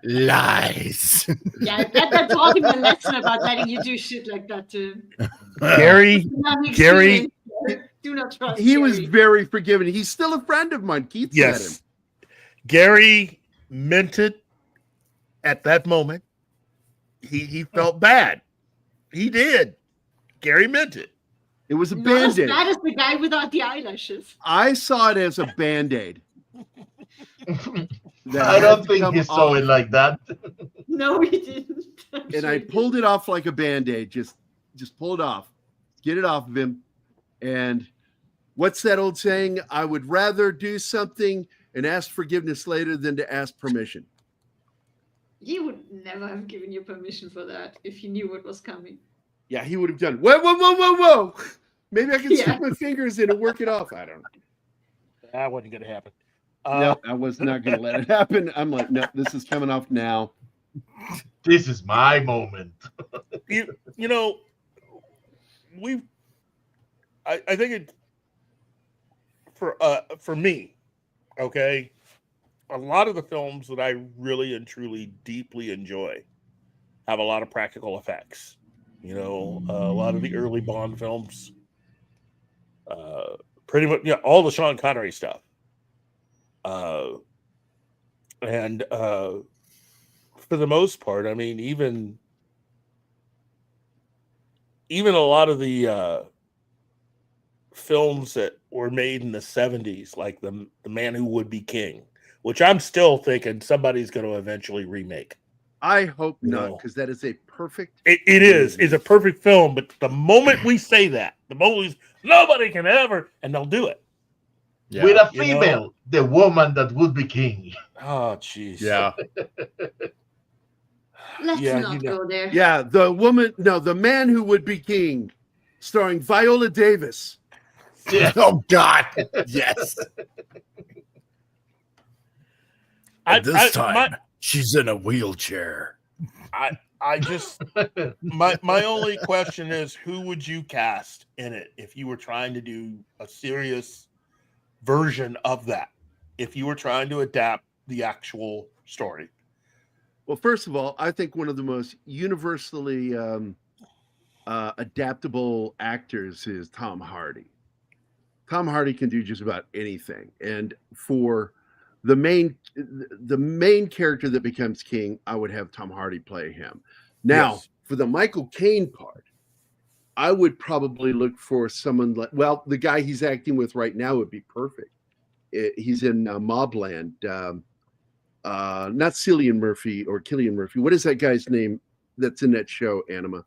Lies. Yeah, that taught him a lesson about letting you do shit like that to him. Gary, Do not trust He Gary. was very forgiving. He's still a friend of mine. Keith met him. yes. Gary meant it at that moment. He felt bad. He did. Gary meant it. It was a Not as Band-Aid. bad as the guy without the eyelashes. I saw it as a Band-Aid. I don't think he saw it like that. No, he didn't. And I pulled it off like a Band-Aid. Just pull it off. Get it off of him. And what's that old saying? I would rather do something and ask forgiveness later than to ask permission. He would never have given you permission for that if he knew what was coming. Yeah, he would have done, whoa. Maybe I can stick my fingers in and work it off. I don't know. That wasn't going to happen. No, I was not going to let it happen. I'm like, no, this is coming off now. This is my moment. You know, I think it for me, okay, a lot of the films that I really and truly deeply enjoy have a lot of practical effects. You know, a lot of the early Bond films, pretty much, all the Sean Connery stuff. And for the most part, I mean, even a lot of the films that were made in the 70s, like the Man Who Would Be King, which I'm still thinking somebody's going to eventually remake. I hope not, No. because that is a perfect. It is. It's a perfect film, but the moment we say that, nobody can ever, and they'll do it. Yeah. With a You female, know? the woman that would be king. Oh, jeez. Yeah. Let's Yeah, not go there. Yeah, the Man Who Would Be King, starring Viola Davis. Yeah. Oh God. Yes. This time she's in a wheelchair. I just my only question is, who would you cast in it if you were trying to do a serious version of that? If you were trying to adapt the actual story? Well, first of all, I think one of the most universally adaptable actors is Tom Hardy. Tom Hardy can do just about anything, and for the main character that becomes king, I would have Tom Hardy play him. Now, Yes. for the Michael Caine part, I would probably look for someone like, well, the guy he's acting with right now would be perfect. He's in Mobland. Not Cillian Murphy or Killian Murphy. What is that guy's name that's in that show, Anima?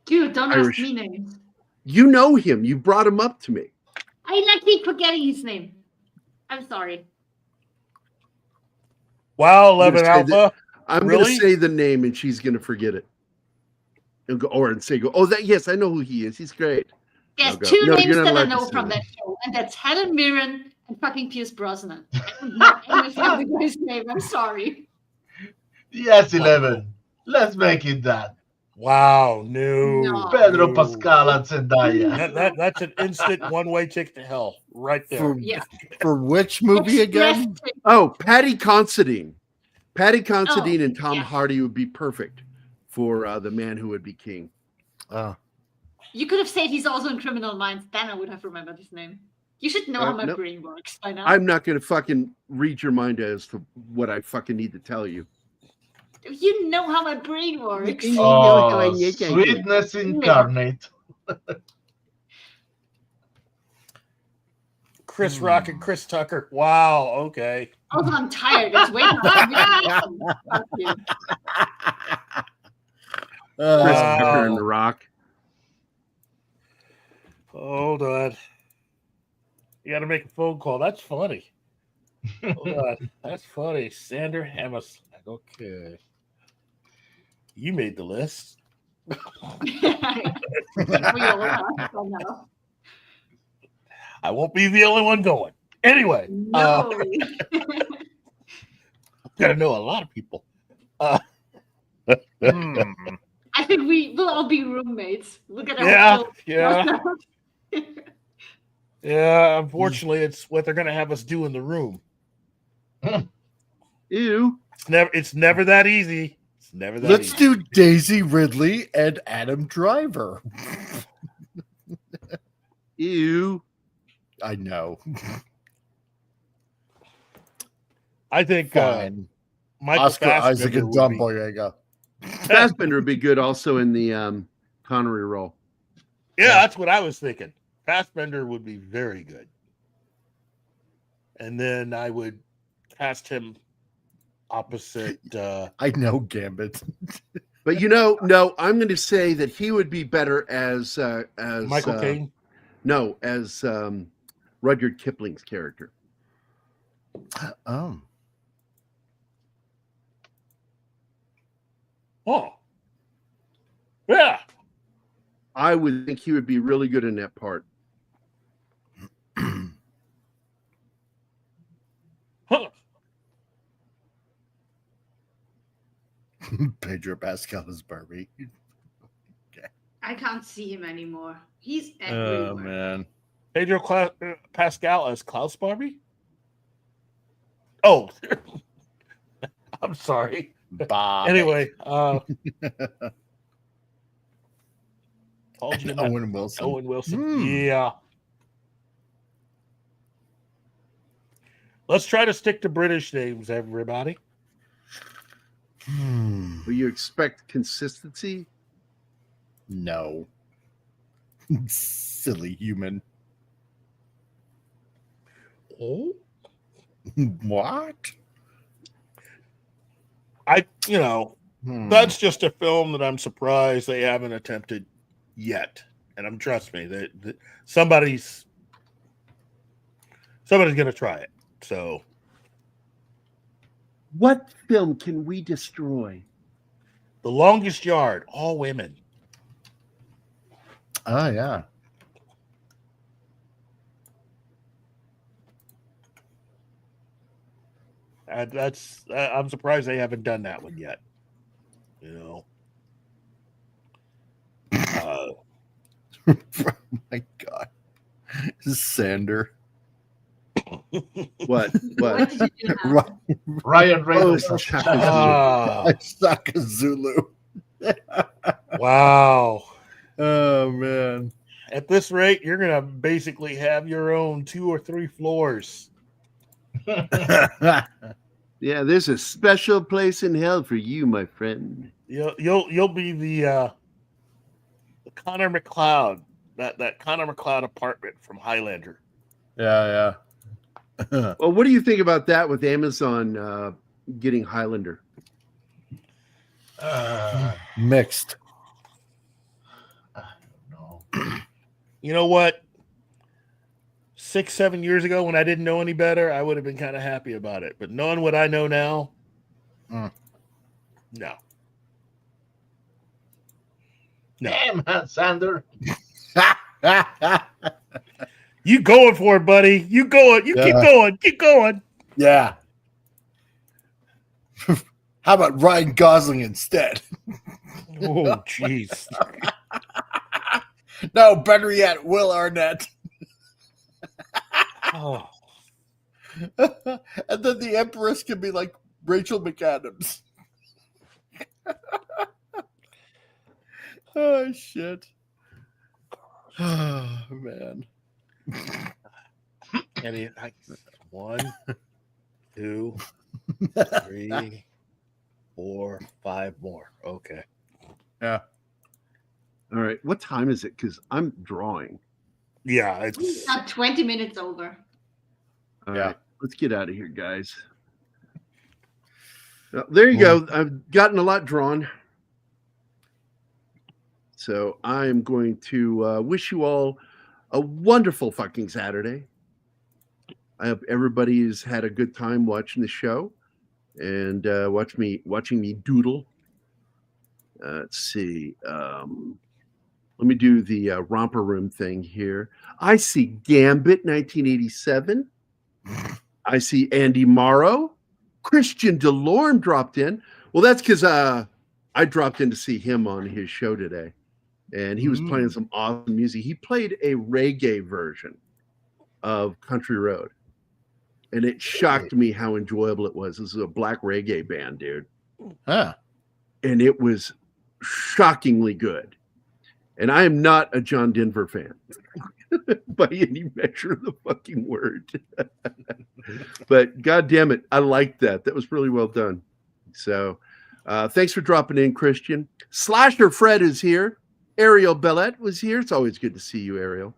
Dude, don't Irish. ask me names. You know him. You brought him up to me. I keep forgetting his name. I'm sorry. Wow, I'm gonna 11 say Alpha. I'm Really? going to say the name and she's going to forget it. And go, yes, I know who he is. He's great. There's I'll go. two No, names you're not that I allowed to know say from that. that show, and that's Helen Mirren and fucking Pierce Brosnan. I don't know anything of the guy's name. I'm sorry. Yes, 11. Let's make it that. Wow, no. No. Pedro no. Pascal and Zendaya. That's an instant one-way ticket to hell right there. For, Yeah. for which movie again? Oh, Patty Considine. Patty Considine and Tom yeah. Hardy would be perfect for the Man Who Would Be King. You could have said he's also in Criminal Minds. Then I would have remembered his name. You should know how my nope. brain works by now. I'm not going to fucking read your mind as to what I fucking need to tell you. You know how my brain works. Oh, sweetness incarnate. Chris Rock and Chris Tucker. Wow, okay. Also, I'm tired. It's way too Fuck you. Chris Tucker and The Rock. Hold on. You got to make a phone call. That's funny. Hold on. That's funny. Sander Hammerslag. Okay. You made the list. We all are somehow. I won't be the only one going. Anyway, No. gotta know a lot of people. I think we will all be roommates. Look at our Yeah, clothes. yeah. Yeah, unfortunately, it's what they're gonna have us do in the room. Ew. It's never that easy. It's never that Let's easy. do Daisy Ridley and Adam Driver. Ew. I know. I think Fine. Michael Oscar Isaac Fassbender and would Don be- Boyega. Fassbender would be good also in the Connery role. Yeah, that's what I was thinking. Fassbender would be very good. And then I would cast him opposite I know Gambit. But no, I'm going to say that he would be better as Michael Caine. No, as Rudyard Kipling's character. Oh. Oh. Yeah. I would think he would be really good in that part. Huh. Pedro Pascal is Barbie. I can't see him anymore. He's Oh, everywhere. man. Pedro Pascal as Klaus Barbie? Oh. I'm sorry. Bob. Anyway, Paul And Giamatti. Owen Wilson. Owen Wilson. Hmm. Yeah. Let's try to stick to British names, everybody. Will you expect consistency? No. Silly human. Oh? What? That's just a film that I'm surprised they haven't attempted yet. And trust me, that somebody's going to try it. So, What film can we destroy? The Longest Yard, all women. Oh, yeah. I'm surprised they haven't done that one yet. Oh my God. Sander. What? What did you do now? Ryan Oh, Reynolds. it's Chaka Ah, Shaka Zulu. wow. Oh, man. At this rate, you're going to basically have your own 2 or 3 floors. Yeah, there's a special place in hell for you, my friend. You'll be the Connor McLeod, that Connor McLeod apartment from Highlander. Yeah. Well, what do you think about that with Amazon getting Highlander? Mixed. No. You know what? 6-7 years ago, when I didn't know any better, I would have been kind of happy about it. But knowing what I know now, no. Damn, Sander. You going for it, buddy? You going? You keep going. Keep going. Yeah. How about Ryan Gosling instead? Oh, jeez. No, better yet, Will Arnett. Oh. And then the Empress can be like Rachel McAdams. Oh, shit. Oh, man. And 1, 2, 3, 4, 5 more. Okay. Yeah. All right. What time is it? Because I'm drawing. Yeah, We it's got 20 minutes over. All Yeah. right. Let's get out of here, guys. Well, there you go. I've gotten a lot drawn. So I am going to wish you all a wonderful fucking Saturday. I hope everybody's had a good time watching the show and watching me doodle. Let's see. Let me do the romper room thing here. I see Gambit 1987. I see Andy Morrow. Christian DeLorme dropped in. Well, that's because I dropped in to see him on his show today. And he was playing some awesome music. He played a reggae version of Country Road. And it shocked me how enjoyable it was. This is a black reggae band, dude. Huh. And it was shockingly good. And I am not a John Denver fan by any measure of the fucking word. But God damn it, I liked that. That was really well done. So thanks for dropping in, Christian. Slasher Fred is here. Ariel Bellette was here. It's always good to see you, Ariel.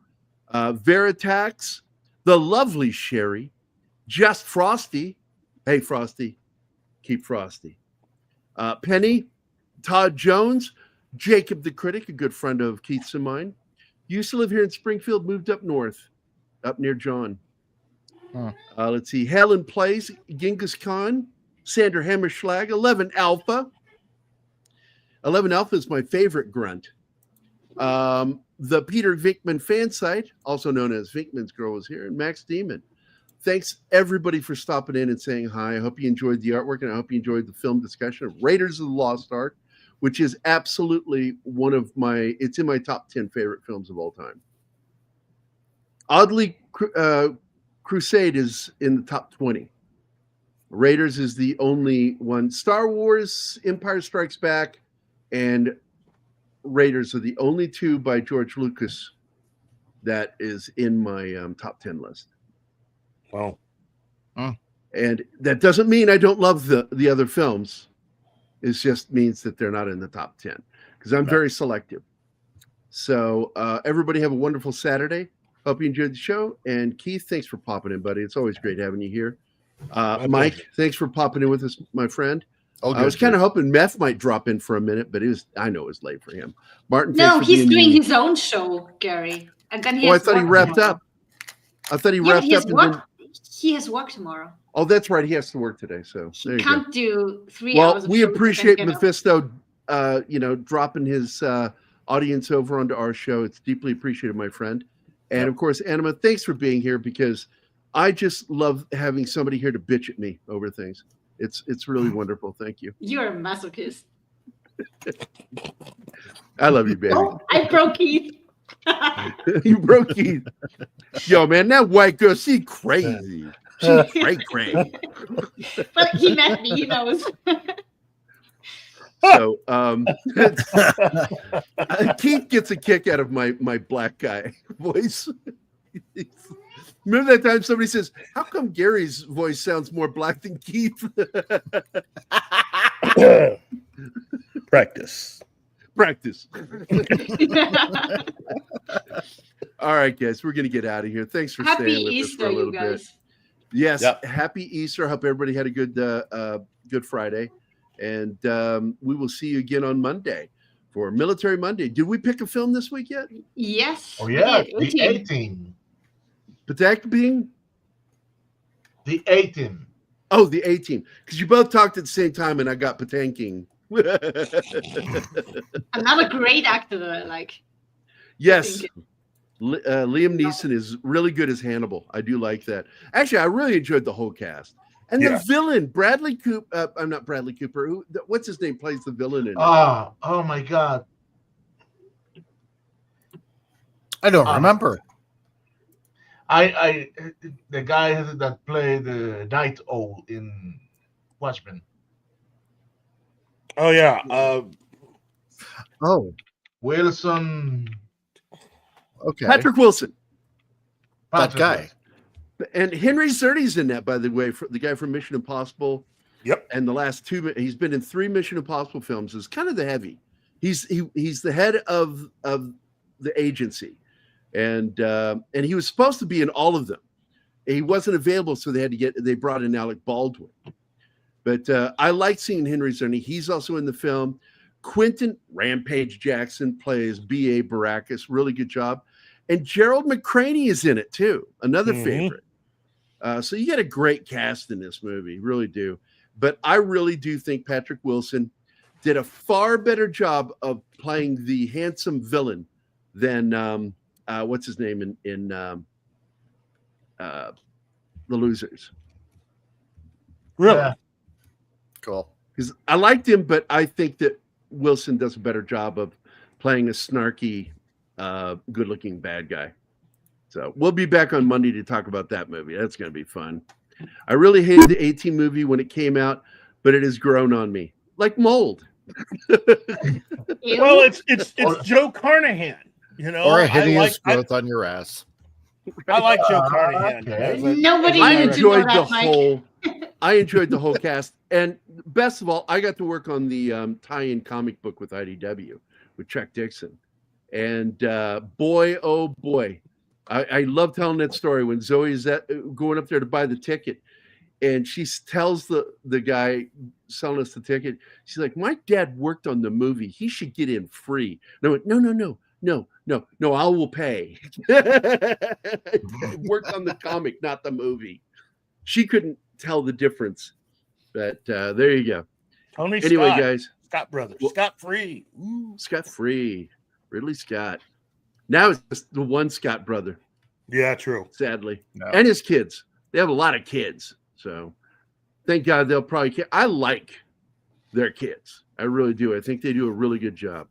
Veritax, the lovely Sherry, Just Frosty. Hey, Frosty, keep Frosty. Penny, Todd Jones, Jacob the Critic, a good friend of Keith's and mine. Used to live here in Springfield, moved up north, up near John. Let's see. Helen Plays, Genghis Khan, Sandra Hammerschlag, 11 Alpha. 11 Alpha is my favorite grunt. The Peter Vinkman fan site, also known as Vinkman's Girl, is here, and Max Demon. Thanks, everybody, for stopping in and saying hi. I hope you enjoyed the artwork, and I hope you enjoyed the film discussion of Raiders of the Lost Ark, which is absolutely it's in my top 10 favorite films of all time. Oddly, Crusade is in the top 20. Raiders is the only one. Star Wars, Empire Strikes Back, and Raiders are the only two by George Lucas that is in my top 10 list. Wow. And that doesn't mean I don't love the other films. It just means that they're not in the top 10 because I'm very selective. So everybody have a wonderful Saturday. Hope you enjoyed the show. And Keith, thanks for popping in, buddy. It's always great having you here. Mike, thanks for popping in with us, my friend. I was kind of hoping Meth might drop in for a minute, but I know it was late for him. Martin, no, he's doing his own show, Gary. And then I thought he wrapped up. I thought he wrapped up. He has work tomorrow. Oh, that's right. He has to work today, so he can't do 3 hours. Well, we appreciate Mephisto, dropping his audience over onto our show. It's deeply appreciated, my friend. And of course, Anima, thanks for being here because I just love having somebody here to bitch at me over things. It's really wonderful. Thank you. You're a masochist. I love you, baby. Oh, I broke Keith. You broke Keith. Yo, man, that white girl, she crazy. She's crazy. But he met me, he knows. So Keith gets a kick out of my black guy voice. Remember that time somebody says, how come Gary's voice sounds more black than Keith? Practice. All right, guys, we're going to get out of here. Thanks for staying with us for a little bit. Yes, Happy Easter. Hope everybody had a good Friday. And we will see you again on Monday for Military Monday. Did we pick a film this week yet? Yes. Oh, yeah. The 18. Patak being? The 18. Oh, the 18. Because you both talked at the same time and I got Patanking. Another great actor that I like. Yes. Liam Neeson is really good as Hannibal. I do like that. Actually, I really enjoyed the whole cast. And the villain, Bradley Cooper. I'm not Bradley Cooper. What's his name? Plays the villain in it. Oh my God. I don't remember. The guy that played the Night Owl in Watchmen. Oh yeah. Wilson. Okay. Patrick Wilson. That guy. And Henry Zerdy's in that, by the way, the guy from Mission Impossible. Yep. And the last two, he's been in 3 Mission Impossible films. Is kind of the heavy. He's the head of the agency, and he was supposed to be in all of them. He wasn't available, so they brought in Alec Baldwin. But I like seeing Henry Zerdy. He's also in the film. Quentin Rampage Jackson plays B.A. Baracus. Really good job. And Gerald McCraney is in it too. Another favorite. So you get a great cast in this movie, really do. But I really do think Patrick Wilson did a far better job of playing the handsome villain than what's his name in The Losers. Really? Yeah. Cool. Because I liked him, but I think that Wilson does a better job of playing a snarky, good-looking bad guy. So we'll be back on Monday to talk about that movie. That's going to be fun. I really hated the 18 movie when it came out, but it has grown on me like mold. Well, it's Joe Carnahan, you know. Or a hideous I growth on your ass. like Joe Carnahan. Okay. Nobody I needed to know enjoyed the that, Mike. whole. I enjoyed the whole cast, and best of all, I got to work on the tie-in comic book with IDW with Chuck Dixon, and boy, oh boy, I love telling that story when Zoe's going up there to buy the ticket, and she tells the guy selling us the ticket, she's like, "My dad worked on the movie; he should get in free." And I went, "No, I will pay." Worked on the comic, not the movie. She couldn't tell the difference, but there you go. Tony Anyway, Scott, guys, Scott Brothers, Well- Scott Free. Ooh. Scott Free, Ridley Scott. Now it's just the one Scott brother, Yeah, true. sadly, No. and his kids. They have a lot of kids, so thank God they'll probably. I like their kids. I really do. I think they do a really good job.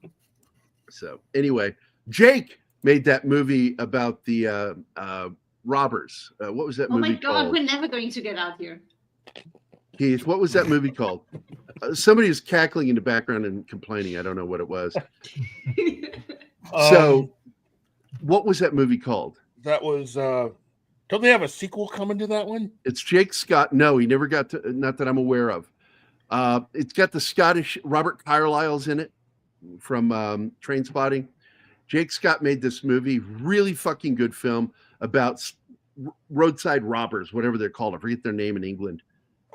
So anyway, Jake made that movie about the robbers. What was that Oh movie my God, called? we're never going to get out here. Keith, what was that movie called? Somebody was cackling in the background and complaining. I don't know what it was. So, what was that movie called? That was. Don't they have a sequel coming to that one? It's Jake Scott. No, he never got to. Not that I'm aware of. It's got the Scottish Robert Carlyle's in it from Trainspotting. Jake Scott made this movie, really fucking good film about roadside robbers, whatever they're called. I forget their name in England.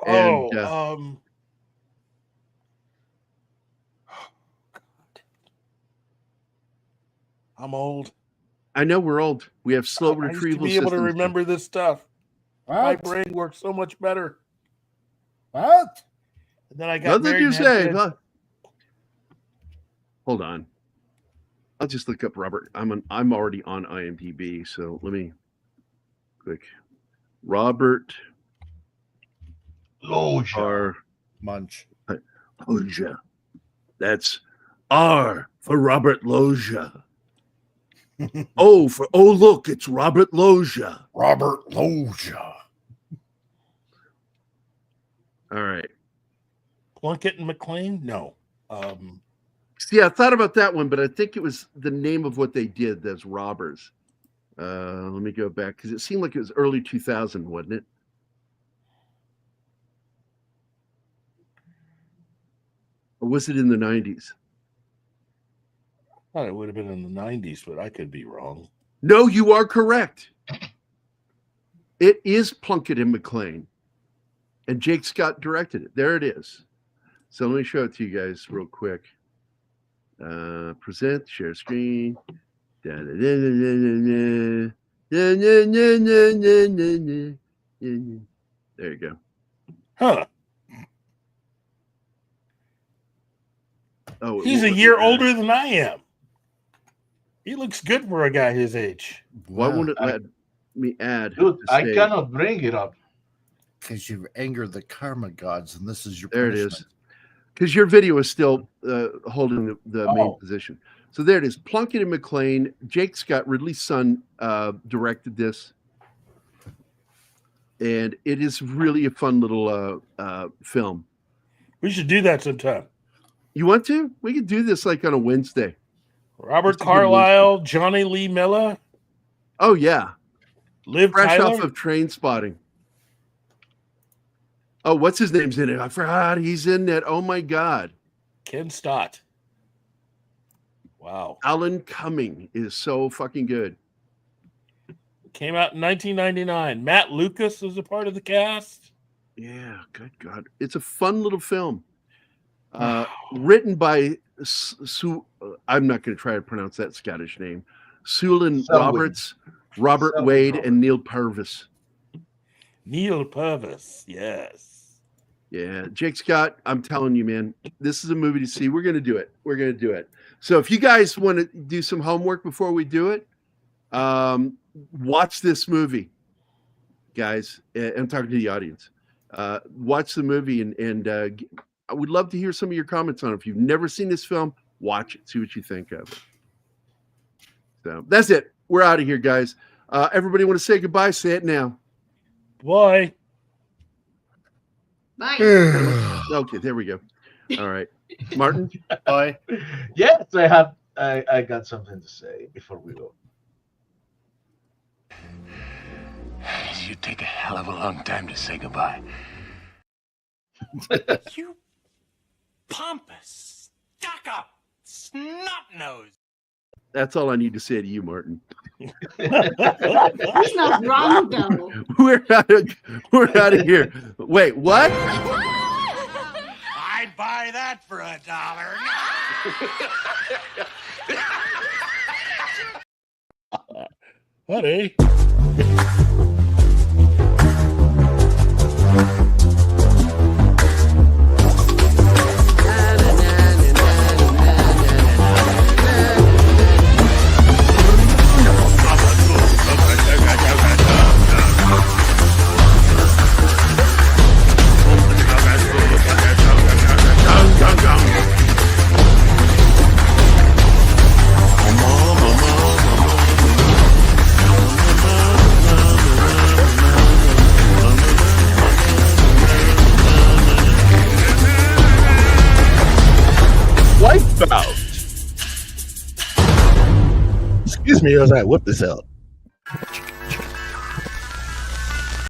And, I'm old. I know we're old. We have slow I used to retrieval be able to systems. remember this stuff. My What? brain works so much better. What? And then I got Nothing married you and had say. kids. Huh? Hold on. I'll just look up Robert. I'm already on IMDb, so let me click Robert Loggia. R. Munch. Loggia. That's R for Robert Loggia. Oh look, it's Robert Loggia. Robert Loggia. All right. Plunkett and McLean? No. See, I thought about that one, but I think it was the name of what they did. That's robbers. Let me go back because it seemed like it was early 2000, wasn't it? Or was it in the 90s? I thought it would have been in the 90s, but I could be wrong. No, you are correct. It is Plunkett and McLean. And Jake Scott directed it. There it is. So let me show it to you guys real quick. Present, share screen. There you go. Huh. Oh, He's a year older than I am. He looks good for a guy his age. Why won't it let me add? Dude, to I say- cannot bring it up. Because you anger the karma gods, and this is your There it punishment. is. Because your video is still holding the main Oh. position. So there it is. Plunkett and McLean. Jake Scott, Ridley's son, directed this. And it is really a fun little film. We should do that sometime. You want to? We could do this like on a Wednesday. Robert That's a good Carlyle, Johnny Lee Miller, Oh, yeah. Liv Fresh Tyler. off of Train Spotting. Oh, what's his name's in it? I forgot he's in it. Oh, my God. Ken Stott. Wow. Alan Cumming is so fucking good. Came out in 1999. Matt Lucas was a part of the cast. Yeah, good God. It's a fun little film. Written by I'm not going to try to pronounce that Scottish name. Sulan Selwyn. Roberts, Robert Selwyn Wade, Roberts. and Neil Purvis. Neil Purvis, yes. Yeah, Jake Scott, I'm telling you, man, this is a movie to see. We're going to do it. We're going to do it. So if you guys want to do some homework before we do it, watch this movie, guys. I'm talking to the audience. Watch the movie, and I would love to hear some of your comments on it. If you've never seen this film, watch it. See what you think of it. So that's it. We're out of here, guys. Everybody want to say goodbye? Say it now. Bye. Bye. Okay, there we go. All right. Martin? Bye. Yes, I got something to say before we go. You take a hell of a long time to say goodbye. You pompous, stuck-up, snot-nose. That's all I need to say to you, Martin. He's not wrong, though. We're out of here. Wait, what? I'd buy that for $1. Honey. Excuse me as I whip this out.